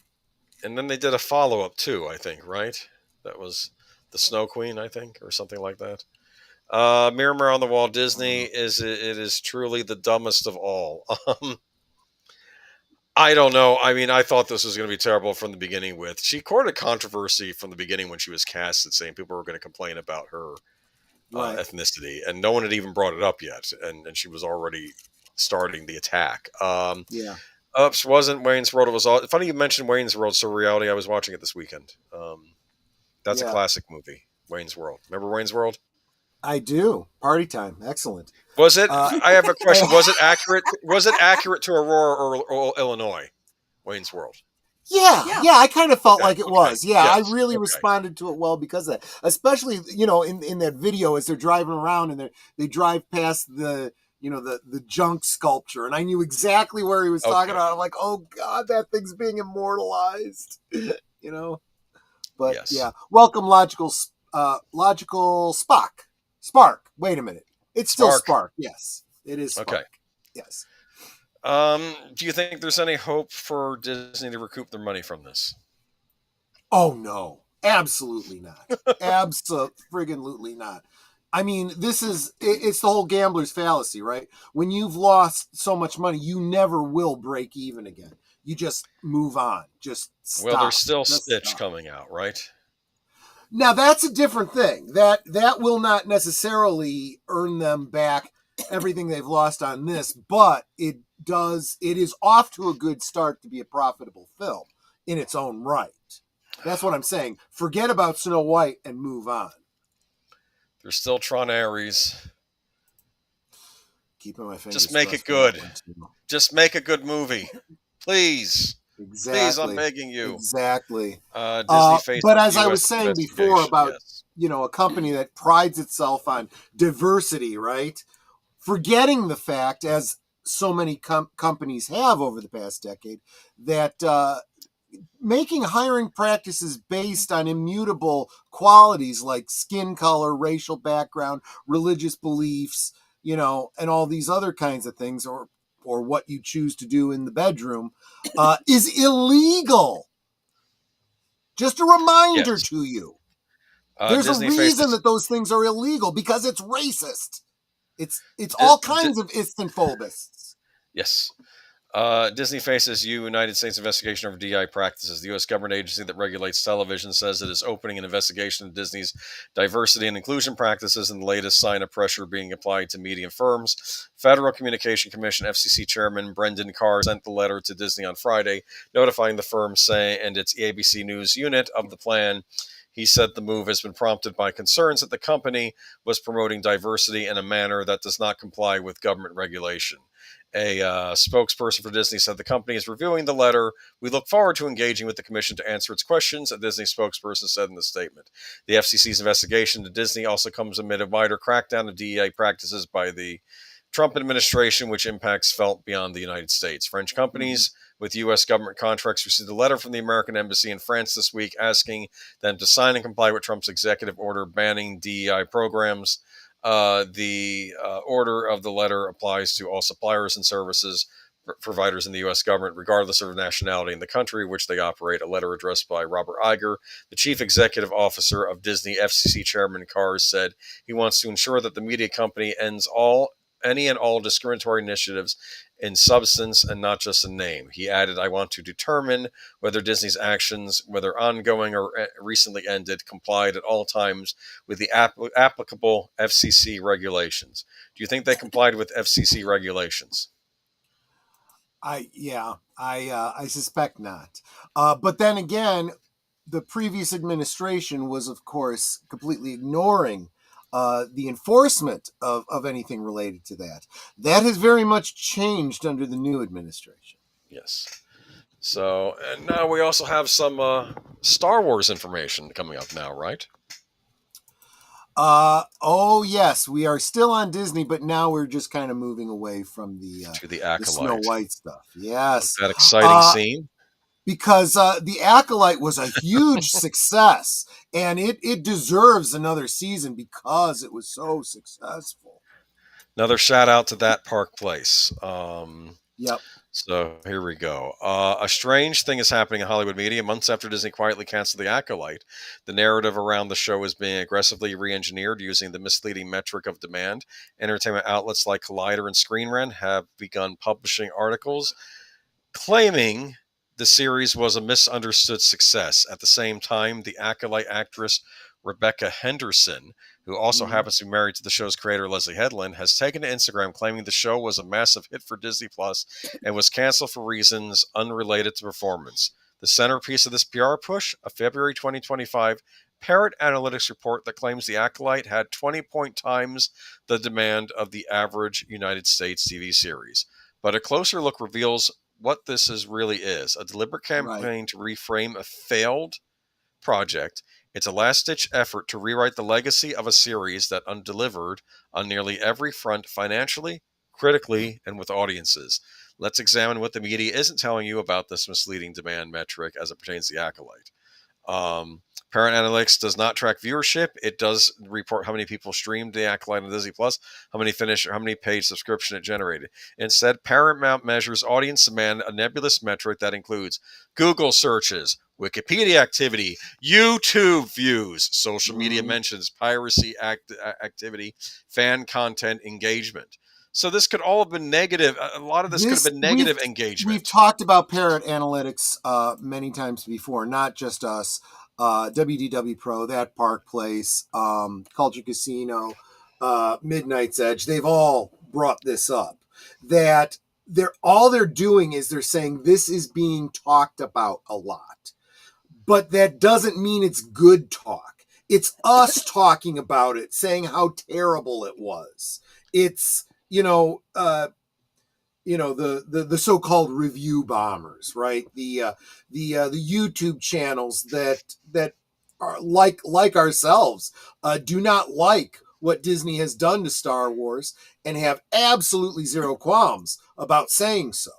Speaker 1: And then they did a follow-up too, I think, right? That was the Snow Queen, I think, or something like that. Mirror on the Wall, Disney is truly the dumbest of all. I don't know. I mean, I thought this was going to be terrible from the beginning. She courted controversy from the beginning when she was casted, saying people were going to complain about her ethnicity, and no one had even brought it up yet, and she was already starting the attack. Ups wasn't Wayne's World. It was all funny you mentioned Wayne's World. So reality, I was watching it this weekend. That's a classic movie, Wayne's World. Remember Wayne's World?
Speaker 2: I do. Party time. Excellent.
Speaker 1: Was it? I have a question. Was it accurate? Was it accurate to Aurora, or Illinois? Wayne's World.
Speaker 2: Yeah. I kind of felt like it was. Yeah, yes. I really responded to it well because of that. Especially, in that video as they're driving around and they drive past the junk sculpture, and I knew exactly where he was talking about. I'm like, oh God, that thing's being immortalized. But yeah, welcome, logical Spark. Wait a minute, it's still Spark. Yes, it is Spark. Okay. Yes.
Speaker 1: Do you think there's any hope for Disney to recoup their money from this?
Speaker 2: Oh, no. Absolutely not. Absolutely not. I mean, it's the whole gambler's fallacy, right? When you've lost so much money, you never will break even again. You just move on. Just stop.
Speaker 1: Well, there's still Stitch coming out, right?
Speaker 2: Now, that's a different thing. That will not necessarily earn them back everything they've lost on this, but it is off to a good start to be a profitable film in its own right. That's what I'm saying. Forget about Snow White and move on.
Speaker 1: There's still Tron Ares.
Speaker 2: Keeping my fingers.
Speaker 1: Just make it good. Just make a good movie, please.
Speaker 2: Exactly.
Speaker 1: Please, I'm begging you.
Speaker 2: Exactly.
Speaker 1: Disney
Speaker 2: but as I was saying before about a company that prides itself on diversity, right? Forgetting the fact, as so many companies have over the past decade, that making hiring practices based on immutable qualities like skin color, racial background, religious beliefs, and all these other kinds of things, or what you choose to do in the bedroom, is illegal. Just a reminder to you. There's
Speaker 1: Disney
Speaker 2: a reason that those things are illegal, because it's racist. It's all kinds of istanphobists.
Speaker 1: Yes. Disney faces United States investigation over DEI practices. The U.S. government agency that regulates television says it is opening an investigation of Disney's diversity and inclusion practices, and the latest sign of pressure being applied to media firms. Federal Communication Commission FCC Chairman Brendan Carr sent the letter to Disney on Friday, notifying the firm and its ABC News unit of the plan. He said the move has been prompted by concerns that the company was promoting diversity in a manner that does not comply with government regulation. A spokesperson for Disney said the company is reviewing the letter. We look forward to engaging with the commission to answer its questions, a Disney spokesperson said in the statement. The FCC's investigation to Disney also comes amid a wider crackdown of DEI practices by the Trump administration, which impacts felt beyond the United States. French companies with U.S. government contracts received a letter from the American Embassy in France this week asking them to sign and comply with Trump's executive order banning DEI programs. The order of the letter applies to all suppliers and services providers in the U.S. government, regardless of nationality in the country which they operate. A letter addressed by Robert Iger, the chief executive officer of Disney. FCC Chairman Carr said he wants to ensure that the media company ends any and all discriminatory initiatives in substance and not just in name. He added, I want to determine whether Disney's actions, whether ongoing or recently ended, complied at all times with the applicable FCC regulations. Do you think they complied with FCC regulations?
Speaker 2: I suspect not. But then again, the previous administration was, of course, completely ignoring the enforcement of anything related to that. That has very much changed under the new administration.
Speaker 1: Yes. So, and now we also have some Star Wars information coming up now, right?
Speaker 2: Oh yes, we are still on Disney, but now we're just kind of moving away from the
Speaker 1: Acolyte,
Speaker 2: the Snow White stuff. Yes,
Speaker 1: that exciting scene.
Speaker 2: Because the Acolyte was a huge success, and it deserves another season because it was so successful.
Speaker 1: Another shout out to that Park Place.
Speaker 2: Yep.
Speaker 1: So here we go. A strange thing is happening in Hollywood media. Months after Disney quietly canceled The Acolyte, the narrative around the show is being aggressively re-engineered using the misleading metric of demand. Entertainment outlets like Collider and Screen Rant have begun publishing articles claiming the series was a misunderstood success. At the same time, the Acolyte actress Rebecca Henderson, who also happens to be married to the show's creator Leslie Headland, has taken to Instagram claiming the show was a massive hit for Disney Plus and was canceled for reasons unrelated to performance. The centerpiece of this PR push, a February 2025 Parrot Analytics report that claims The Acolyte had 20 times the demand of the average United States TV series. But a closer look reveals what this really is: a deliberate campaign to reframe a failed project. It's a last-ditch effort to rewrite the legacy of a series that undelivered on nearly every front, financially, critically, and with audiences. Let's examine what the media isn't telling you about this misleading demand metric as it pertains to The Acolyte. Parent Analytics does not track viewership. It does report how many people streamed the Acolyte on Disney Plus, how many finished, or how many paid subscription it generated. Instead, Paramount measures audience demand, a nebulous metric that includes Google searches, Wikipedia activity, YouTube views, social media mentions, piracy activity, fan content engagement. So this could all have been negative. A lot of this could have been negative engagement.
Speaker 2: We've talked about Parent Analytics many times before, not just us. WDW Pro, That Park Place, Culture Casino, Midnight's Edge, they've all brought this up. That all they're doing is they're saying this is being talked about a lot. But that doesn't mean it's good talk. It's us talking about it, saying how terrible it was. It's, the so-called review bombers, right? The YouTube channels that are like ourselves do not like what Disney has done to Star Wars and have absolutely zero qualms about saying so.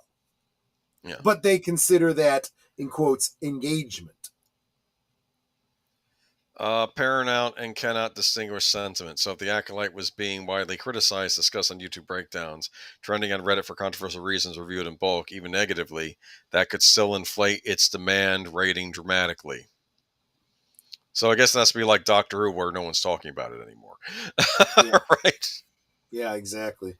Speaker 1: Yeah.
Speaker 2: But they consider that, in quotes, engagement.
Speaker 1: Paramount and cannot distinguish sentiment. So if the Acolyte was being widely criticized, discussed on YouTube breakdowns, trending on Reddit for controversial reasons, reviewed in bulk, even negatively, that could still inflate its demand rating dramatically. So I guess it has to be like Doctor Who, where no one's talking about it anymore.
Speaker 2: Yeah.
Speaker 1: Right?
Speaker 2: Yeah, exactly.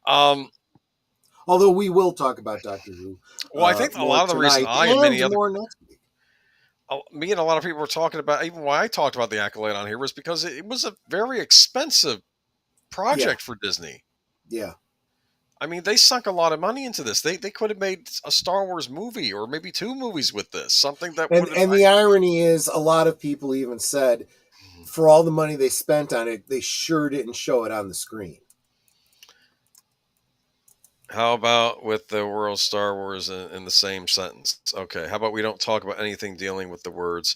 Speaker 2: Although we will talk about Doctor Who.
Speaker 1: Well, I think a lot of the reason I and many other...
Speaker 2: next week.
Speaker 1: Me and a lot of people were talking about, even why I talked about the Acolyte on here, was because it was a very expensive project for Disney.
Speaker 2: Yeah.
Speaker 1: I mean, they sunk a lot of money into this. They could have made a Star Wars movie or maybe 2 movies with this. Something that would have...
Speaker 2: And the irony is, a lot of people even said, for all the money they spent on it, they sure didn't show it on the screen.
Speaker 1: How about with the word Star Wars in the same sentence? Okay, how about we don't talk about anything dealing with the words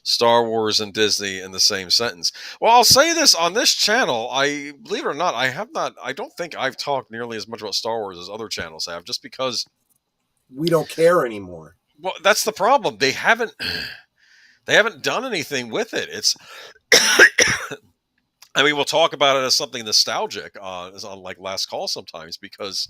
Speaker 1: Star Wars and Disney in the same sentence? Well, I'll say this on this channel. I believe it or not, I don't think I've talked nearly as much about Star Wars as other channels have, just because
Speaker 2: we don't care anymore.
Speaker 1: Well, that's the problem. They haven't done anything with it. It's I mean, we'll talk about it as something nostalgic, as on like Last Call sometimes, because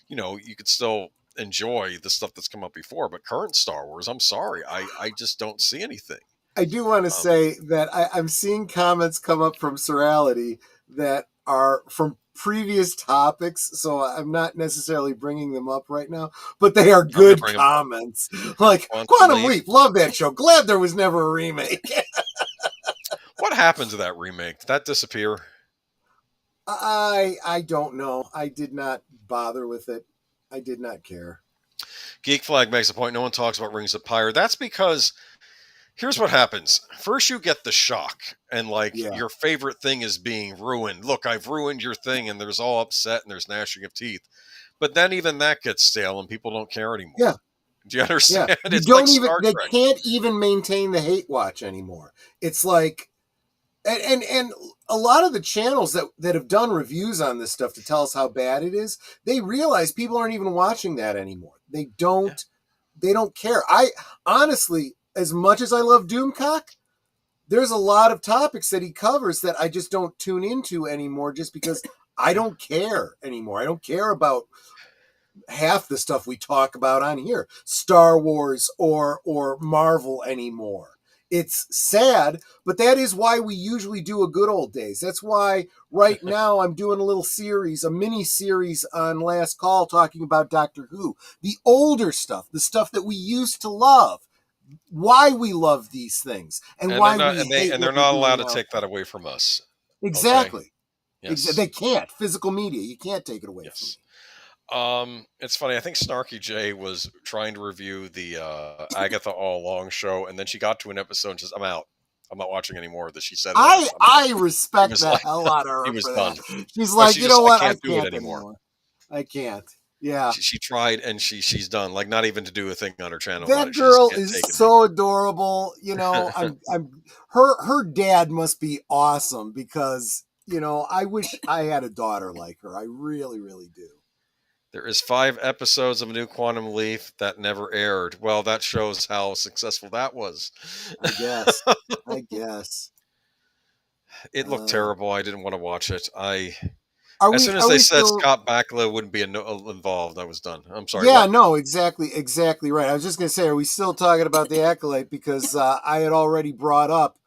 Speaker 1: you could still enjoy the stuff that's come up before. But current Star Wars, I'm sorry, I just don't see anything.
Speaker 2: I do want to say that I'm seeing comments come up from Serality that are from previous topics, so I'm not necessarily bringing them up right now, but they are good comments. Like, Quantum Leap, love that show. Glad there was never a remake.
Speaker 1: What happened to that remake? Did that disappear?
Speaker 2: I don't know. I did not bother with it. I did not care.
Speaker 1: Geek Flag makes a point. No one talks about Rings of Pyre. That's because here's what happens. First, you get the shock, and your favorite thing is being ruined. Look, I've ruined your thing, and there's all upset, and there's gnashing of teeth. But then even that gets stale, and people don't care anymore.
Speaker 2: Yeah.
Speaker 1: Do you understand?
Speaker 2: Yeah. They can't even maintain the hate watch anymore. It's like, and a lot of the channels that have done reviews on this stuff to tell us how bad it is, they realize people aren't even watching that anymore. They don't care. I honestly, as much as I love Doomcock, there's a lot of topics that he covers that I just don't tune into anymore just because I don't care anymore. I don't care about half the stuff we talk about on here, Star Wars or Marvel anymore. It's sad, but that is why we usually do a Good Old Days. That's why right now I'm doing a little series, a mini series on Last Call talking about Doctor Who, the older stuff, the stuff that we used to love, why we love these things, and why
Speaker 1: they're not allowed to take that away from us.
Speaker 2: Exactly.
Speaker 1: Okay? Yes.
Speaker 2: They can't. Physical media, you can't take it away from me.
Speaker 1: It's funny. I think Snarky J was trying to review the Agatha All Along show, and then she got to an episode and says, "I'm out. I'm not watching anymore." That she said.
Speaker 2: I respect the hell out of her.
Speaker 1: He was done.
Speaker 2: She's like, you know what?
Speaker 1: I can't do it anymore.
Speaker 2: I can't. Yeah.
Speaker 1: She tried, and she's done. Like, not even to do a thing on her channel.
Speaker 2: That girl is so adorable. Her dad must be awesome because I wish I had a daughter like her. I really, really do.
Speaker 1: There is 5 episodes of a new Quantum Leap that never aired. Well, that shows how successful that was.
Speaker 2: I guess. I guess.
Speaker 1: It looked terrible. I didn't want to watch it. As soon as
Speaker 2: Are
Speaker 1: they
Speaker 2: we
Speaker 1: said
Speaker 2: still...
Speaker 1: Scott Bakula wouldn't be involved, I was done. I'm sorry.
Speaker 2: Yeah,
Speaker 1: what?
Speaker 2: no, exactly right. I was just going to say, are we still talking about the Acolyte? Because I had already brought up,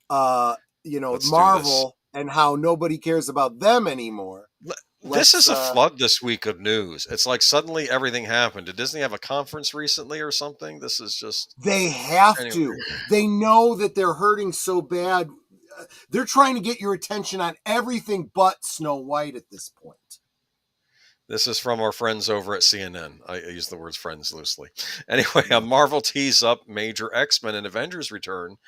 Speaker 2: Marvel and how nobody cares about them anymore.
Speaker 1: This is a flood this week of news. It's like suddenly everything happened. Did Disney have a conference recently or something? This is just...
Speaker 2: They have to. They know that they're hurting so bad. They're trying to get your attention on everything but Snow White at this point.
Speaker 1: This is from our friends over at CNN. I use the words friends loosely. Anyway, Marvel tees up major X-Men and Avengers returns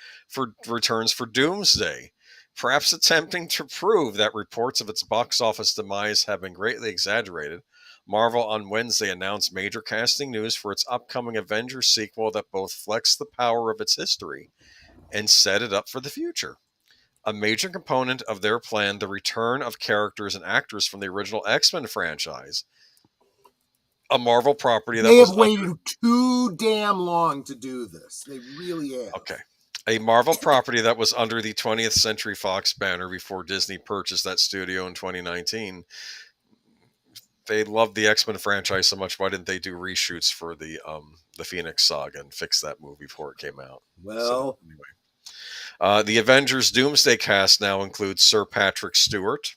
Speaker 1: for Doomsday, perhaps attempting to prove that reports of its box office demise have been greatly exaggerated. Marvel on Wednesday announced major casting news for its upcoming Avengers sequel that both flexed the power of its history and set it up for the future. A major component of their plan, the return of characters and actors from the original X-Men franchise, a Marvel property that
Speaker 2: they have waited too damn long to do this. They really have.
Speaker 1: Okay. A Marvel property that was under the 20th Century Fox banner before Disney purchased that studio in 2019. They loved the X-Men franchise so much. Why didn't they do reshoots for the Phoenix Saga and fix that movie before it came out?
Speaker 2: Well,
Speaker 1: anyway. The Avengers Doomsday cast now includes Sir Patrick Stewart.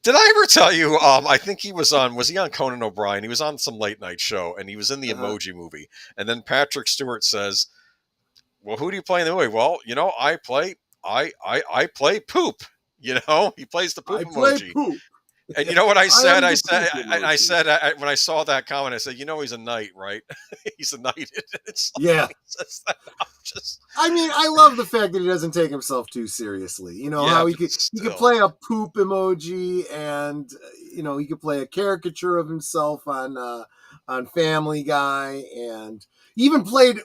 Speaker 1: Did I ever tell you, I think he was he on Conan O'Brien? He was on some late night show, and he was in the Emoji Movie. And then Patrick Stewart says, well, who do you play in the movie? Well, I play poop. He plays the poop emoji.
Speaker 2: Poop.
Speaker 1: And you know what I said? I said when I saw that comment, I said, he's a knight, right? He's a knight.
Speaker 2: Yeah. I mean, I love the fact that he doesn't take himself too seriously. How he could play a poop emoji, and he could play a caricature of himself on Family Guy, and he even played.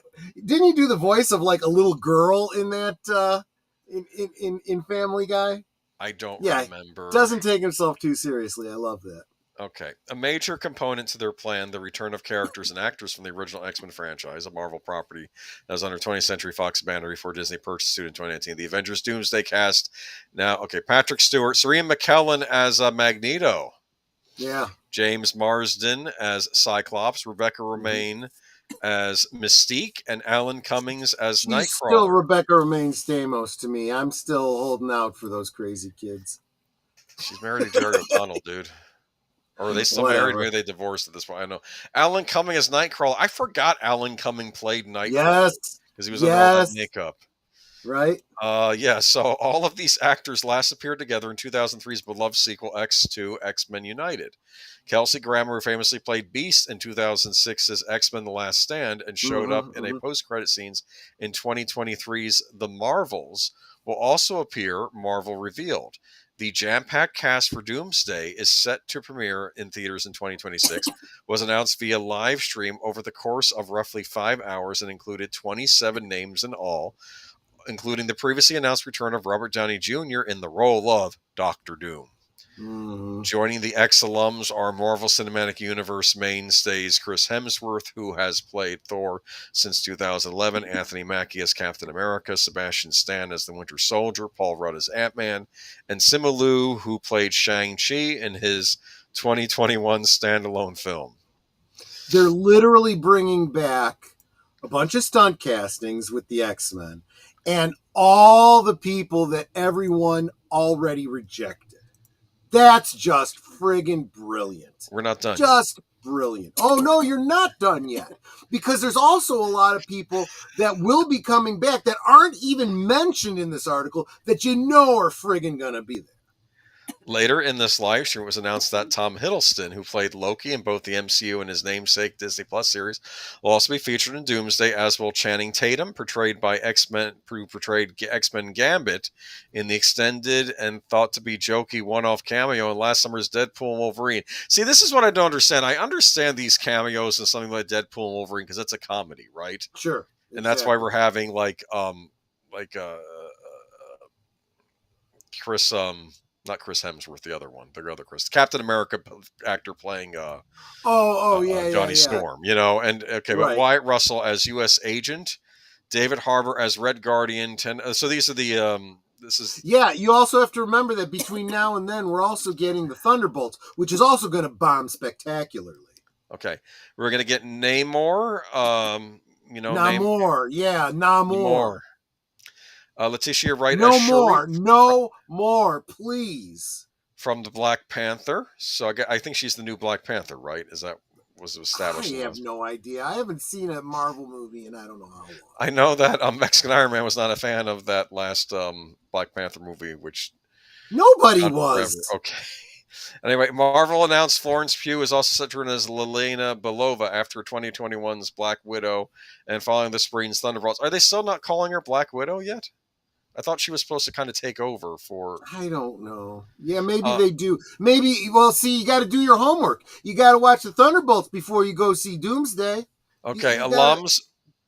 Speaker 2: Didn't he do the voice of like a little girl in that in Family Guy?
Speaker 1: I don't remember.
Speaker 2: Doesn't take himself too seriously. I love that.
Speaker 1: Okay. A major component to their plan, the return of characters and actors from the original X-Men franchise, a Marvel property that was under 20th Century Fox banner before Disney purchased it in 2019. The Avengers Doomsday cast. Now, Patrick Stewart, Serena McKellen as Magneto.
Speaker 2: Yeah.
Speaker 1: James Marsden as Cyclops, Rebecca Romaine as Mystique, and Alan Cummings as Nightcrawler.
Speaker 2: Still Rebecca Romaine Stamos to me. I'm still holding out for those crazy kids.
Speaker 1: She's married to Jerry O'Connell, dude. Or are they still married? Maybe they divorced at this point. I don't know. Alan Cumming as Nightcrawler. I forgot Alan Cumming played Nightcrawler.
Speaker 2: Yes.
Speaker 1: Because he was under all that makeup.
Speaker 2: Right?
Speaker 1: So all of these actors last appeared together in 2003's beloved sequel X2, X-Men United. Kelsey Grammer, who famously played Beast in 2006's X-Men The Last Stand and showed up in a post-credit scenes in 2023's The Marvels, will also appear, Marvel revealed. The jam-packed cast for Doomsday is set to premiere in theaters in 2026, was announced via live stream over the course of roughly 5 hours and included 27 names in all, including the previously announced return of Robert Downey Jr. in the role of Dr. Doom. Joining the ex-alums are Marvel Cinematic Universe mainstays Chris Hemsworth, who has played Thor since 2011, Anthony Mackie as Captain America, Sebastian Stan as the Winter Soldier, Paul Rudd as Ant-Man, and Simu Liu, who played Shang-Chi in his 2021 standalone film.
Speaker 2: They're literally bringing back a bunch of stunt castings with the X-Men and all the people that everyone already rejected. That's just friggin' brilliant.
Speaker 1: We're not done.
Speaker 2: Just brilliant. Oh, no, you're not done yet. Because there's also a lot of people that will be coming back that aren't even mentioned in this article that are friggin' gonna be there.
Speaker 1: Later in this live stream, it was announced that Tom Hiddleston, who played Loki in both the MCU and his namesake Disney Plus series, will also be featured in Doomsday, as will Channing Tatum, portrayed X-Men Gambit in the extended and thought to be jokey one-off cameo in last summer's Deadpool and Wolverine. See, this is what I don't understand. I understand these cameos in something like Deadpool and Wolverine because it's a comedy, right?
Speaker 2: Sure.
Speaker 1: And that's why we're having Chris Not Chris Hemsworth, the other one, the other Chris, Captain America actor playing Johnny Storm, you know, and okay, but Wyatt Russell as U.S. agent, David Harbour as Red Guardian. So these are the
Speaker 2: you also have to remember that between now and then we're also getting the Thunderbolts, which is also going to bomb spectacularly.
Speaker 1: Okay, we're going to get Namor,
Speaker 2: Namor.
Speaker 1: Letitia Wright
Speaker 2: no
Speaker 1: as
Speaker 2: more,
Speaker 1: Shuri.
Speaker 2: No more, please.
Speaker 1: From the Black Panther. So I think she's the new Black Panther, right? Was established?
Speaker 2: I have no idea. I haven't seen a Marvel movie in I don't know how long.
Speaker 1: I know that Mexican Iron Man was not a fan of that last Black Panther movie, which
Speaker 2: nobody was.
Speaker 1: Forever. Okay. Anyway, Marvel announced Florence Pugh is also set to return as Yelena Belova after 2021's Black Widow and following the spring's Thunderbolts. Are they still not calling her Black Widow yet? I thought she was supposed to kind of take over for...
Speaker 2: I don't know. Yeah, maybe they do. Maybe, well, see, you got to do your homework. You got to watch the Thunderbolts before you go see Doomsday.
Speaker 1: Okay, Alums,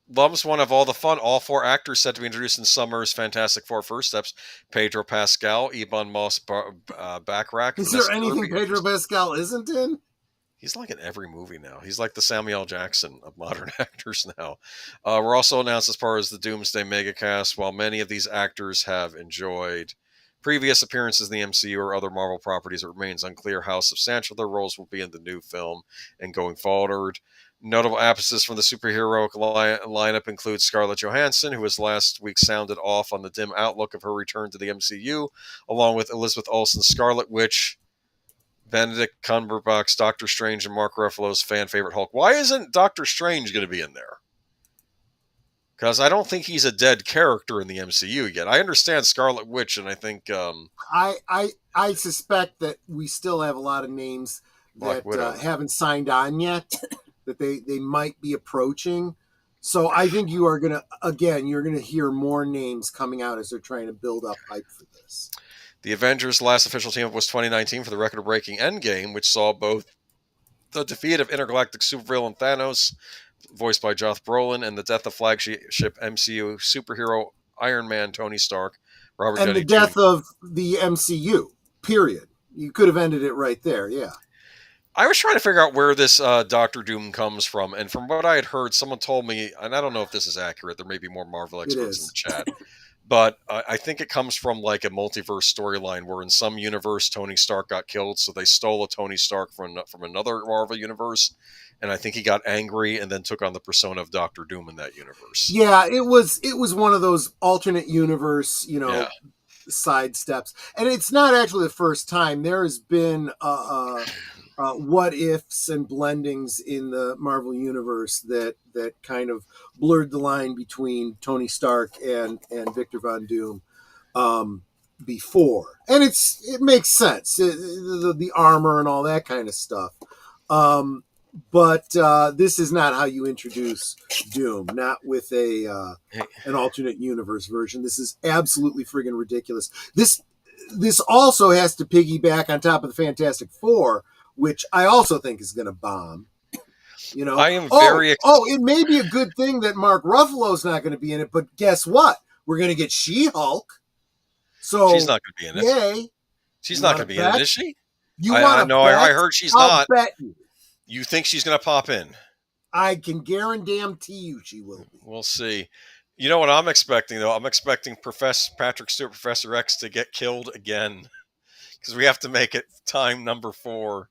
Speaker 1: one of all the fun. All 4 actors set to be introduced in summer's Fantastic Four First Steps. Pedro Pascal, Ebon Moss-Bachrach.
Speaker 2: Is there anything Pedro Pascal isn't in?
Speaker 1: He's like in every movie now. He's like the Samuel L. Jackson of modern actors now. We're also announced as far as the Doomsday megacast. While many of these actors have enjoyed previous appearances in the MCU or other Marvel properties, it remains unclear how substantial their roles will be in the new film and going forward. Notable absences from the superhero lineup include Scarlett Johansson, who was last week sounded off on the dim outlook of her return to the MCU, along with Elizabeth Olsen's Scarlet Witch, Benedict Cumberbatch, Doctor Strange, and Mark Ruffalo's fan favorite Hulk. Why isn't Doctor Strange going to be in there? Because I don't think he's a dead character in the MCU yet. I understand Scarlet Witch, and I think
Speaker 2: I suspect that we still have a lot of names that haven't signed on yet that they might be approaching. So I think you are going to hear more names coming out as they're trying to build up hype for this.
Speaker 1: The Avengers' last official team-up was 2019 for the record-breaking Endgame, which saw both the defeat of intergalactic supervillain Thanos, voiced by Josh Brolin, and the death of flagship MCU superhero Iron Man Tony Stark, Robert
Speaker 2: and
Speaker 1: Downey
Speaker 2: the death of the MCU, period. You could have ended it right there, yeah.
Speaker 1: I was trying to figure out where this Doctor Doom comes from, and from what I had heard, someone told me, and I don't know if this is accurate, there may be more Marvel experts in the chat, but I think it comes from like a multiverse storyline where in some universe Tony Stark got killed, so they stole a Tony Stark from another Marvel universe, and I think he got angry and then took on the persona of Doctor Doom in that universe.
Speaker 2: Yeah, it was one of those alternate universe, side steps, and it's not actually the first time. There has been what ifs and blendings in the Marvel universe that kind of blurred the line between Tony Stark and Victor Von Doom before, and it makes sense, the armor and all that kind of stuff. But this is not how you introduce Doom, not with an alternate universe version. This is absolutely friggin' ridiculous. This also has to piggyback on top of the Fantastic Four, which I also think is going to bomb.
Speaker 1: I am very
Speaker 2: it may be a good thing that Mark Ruffalo's not going to be in it, but guess what? We're going to get She-Hulk. So
Speaker 1: she's not going to be in it.
Speaker 2: Yay.
Speaker 1: She's not going to be in it, is she?
Speaker 2: I
Speaker 1: heard she's
Speaker 2: I'll
Speaker 1: not.
Speaker 2: Bet you.
Speaker 1: You think she's going to pop in?
Speaker 2: I can guarantee you she will be.
Speaker 1: We'll see. You know what I'm expecting, though? I'm expecting Patrick Stewart, Professor X, to get killed again. Because we have to make it time number 4.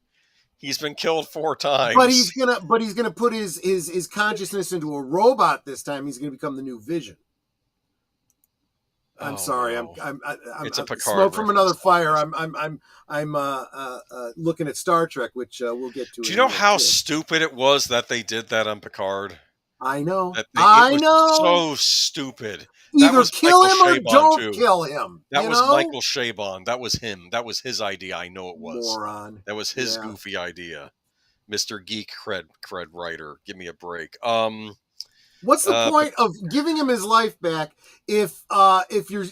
Speaker 1: He's been killed 4 times.
Speaker 2: But he's gonna put his consciousness into a robot this time. He's gonna become the new Vision. I'm sorry.
Speaker 1: No.
Speaker 2: I'm
Speaker 1: it's a Picard
Speaker 2: smoke from another fire.
Speaker 1: reference.
Speaker 2: I'm looking at Star Trek, which we'll get to.
Speaker 1: Do you know how stupid it was that they did that on Picard?
Speaker 2: I know.
Speaker 1: It was so stupid.
Speaker 2: Either kill him or don't kill him.
Speaker 1: That was Michael Chabon. That was him. That was his idea. I know it was.
Speaker 2: Moron.
Speaker 1: That was his goofy idea. Mr. Geek cred writer. Give me a break.
Speaker 2: What's the point of giving him his life back if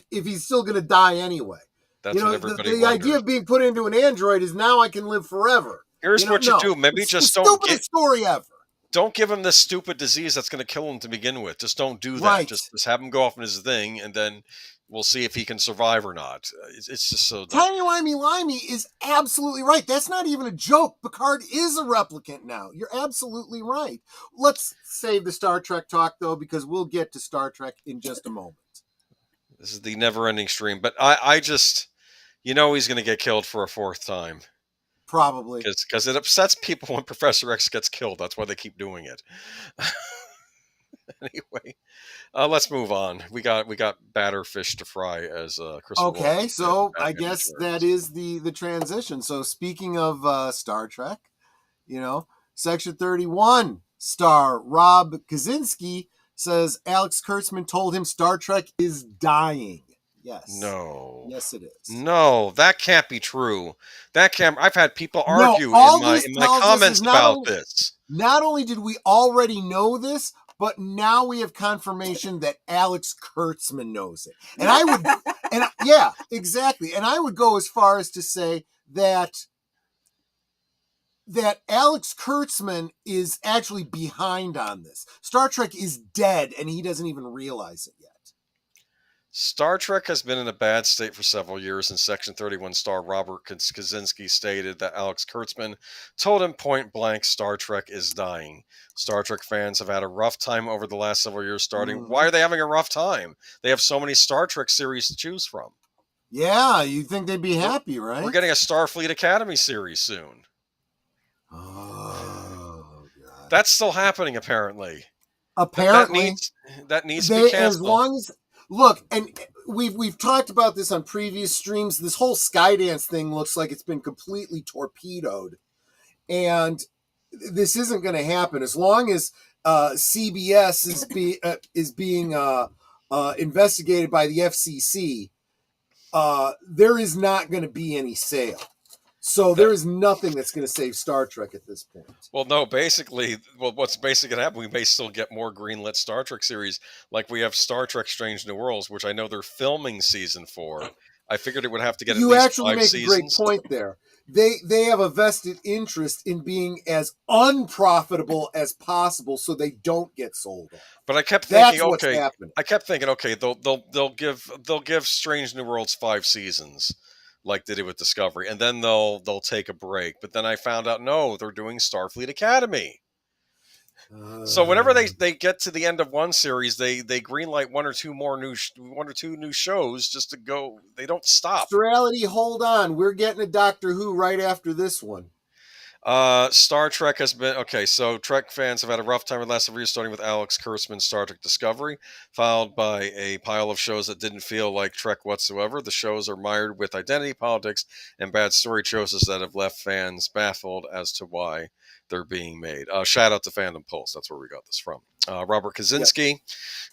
Speaker 2: he's still going to die anyway?
Speaker 1: That's what everybody
Speaker 2: the idea of being put into an android is now I can live forever.
Speaker 1: Here's what you do. Maybe just don't
Speaker 2: get story ever.
Speaker 1: Don't give him this stupid disease that's going to kill him to begin with. Just don't do that.
Speaker 2: Right.
Speaker 1: Just have him go off on his thing, and then we'll see if he can survive or not. It's just so dumb.
Speaker 2: Timey-wimey-limey is absolutely right. That's not even a joke. Picard is a replicant now. You're absolutely right. Let's save the Star Trek talk, though, because we'll get to Star Trek in just a moment.
Speaker 1: This is the never-ending stream. But I just, he's going to get killed for a fourth time.
Speaker 2: Probably.
Speaker 1: Because it upsets people when Professor X gets killed. That's why they keep doing it. Anyway, let's move on. We got batter fish to fry, as Chris.
Speaker 2: Okay, so I guess that is the transition. So speaking of Star Trek, Section 31 star Rob Kaczynski says Alex Kurtzman told him Star Trek is dying. Yes.
Speaker 1: No.
Speaker 2: Yes, it is.
Speaker 1: No, that can't be true. I've had people argue in my comments about this.
Speaker 2: Not only did we already know this, but now we have confirmation that Alex Kurtzman knows it. And yeah, exactly. And I would go as far as to say that Alex Kurtzman is actually behind on this. Star Trek is dead, and he doesn't even realize it yet.
Speaker 1: Star Trek has been in a bad state for several years, and Section 31 star Robert Kaczynski stated that Alex Kurtzman told him point blank Star Trek is dying. Star Trek fans have had a rough time over the last several years starting. Why are they having a rough time? They have so many Star Trek series to choose from.
Speaker 2: Yeah, you'd think they'd be happy, right?
Speaker 1: We're getting a Starfleet Academy series soon.
Speaker 2: Oh, God.
Speaker 1: That's still happening, apparently.
Speaker 2: Apparently.
Speaker 1: That needs to be canceled.
Speaker 2: As long as... Look, and we've talked about this on previous streams. This whole Skydance thing looks like it's been completely torpedoed. And this isn't going to happen. As long as CBS is being investigated by the FCC, there is not going to be any sale. So there is nothing that's going to save Star Trek at this point.
Speaker 1: Well, no, basically, what's basically going to happen, we may still get more greenlit Star Trek series, like we have Star Trek Strange New Worlds, which I know they're filming season 4. I figured it would have to get at least 5 seasons. You actually make a great
Speaker 2: point there. They have a vested interest in being as unprofitable as possible so they don't get sold off.
Speaker 1: But I kept thinking, okay, they'll give Strange New Worlds 5 seasons. Like they did with Discovery, and then they'll take a break. But then I found out, no, they're doing Starfleet Academy. So whenever they get to the end of one series, they greenlight one or two new shows just to go. They don't stop.
Speaker 2: Reality, hold on, we're getting a Doctor Who right after this one.
Speaker 1: Star Trek has been okay. So Trek fans have had a rough time with the last several years, starting with Alex Kurtzman's Star Trek Discovery, followed by a pile of shows that didn't feel like Trek whatsoever. The shows are mired with identity politics and bad story choices that have left fans baffled as to why they're being made. Shout out to Fandom Pulse. That's where we got this from. Robert Kaczynski,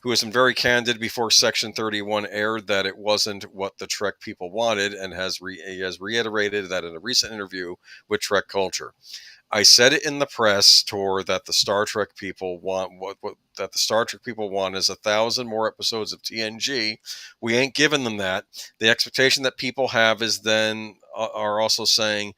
Speaker 1: who has been very candid before Section 31 aired that it wasn't what the Trek people wanted, and he has reiterated that in a recent interview with Trek Culture. I said it in the press tour that the Star Trek people want that the Star Trek people want is 1,000 more episodes of TNG. We ain't giving them that. The expectation that people have is then are also saying,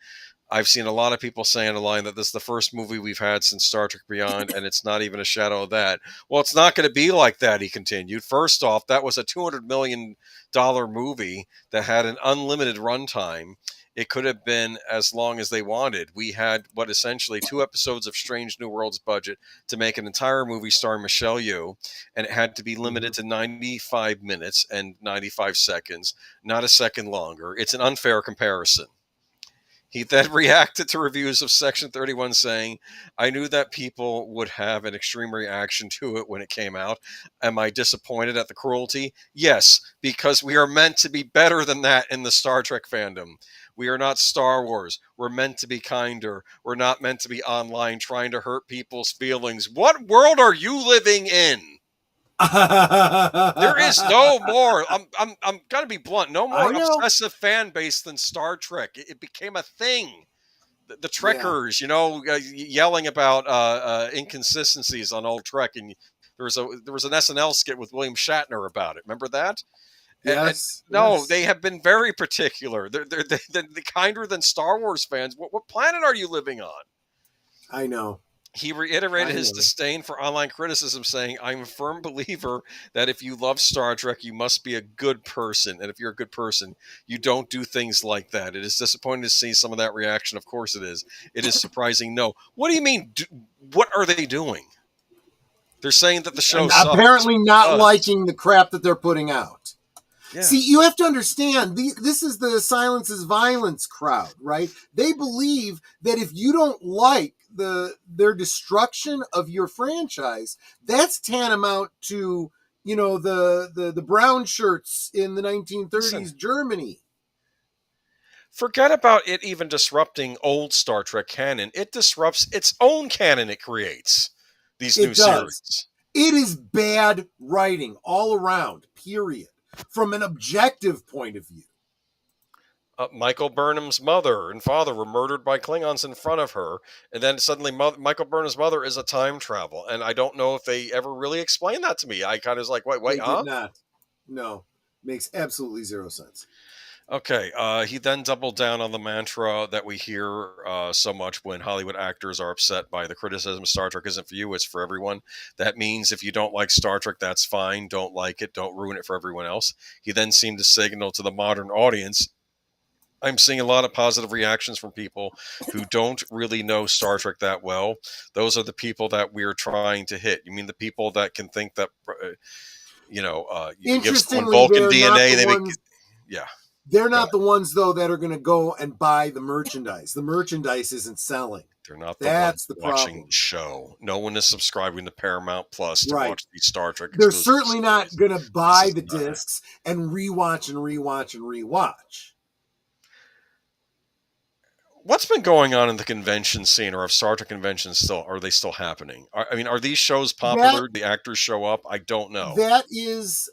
Speaker 1: I've seen a lot of people saying a line that this is the first movie we've had since Star Trek Beyond, and it's not even a shadow of that. Well, it's not going to be like that, he continued. First off, that was a $200 million movie that had an unlimited runtime. It could have been as long as they wanted. We had, essentially 2 episodes of Strange New Worlds budget to make an entire movie starring Michelle Yeoh, and it had to be limited to 95 minutes and 95 seconds, not a second longer. It's an unfair comparison. He then reacted to reviews of Section 31 saying, I knew that people would have an extreme reaction to it when it came out. Am I disappointed at the cruelty? Yes, because we are meant to be better than that in the Star Trek fandom. We are not Star Wars. We're meant to be kinder. We're not meant to be online trying to hurt people's feelings. What world are you living in? There is no more. I'm gonna be blunt. No more obsessive fan base than Star Trek. It became a thing. The Trekkers, yelling about inconsistencies on old Trek, and there was an SNL skit with William Shatner about it. Remember that?
Speaker 2: Yes.
Speaker 1: They have been very particular. They're kinder than Star Wars fans. What planet are you living on?
Speaker 2: I know.
Speaker 1: He reiterated his disdain for online criticism, saying, I'm a firm believer that if you love Star Trek, you must be a good person. And if you're a good person, you don't do things like that. It is disappointing to see some of that reaction. Of course it is. It is surprising. No. What do you mean? What are they doing? They're saying that the show sucks.
Speaker 2: Apparently not liking the crap that they're putting out.
Speaker 1: Yeah.
Speaker 2: See, you have to understand, this is the silence is violence crowd, right? They believe that if you don't like their destruction of your franchise, that's tantamount to, the brown shirts in the 1930s Germany.
Speaker 1: Forget about it even disrupting old Star Trek canon. It disrupts its own canon it creates, these new series.
Speaker 2: It is bad writing all around, period. From an objective point of view.
Speaker 1: Michael Burnham's mother and father were murdered by Klingons in front of her, and then suddenly Michael Burnham's mother is a time travel, and I don't know if they ever really explained that to me. I kind of was like, wait,
Speaker 2: they did not. No, makes absolutely zero sense.
Speaker 1: Okay, he then doubled down on the mantra that we hear so much when Hollywood actors are upset by the criticism Star Trek isn't for you, it's for everyone. That means if you don't like Star Trek, that's fine. Don't like it. Don't ruin it for everyone else. He then seemed to signal to the modern audience, I'm seeing a lot of positive reactions from people who don't really know Star Trek that well. Those are the people that we're trying to hit. You mean the people that can think that, you can give someone Vulcan DNA, yeah.
Speaker 2: They're not the ones, though, that are going to go and buy the merchandise. The merchandise isn't selling.
Speaker 1: They're not the ones watching the show. No one is subscribing to Paramount Plus to watch these Star Trek.
Speaker 2: They're certainly not going to buy the discs and rewatch and rewatch and rewatch.
Speaker 1: What's been going on in the convention scene, or of Star Trek conventions are they still happening? Are these shows popular? The actors show up? I don't know.
Speaker 2: That is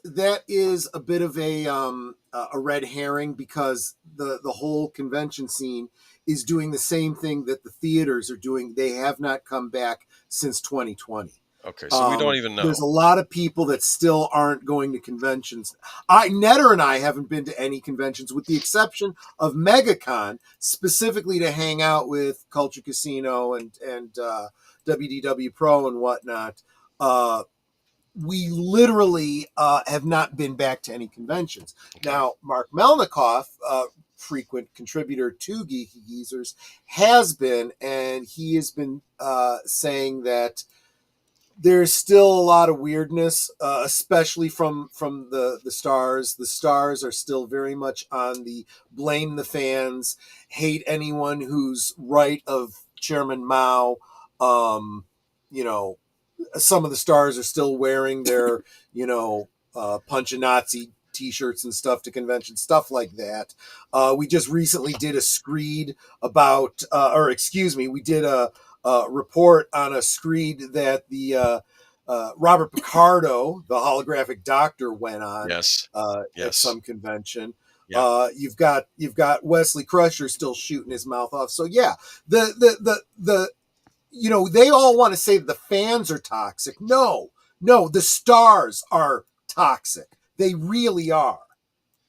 Speaker 2: a bit of a red herring, because the whole convention scene is doing the same thing that the theaters are doing. They have not come back since 2020.
Speaker 1: Okay, so we don't even know.
Speaker 2: There's a lot of people that still aren't going to conventions. Netter and I haven't been to any conventions, with the exception of MegaCon, specifically to hang out with Culture Casino and WDW Pro and whatnot. We literally have not been back to any conventions. Okay. Now, Mark Melnikoff, frequent contributor to Geeky Geezers, has been, and he has been saying that there's still a lot of weirdness, especially from the stars. The stars are still very much on the blame the fans, hate anyone who's right of Chairman Mao. Some of the stars are still wearing their, Punch a Nazi T-shirts and stuff to convention, stuff like that. We just recently did a screed about, we did a report on a screed that the Robert Picardo, the holographic doctor, went on at some convention. Yeah. You've got Wesley Crusher still shooting his mouth off. So yeah, they all want to say that the fans are toxic. No, the stars are toxic. They really are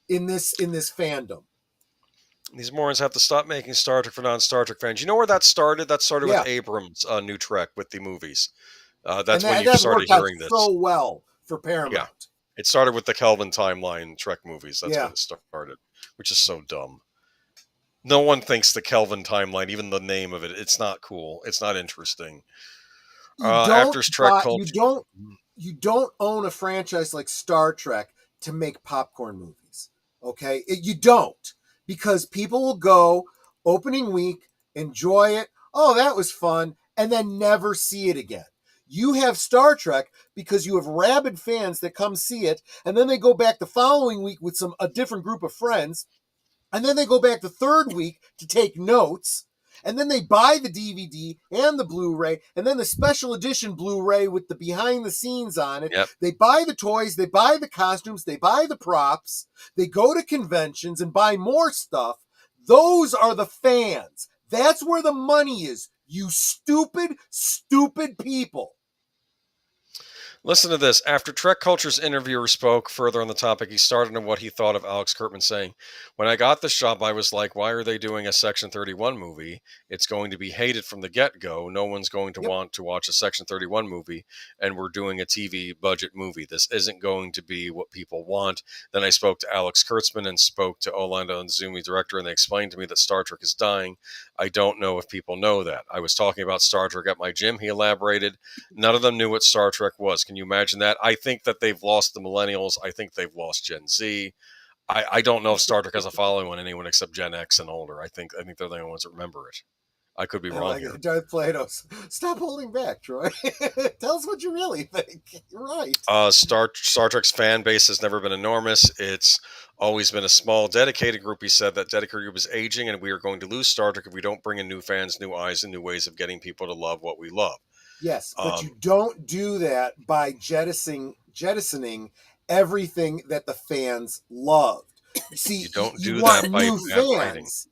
Speaker 2: in this fandom.
Speaker 1: These morons have to stop making Star Trek for non-Star Trek fans. You know where that started? That started with Abrams' New Trek with the movies. That's when you started hearing this.
Speaker 2: So well for Paramount. Yeah.
Speaker 1: It started with the Kelvin timeline Trek movies. That's when it started, which is so dumb. No one thinks the Kelvin timeline, even the name of it, it's not cool. It's not interesting. After Trek culture.
Speaker 2: You don't own a franchise like Star Trek to make popcorn movies. Okay? You don't. Because people will go opening week, enjoy it. Oh, that was fun. And then never see it again. You have Star Trek because you have rabid fans that come see it. And then they go back the following week with a different group of friends. And then they go back the third week to take notes. And then they buy the DVD and the Blu-ray, and then the special edition Blu-ray with the behind the scenes on it.
Speaker 1: Yep.
Speaker 2: They buy the toys, they buy the costumes, they buy the props, they go to conventions and buy more stuff. Those are the fans. That's where the money is. You stupid, stupid people.
Speaker 1: Listen to this. After Trek Culture's interviewer spoke further on the topic, he started on what he thought of Alex Kurtzman saying, "When I got this job, I was like, why are they doing a Section 31 movie? It's going to be hated from the get-go. No one's going to want to watch a Section 31 movie, and we're doing a TV budget movie. This isn't going to be what people want." Then I spoke to Alex Kurtzman and spoke to Orlando and Zumi director, and they explained to me that Star Trek is dying. I don't know if people know that. I was talking about Star Trek at my gym, he elaborated. None of them knew what Star Trek was. Can you imagine that? I think that they've lost the millennials. I think they've lost Gen Z. I don't know if Star Trek has a following on anyone except Gen X and older. I think they're the only ones that remember it. I could be wrong here.
Speaker 2: Darth Plato, stop holding back, Troy. Tell us what you really think. You're right.
Speaker 1: Star Trek's fan base has never been enormous. It's always been a small, dedicated group. He said that dedicated group is aging, and we are going to lose Star Trek if we don't bring in new fans, new eyes, and new ways of getting people to love what we love.
Speaker 2: Yes, but you don't do that by jettisoning everything that the fans loved. See,
Speaker 1: you don't do
Speaker 2: want
Speaker 1: that by
Speaker 2: new fans.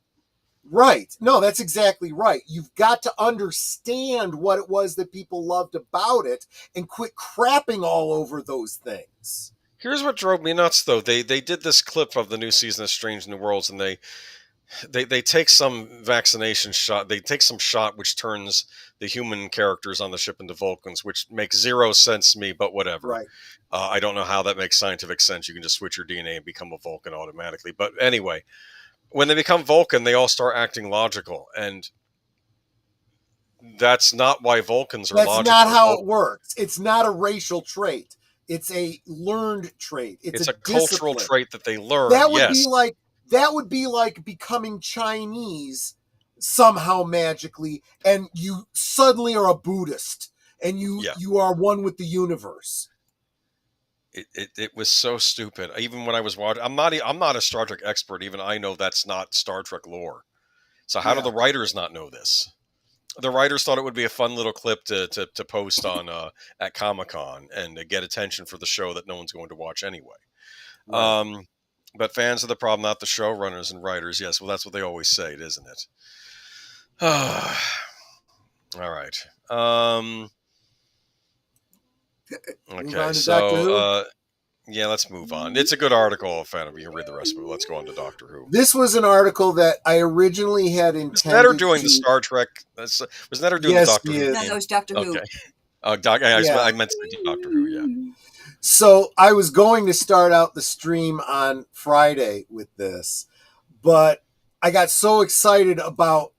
Speaker 2: Right. No, that's exactly right. You've got to understand what it was that people loved about it and quit crapping all over those things.
Speaker 1: Here's what drove me nuts, though. They did this clip of the new season of Strange New Worlds, and they take some vaccination shot. They take some shot which turns the human characters on the ship into Vulcans, which makes zero sense to me, but whatever.
Speaker 2: Right.
Speaker 1: I don't know how that makes scientific sense. You can just switch your DNA and become a Vulcan automatically. But anyway, when they become Vulcan, they all start acting logical. And that's not why Vulcans are logical.
Speaker 2: That's not how it works. It's not a racial trait. It's a learned trait. It's a
Speaker 1: cultural trait that they learn.
Speaker 2: That would be like becoming Chinese somehow magically, and you suddenly are a Buddhist, and you are one with the universe.
Speaker 1: It was so stupid. Even when I was watching, I'm not a Star Trek expert. Even I know that's not Star Trek lore. So how do the writers not know this? The writers thought it would be a fun little clip to post on at Comic-Con and to get attention for the show that no one's going to watch anyway. Right. But fans are the problem, not the showrunners and writers. Yes, well, that's what they always say, isn't it? All right. Okay, so yeah, let's move on. It's a good article, fan. You can read the rest of it. Let's go on to Doctor Who.
Speaker 2: This was an article that I originally had intended.
Speaker 1: Was Netter doing the Star Trek? Was Netter doing the Doctor Who?
Speaker 3: No, that was Doctor Who.
Speaker 1: Okay. I meant to say Doctor Who, yeah.
Speaker 2: So I was going to start out the stream on Friday with this, but I got so excited about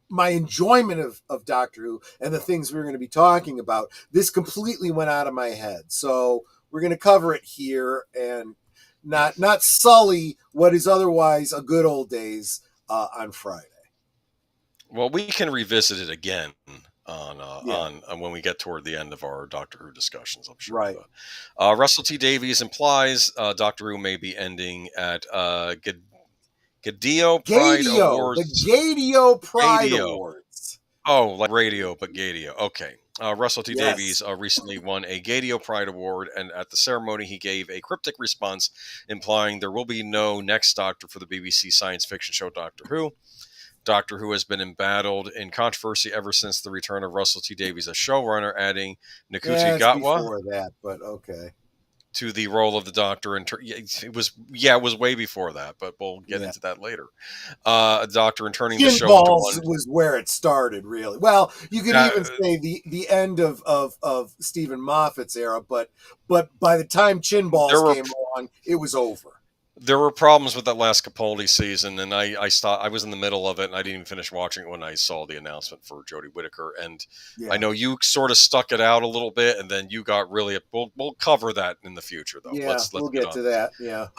Speaker 2: my enjoyment of Doctor Who and the things we were going to be talking about. This completely went out of my head. So we're going to cover it here and not sully what is otherwise a good old days on Friday.
Speaker 1: Well, we can revisit it again on when we get toward the end of our Doctor Who discussions, I'm sure.
Speaker 2: Right.
Speaker 1: Russell T Davies implies Doctor Who may be ending at Gadio Pride Awards.
Speaker 2: The Gadio Pride Awards.
Speaker 1: Oh, like radio, but Gadio. Okay. Russell T Davies recently won a Gadio Pride Award, and at the ceremony he gave a cryptic response implying there will be no next Doctor for the BBC science fiction show Doctor Who. Doctor Who has been embattled in controversy ever since the return of Russell T Davies as showrunner, adding Ncuti Gatwa
Speaker 2: before that, but okay,
Speaker 1: to the role of the Doctor. It was way before that, but we'll get into that later. Doctor and turning the show into one
Speaker 2: was where it started, really. Well, you could even say the end of Stephen Moffat's era, but by the time Chin Balls came along, it was over.
Speaker 1: There were problems with that last Capaldi season, and I stopped. I was in the middle of it, and I didn't even finish watching it when I saw the announcement for Jodie Whittaker. And I know you sort of stuck it out a little bit, and then you got really. We'll cover that in the future, though.
Speaker 2: Yeah, we'll get to that. Yeah.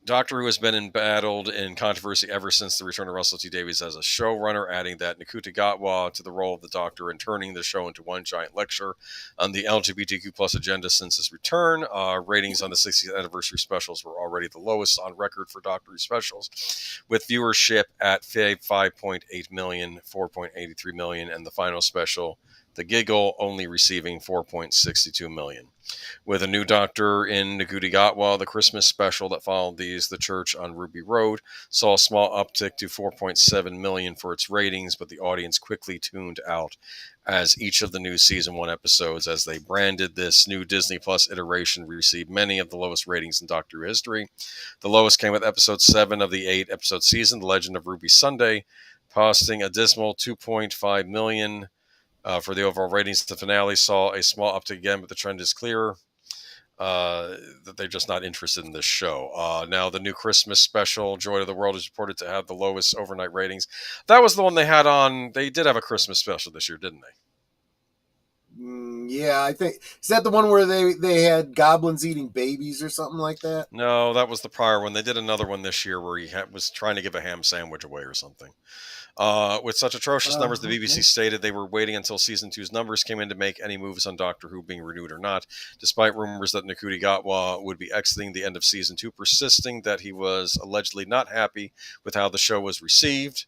Speaker 1: Doctor Who has been embattled in controversy ever since the return of Russell T Davies as a showrunner, adding that Ncuti Gatwa to the role of the Doctor and turning the show into one giant lecture on the LGBTQ plus agenda since his return. Ratings on the 60th anniversary specials were already the lowest on record for Doctor Who specials, with viewership at 5.8 million, 4.83 million, and the final special The Giggle only receiving $4.62 million. With a new doctor in Nagudi Gatwa, the Christmas special that followed these, The Church on Ruby Road, saw a small uptick to $4.7 million for its ratings, but the audience quickly tuned out as each of the new season 1 episodes, as they branded this new Disney Plus iteration, received many of the lowest ratings in Doctor Who history. The lowest came with episode 7 of the 8-episode season, The Legend of Ruby Sunday, costing a dismal $2.5 million. For the overall ratings, the finale saw a small uptick again, but the trend is clear that they're just not interested in this show. Now, the new Christmas special, Joy of the World, is reported to have the lowest overnight ratings. That was the one they had on. They did have a Christmas special this year, didn't they?
Speaker 2: Yeah, I think. Is that the one where they had goblins eating babies or something like that?
Speaker 1: No, that was the prior one. They did another one this year where he was trying to give a ham sandwich away or something. With such atrocious numbers, the BBC stated they were waiting until season 2's numbers came in to make any moves on Doctor Who being renewed or not, despite rumors that Nagudi Gatwa would be exiting the end of season 2, persisting that he was allegedly not happy with how the show was received.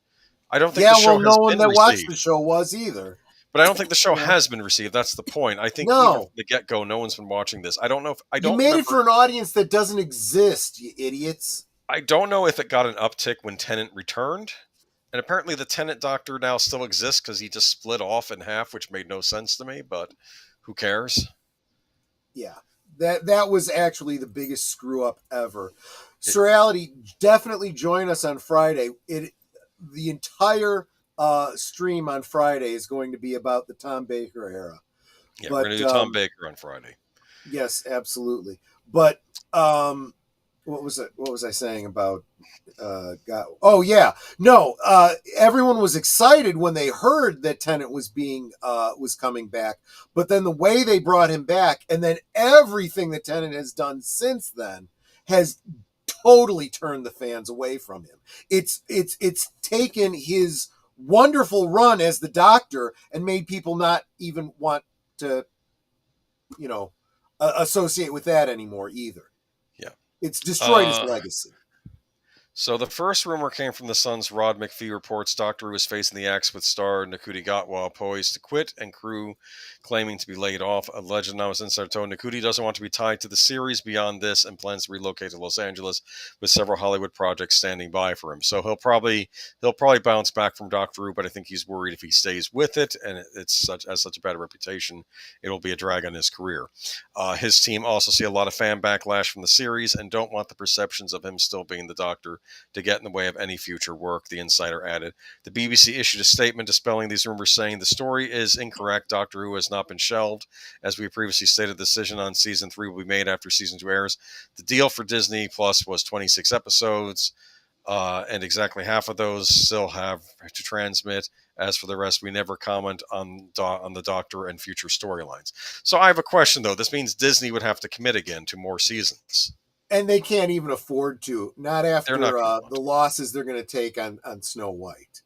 Speaker 1: I don't think the show has
Speaker 2: no one
Speaker 1: been
Speaker 2: that
Speaker 1: received.
Speaker 2: Watched the show was either.
Speaker 1: But I don't think the show has been received. That's the point. I think even from the get-go, no one's been watching this. I don't know if
Speaker 2: you made it for an audience that doesn't exist, you idiots.
Speaker 1: I don't know if it got an uptick when Tennant returned. And apparently the Tennant Doctor now still exists because he just split off in half, which made no sense to me, but who cares?
Speaker 2: Yeah, that was actually the biggest screw-up ever. Surreality, definitely join us on Friday. The entire stream on Friday is going to be about the Tom Baker era.
Speaker 1: Yeah, we're going to do Tom Baker on Friday.
Speaker 2: Yes, absolutely. But what was it? What was I saying about everyone was excited when they heard that Tennant was coming back, but then the way they brought him back, and then everything that Tennant has done since then has totally turned the fans away from him. It's taken his wonderful run as the Doctor and made people not even want to associate with that anymore either. It's destroyed his legacy.
Speaker 1: So the first rumor came from The Sun's Rod McPhee reports Doctor Who is facing the axe with star Nagudi Gatwa poised to quit and crew claiming to be laid off. A legend now is insider told Nagudi doesn't want to be tied to the series beyond this and plans to relocate to Los Angeles with several Hollywood projects standing by for him. So he'll probably bounce back from Doctor Who, but I think he's worried if he stays with it and it's such a bad reputation, it'll be a drag on his career. His team also see a lot of fan backlash from the series and don't want the perceptions of him still being the Doctor to get in the way of any future work, the insider added. The BBC issued a statement dispelling these rumors, saying the story is incorrect. Doctor Who has not been shelved. As we previously stated, the decision on season 3 will be made after season 2 airs. The deal for Disney Plus was 26 episodes, and exactly half of those still have to transmit. As for the rest, we never comment on the Doctor and future storylines. So I have a question, though. This means Disney would have to commit again to more seasons.
Speaker 2: And they can't even afford to, not after the losses they're going to take on Snow White.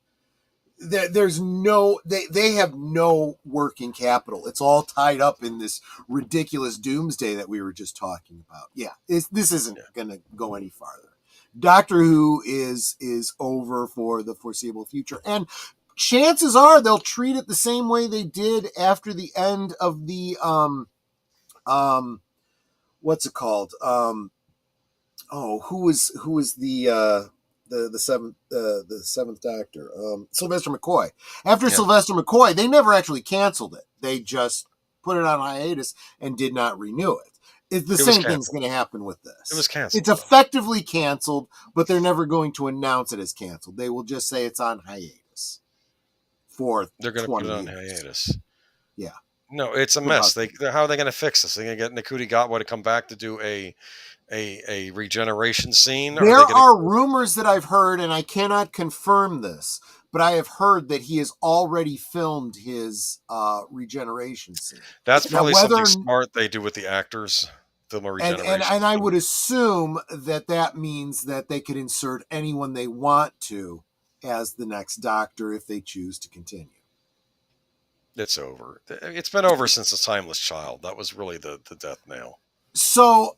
Speaker 2: There's no, they have no working capital. It's all tied up in this ridiculous doomsday that we were just talking about. Yeah, this isn't going to go any farther. Doctor Who is over for the foreseeable future. And chances are they'll treat it the same way they did after the end of the, what's it called? Who was the seventh Doctor? Sylvester McCoy. After Sylvester McCoy, they never actually canceled it. They just put it on hiatus and did not renew it. The same thing's going to happen with this.
Speaker 1: It was canceled.
Speaker 2: It's effectively canceled, but they're never going to announce it as canceled. They will just say it's on hiatus for
Speaker 1: they're going to put it on hiatus.
Speaker 2: Yeah.
Speaker 1: No, it's a mess. How are they going to fix this? They're going to get Nagudi Gatwa to come back to do a regeneration scene?
Speaker 2: There are rumors that I've heard, and I cannot confirm this, but I have heard that he has already filmed his regeneration scene.
Speaker 1: That's probably something smart they do with the actors. Film a regeneration
Speaker 2: and I would assume that means that they could insert anyone they want to as the next Doctor if they choose to continue.
Speaker 1: It's over. It's been over since The Timeless Child. That was really the death nail.
Speaker 2: So,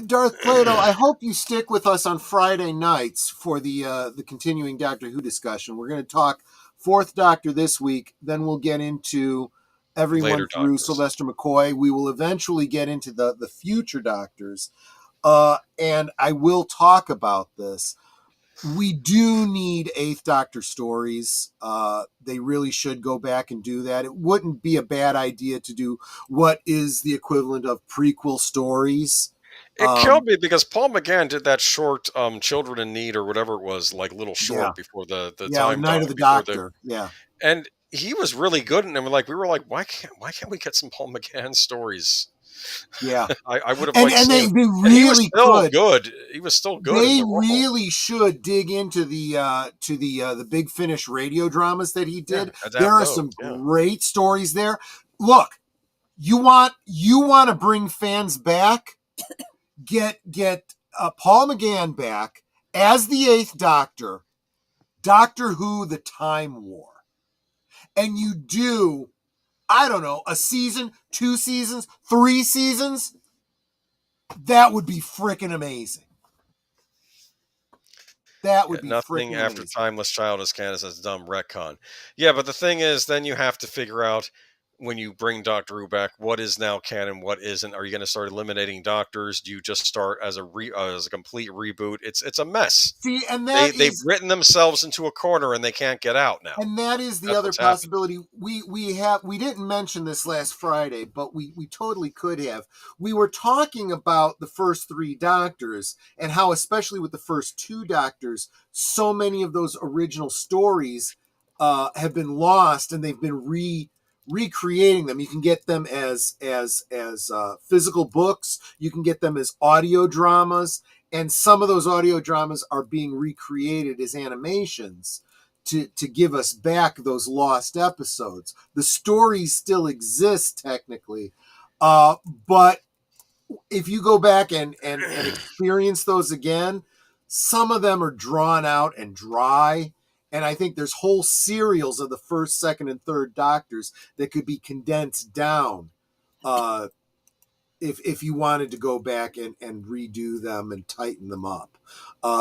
Speaker 2: Darth Plato, I hope you stick with us on Friday nights for the continuing Doctor Who discussion. We're going to talk Fourth Doctor this week. Then we'll get into everyone
Speaker 1: Later
Speaker 2: through
Speaker 1: Doctors.
Speaker 2: Sylvester McCoy. We will eventually get into the future Doctors. And I will talk about this. We do need Eighth Doctor stories. They really should go back and do that. It wouldn't be a bad idea to do what is the equivalent of prequel stories.
Speaker 1: It killed me because Paul McGann did that short Children in Need or whatever it was, like little short before the time
Speaker 2: Night of the
Speaker 1: before
Speaker 2: Doctor.
Speaker 1: and he was really good in them. Like we were like, why can't we get some Paul McGann stories?
Speaker 2: Yeah,
Speaker 1: I would have
Speaker 2: and,
Speaker 1: liked
Speaker 2: and they really
Speaker 1: and he was still
Speaker 2: could.
Speaker 1: good. He was still good.
Speaker 2: They
Speaker 1: in the
Speaker 2: really should dig into the Big Finish radio dramas that he did. There are some great stories there. Look, you want to bring fans back? Get Paul McGann back as the Eighth Doctor, Doctor Who: The Time War, and you do, I don't know, a season, 2 seasons, 3 seasons. That would be freaking amazing. That would be
Speaker 1: nothing after
Speaker 2: amazing.
Speaker 1: Timeless Childless Candace as dumb retcon. Yeah, but the thing is, then you have to figure out when you bring Doctor Who back, what is now canon, what isn't. Are you going to start eliminating doctors? Do you just start as a complete reboot? It's a mess.
Speaker 2: See, and
Speaker 1: they've written themselves into a corner and they can't get out now.
Speaker 2: And that is the other possibility. We didn't mention this last Friday, but we totally could have. We were talking about the first 3 Doctors and how, especially with the first 2 Doctors, so many of those original stories have been lost, and they've been recreating them. You can get them as physical books. You can get them as audio dramas, and some of those audio dramas are being recreated as animations to give us back those lost episodes. The stories still exist technically, but if you go back and experience those again, some of them are drawn out and dry. And I think there's whole serials of the first, second, and third Doctors that could be condensed down if you wanted to go back and redo them and tighten them up.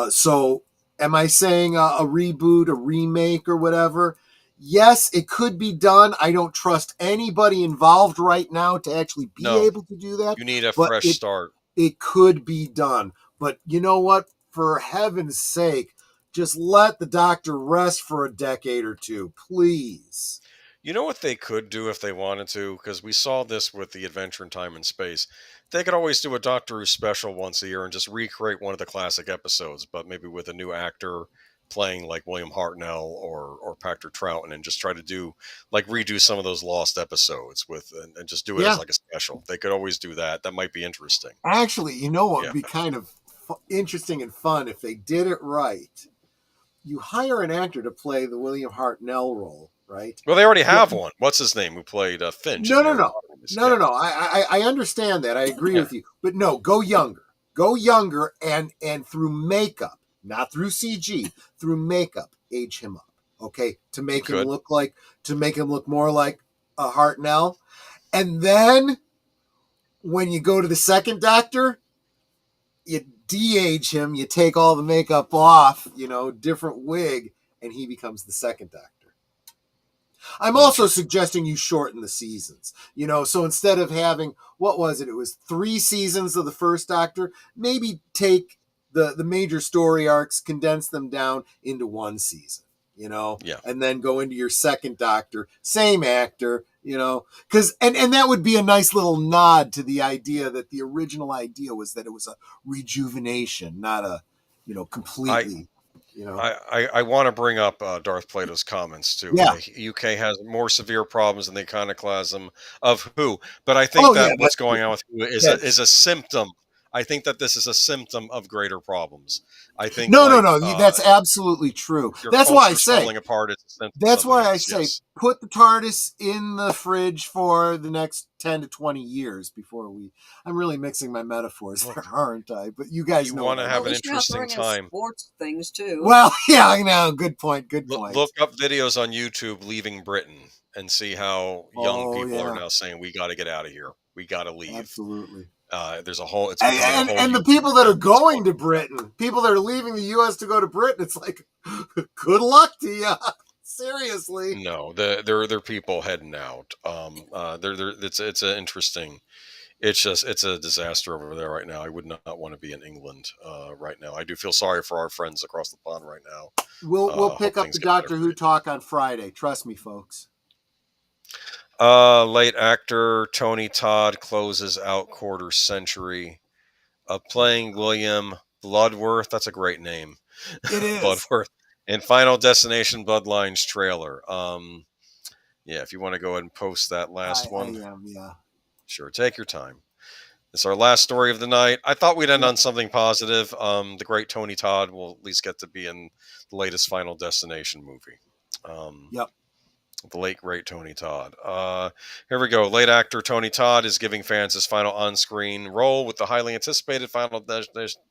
Speaker 2: So am I saying a reboot, a remake, or whatever? Yes, it could be done. I don't trust anybody involved right now to actually be able to do that.
Speaker 1: You need a fresh start.
Speaker 2: It could be done. But you know what? For heaven's sake, just let the Doctor rest for a decade or 2, please.
Speaker 1: You know what they could do if they wanted to? Because we saw this with the Adventure in Time and Space. They could always do a Doctor Who special once a year and just recreate one of the classic episodes, but maybe with a new actor playing like William Hartnell or Patrick Troughton, and just try to do redo some of those lost episodes and just do it as like a special. They could always do that. That might be interesting.
Speaker 2: Actually, you know what would be kind of interesting and fun if they did it right? You hire an actor to play the William Hartnell role, right?
Speaker 1: Well, they already have one. What's his name? Who played Finch?
Speaker 2: No. I understand that. I agree with you. But no, go younger. Go younger and through makeup, not through CG, through makeup, age him up. Okay, to make him look more like a Hartnell. And then when you go to the second Doctor, you de-age him, you take all the makeup off, different wig, and he becomes the second Doctor. I'm also suggesting you shorten the seasons, so instead of having, what was it? It was 3 seasons of the first Doctor, maybe take the major story arcs, condense them down into 1 season, and then go into your second Doctor, same actor, because and that would be a nice little nod to the idea that the original idea was that it was a rejuvenation, not a completely.
Speaker 1: I want to bring up Darth Plato's comments too.
Speaker 2: Yeah.
Speaker 1: The UK has more severe problems in the iconoclasm of Who, but I think what's going on with Who is a symptom. I think that this is a symptom of greater problems. I think
Speaker 2: no. That's absolutely true. That's why I say
Speaker 1: falling apart.
Speaker 2: That's why I say put the TARDIS in the fridge for the next 10 to 20 years before we. I'm really mixing my metaphors there, aren't I? But you guys
Speaker 1: want to have an interesting time.
Speaker 3: Sports things too.
Speaker 2: Well, yeah, I know. Good point.
Speaker 1: Look up videos on YouTube leaving Britain and see how young people are now saying we got to get out of here. We got to leave.
Speaker 2: Absolutely.
Speaker 1: There's a whole,
Speaker 2: and the people that are going to Britain, people that are leaving the U.S. to go to Britain, it's like, good luck to you. Seriously.
Speaker 1: No, there are people heading out. It's an interesting. It's a disaster over there right now. I would not want to be in England right now. I do feel sorry for our friends across the pond right now.
Speaker 2: We'll pick
Speaker 1: hope
Speaker 2: up
Speaker 1: things
Speaker 2: the
Speaker 1: get better
Speaker 2: Doctor
Speaker 1: for
Speaker 2: Who
Speaker 1: you.
Speaker 2: talk on Friday. Trust me, folks.
Speaker 1: Late actor Tony Todd closes out quarter century of playing William Bloodworth. That's a great name.
Speaker 2: It is.
Speaker 1: Bloodworth. In Final Destination Bloodlines trailer. Yeah, if you want to go ahead and post that last one.
Speaker 2: I am, yeah.
Speaker 1: Sure, take your time. It's our last story of the night. I thought we'd end on something positive. The great Tony Todd will at least get to be in the latest Final Destination movie.
Speaker 2: Yep.
Speaker 1: The late, great Tony Todd. Here we go. Late actor Tony Todd is giving fans his final on-screen role with the highly anticipated Final Destination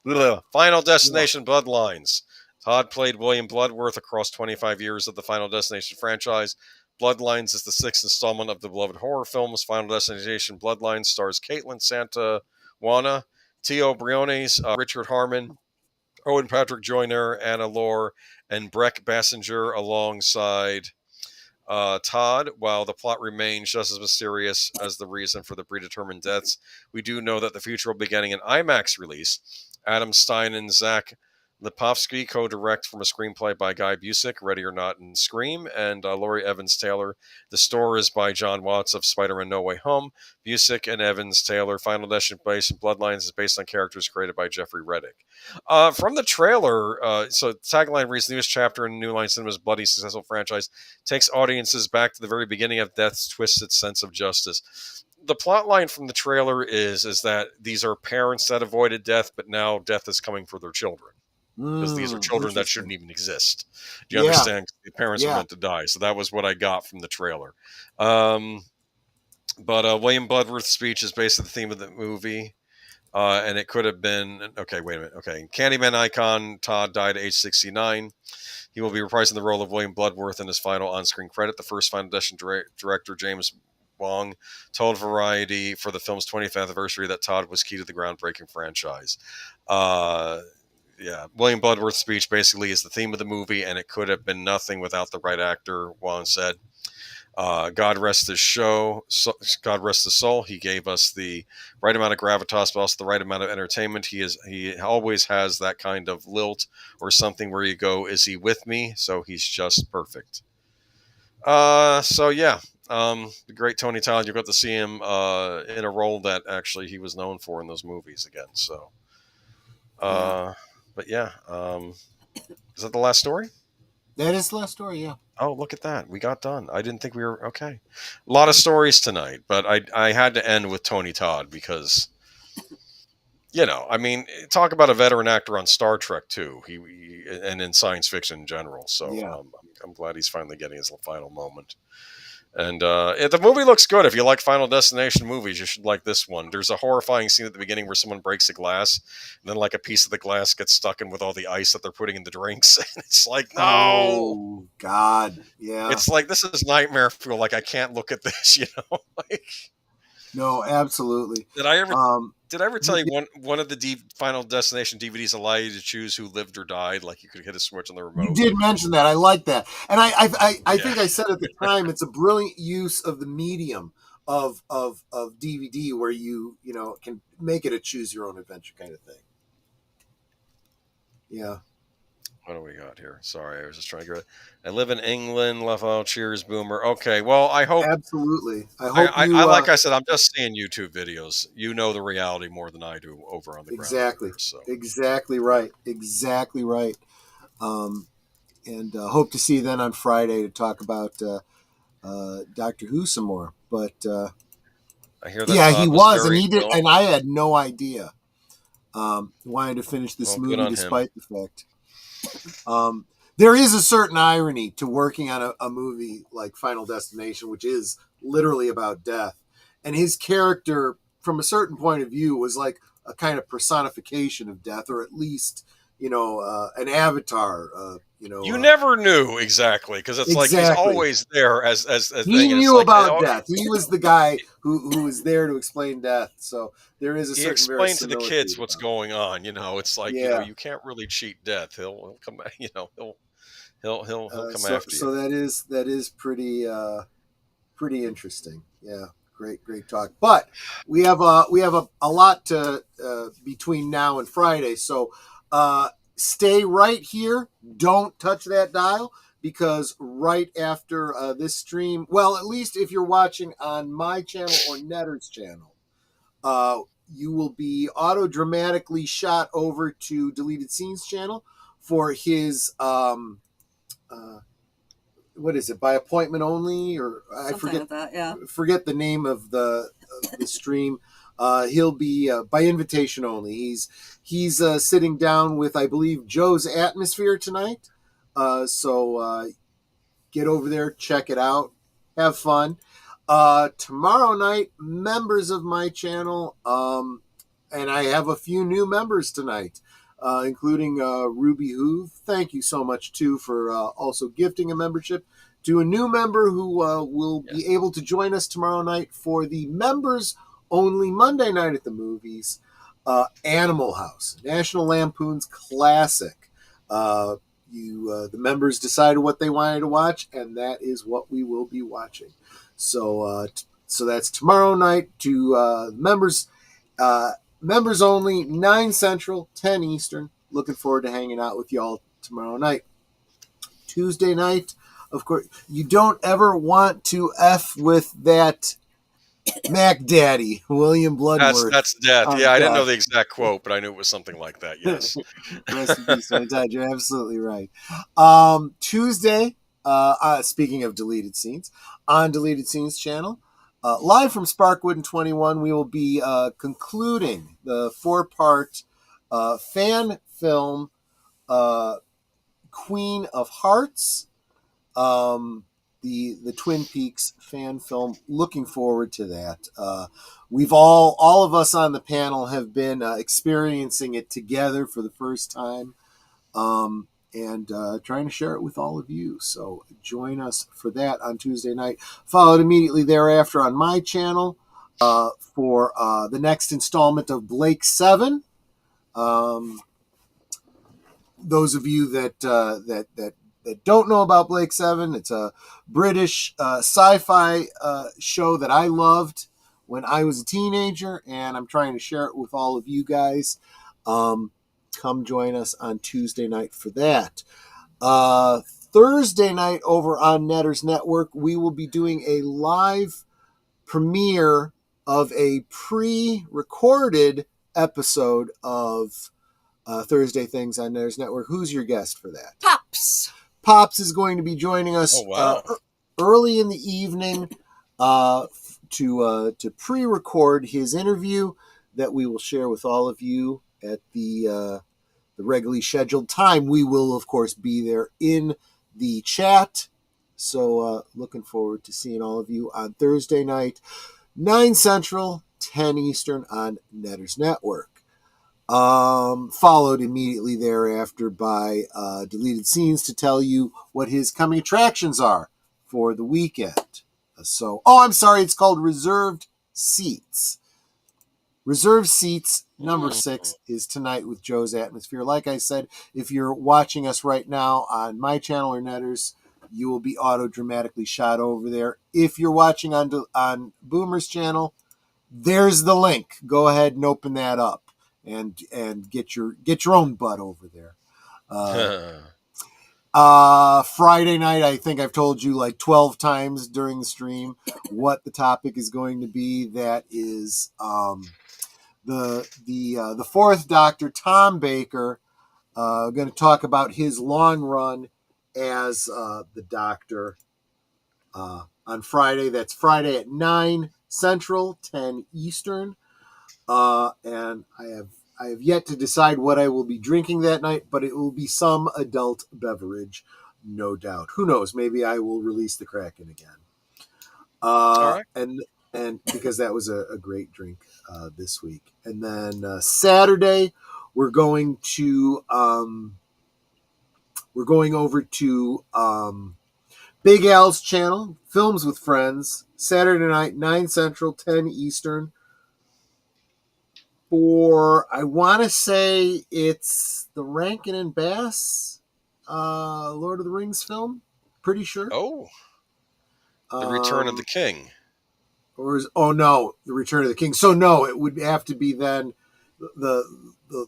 Speaker 1: Bloodlines. Todd played William Bloodworth across 25 years of the Final Destination franchise. Bloodlines is the sixth installment of the beloved horror films. Final Destination Bloodlines stars Caitlin Santawana, Tio Briones, Richard Harmon, Owen Patrick Joyner, Anna Lore, and Breck Bassinger alongside Todd. While the plot remains just as mysterious as the reason for the predetermined deaths, we do know that the future will be getting an IMAX release. Adam Stein and Zach Lipovsky co-direct from a screenplay by Guy Busick, Ready or Not and Scream, and Laurie Evans-Taylor. The story is by John Watts of Spider-Man No Way Home. Busick and Evans-Taylor. Final Destination Bloodlines is based on characters created by Jeffrey Reddick. From the trailer, so tagline reads, the newest chapter in New Line Cinema's bloody successful franchise takes audiences back to the very beginning of death's twisted sense of justice. The plot line from the trailer is that these are parents that avoided death, but now death is coming for their children. Because these are children that shouldn't even exist. Do you understand? The parents are meant to die. So that was what I got from the trailer. But William Bloodworth's speech is based on the theme of the movie. And it could have been... Okay, wait a minute. Okay. Candyman icon Todd died at age 69. He will be reprising the role of William Bloodworth in his final on-screen credit. The first Final Destination director, James Wong, told Variety for the film's 20th anniversary that Todd was key to the groundbreaking franchise. Yeah, William Bloodworth's speech basically is the theme of the movie, and it could have been nothing without the right actor. Wong said, God rest his show. God rest his soul. He gave us the right amount of gravitas, but also the right amount of entertainment. He always has that kind of lilt or something where you go, is he with me? So he's just perfect. The great Tony Todd, you got to see him in a role that actually he was known for in those movies again. So, But yeah, is that the last story?
Speaker 2: That is the last story, yeah.
Speaker 1: Oh, look at that. We got done. I didn't think we were... Okay. A lot of stories tonight, but I had to end with Tony Todd because, I mean, talk about a veteran actor on Star Trek, too, he and in science fiction in general. So I'm glad he's finally getting his final moment. And the movie looks good. If you like Final Destination movies, you should like this one. There's a horrifying scene at the beginning where someone breaks a glass, and then like a piece of the glass gets stuck in with all the ice that they're putting in the drinks. And it's like, no!
Speaker 2: Oh, God. Yeah.
Speaker 1: It's like, this is nightmare fuel. Like, I can't look at this, like...
Speaker 2: No, absolutely.
Speaker 1: Did I ever tell you one of the Final Destination DVDs allow you to choose who lived or died? Like you could hit a switch on the remote.
Speaker 2: You did mention that. I like that, and I think I said at the time it's a brilliant use of the medium of DVD where you can make it a choose your own adventure kind of thing. Yeah.
Speaker 1: What do we got here? Sorry, I was just trying to get it. I live in England. Love all. Cheers, Boomer. Okay, well, I hope...
Speaker 2: Absolutely. I hope
Speaker 1: like I said, I'm just seeing YouTube videos. You know the reality more than I do over on the ground.
Speaker 2: Exactly.
Speaker 1: There, so.
Speaker 2: Exactly right. Exactly right. And hope to see you then on Friday to talk about Doctor Who some more. But
Speaker 1: I hear that
Speaker 2: he was, and he did, and I had no idea. Wanted to finish this movie despite the fact. There is a certain irony to working on a movie like Final Destination, which is literally about death. And his character, from a certain point of view, was like a kind of personification of death, or at least, an avatar.
Speaker 1: You never knew exactly, because it's like he's always there as
Speaker 2: he knew about death. He was the guy who was there to explain death. So there is a certain... He
Speaker 1: explained to the kids what's going on. It's like you can't really cheat death. He'll come back. He'll come after you.
Speaker 2: So that is pretty interesting. Yeah, great talk. But we have a lot to between now and Friday. So stay right here. Don't touch that dial, because right after this stream, well, at least if you're watching on my channel or Netter's channel, you will be auto-dramatically shot over to Deleted Scenes channel for his what is it, by appointment only, or I forget
Speaker 3: like that, yeah.
Speaker 2: Forget the name of the stream. He'll be by invitation only. He's sitting down with, I believe, Joe's Atmosphere tonight. So get over there, check it out, have fun. Tomorrow night, members of my channel, and I have a few new members tonight, including Ruby Hoove. Thank you so much, too, for also gifting a membership to a new member who will be able to join us tomorrow night for the members-only Monday Night at the Movies, Animal House, National Lampoon's classic. The members decided what they wanted to watch, and that is what we will be watching. So that's tomorrow night to members only, 9 Central, 10 Eastern. Looking forward to hanging out with y'all tomorrow night. Tuesday night, of course, you don't ever want to F with that Mac Daddy, William Bloodworth.
Speaker 1: That's death. Yeah, I didn't know the exact quote, but I knew it was something like that. Yes.
Speaker 2: Rest in peace, my dad. You're absolutely right. Tuesday, speaking of Deleted Scenes, on Deleted Scenes channel, live from Sparkwood and 21, we will be concluding the 4-part fan film Queen of Hearts, the Twin Peaks fan film. Looking forward to that. We've all of us on the panel have been experiencing it together for the first time, and trying to share it with all of you. So join us for that on Tuesday night. Followed immediately thereafter on my channel for the next installment of Blake 7. Those of you that don't know about Blake 7, it's a British sci-fi show that I loved when I was a teenager, and I'm trying to share it with all of you guys. Come join us on Tuesday night for that. Thursday night over on Netter's Network, we will be doing a live premiere of a pre-recorded episode of Thursday Things on Netter's Network. Who's your guest for that? Pops is going to be joining us early in the evening to pre-record his interview that we will share with all of you at the regularly scheduled time. We will, of course, be there in the chat. So looking forward to seeing all of you on Thursday night, 9 Central, 10 Eastern on Netter's Network. Followed immediately thereafter by Deleted Scenes to tell you what his coming attractions are for the weekend. I'm sorry, it's called Reserved Seats. Reserved Seats number 6 is tonight with Joe's Atmosphere. Like I said, if you're watching us right now on my channel or Netter's, you will be auto-dramatically shot over there. If you're watching on Boomer's channel, there's the link. Go ahead and open that up and get your own butt over there. Friday night, I think I've told you like 12 times during the stream what the topic is going to be. That is the fourth Doctor, Tom Baker, going to talk about his long run as the Doctor on Friday. That's Friday at 9 Central, 10 Eastern. And I have yet to decide what I will be drinking that night, but it will be some adult beverage, no doubt. Who knows? Maybe I will release the Kraken again. All right. And because that was a great drink this week. And then Saturday, we're going over to Big Al's channel, Films with Friends, Saturday night, 9 Central, 10 Eastern. For, I want to say it's the Rankin and Bass Lord of the Rings film. Pretty sure.
Speaker 1: Oh, The Return of the King.
Speaker 2: The Return of the King. So no, it would have to be then. The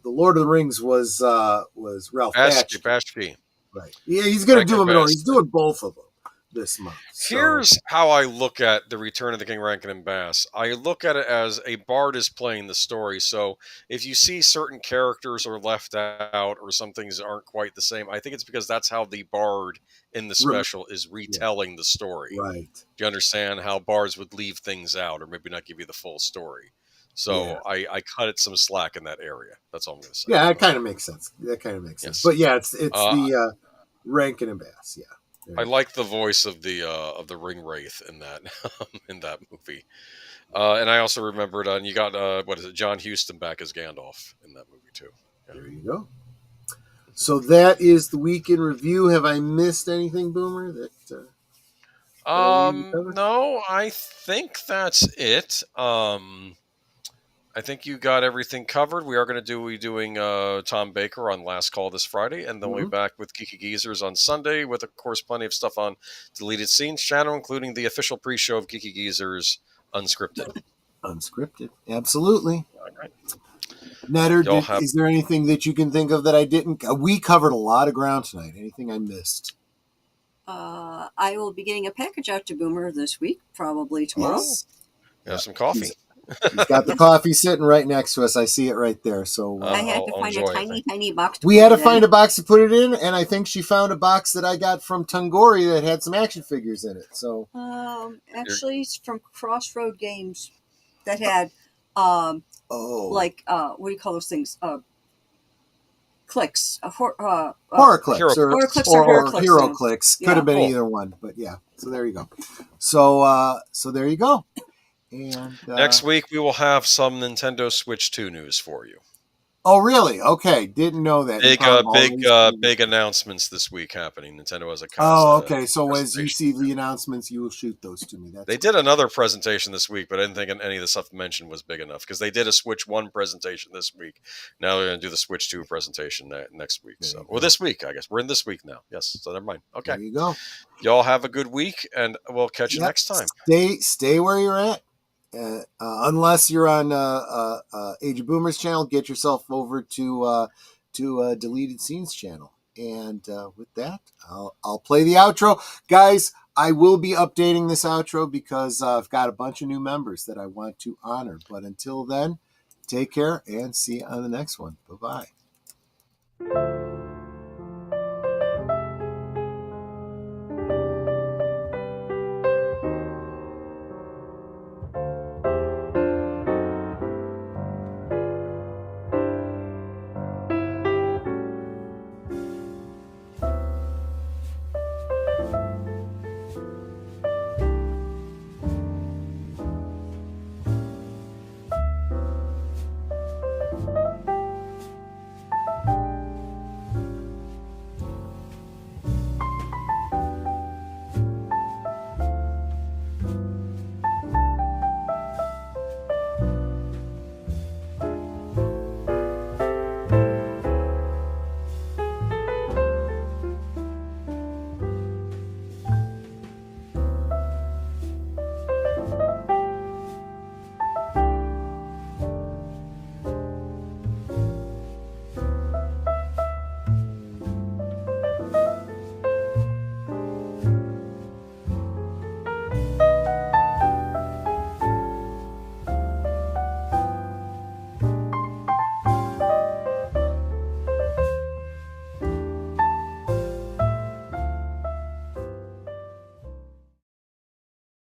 Speaker 2: Lord of the Rings was Ralph Bakshi. Right. Yeah, he's going to do them in order. He's doing both of them this month. So.
Speaker 1: Here's how I look at The Return of the King, Rankin and Bass. I look at it as a bard is playing the story. So if you see certain characters are left out or some things aren't quite the same, I think it's because that's how the bard in the special is retelling the story.
Speaker 2: Right.
Speaker 1: Do you understand how bards would leave things out or maybe not give you the full story? So I cut it some slack in that area. That's all I'm going to say.
Speaker 2: Yeah, that kind of makes sense. Yes. But yeah, it's the Rankin and Bass. Yeah,
Speaker 1: I like the voice of the ring wraith in that in that movie, and I also remembered you got John Huston back as Gandalf in that movie too.
Speaker 2: Yeah. There you go. So that is the week in review. Have I missed anything, Boomer?
Speaker 1: No, I think that's it. I think you got everything covered. We are going to be doing Tom Baker on Last Call this Friday, and then we'll be back with Geeky Geezers on Sunday with, of course, plenty of stuff on Deleted Scenes channel, including the official pre-show of Geeky Geezers Unscripted.
Speaker 2: Unscripted, absolutely. Okay. Netter, is there anything that you can think of that I didn't? We covered a lot of ground tonight. Anything I missed?
Speaker 3: I will be getting a package out to Boomer this week, probably tomorrow.
Speaker 2: Yes.
Speaker 1: Have some coffee.
Speaker 2: He's got the coffee sitting right next to us. I see it right there. So
Speaker 3: I had to find a tiny box.
Speaker 2: We had to find a box to put it in, and I think she found a box that I got from Tungori that had some action figures in it. So
Speaker 3: actually, it's from Crossroad Games that had what do you call those things? Clicks,
Speaker 2: horror clicks, or hero clicks. Could have been either one, but yeah. So there you go. So there you go. And
Speaker 1: next week we will have some Nintendo Switch 2 news for you.
Speaker 2: Oh, really? Okay, didn't know that.
Speaker 1: Big announcements this week happening. Nintendo has a
Speaker 2: okay. So as you see the announcements, you will shoot those to me.
Speaker 1: They did another presentation this week, but I didn't think any of the stuff mentioned was big enough because they did a Switch 1 presentation this week. Now they're going to do the Switch 2 presentation next week. This week, I guess. We're in this week now. Yes, so never mind. Okay.
Speaker 2: There you go.
Speaker 1: Y'all have a good week, and we'll catch you next time.
Speaker 2: Stay where you're at. Unless you're on Age of Boomers channel, get yourself over to Deleted Scenes channel. And with that, I'll play the outro, guys. I will be updating this outro because I've got a bunch of new members that I want to honor. But until then, take care and see you on the next one. Bye bye.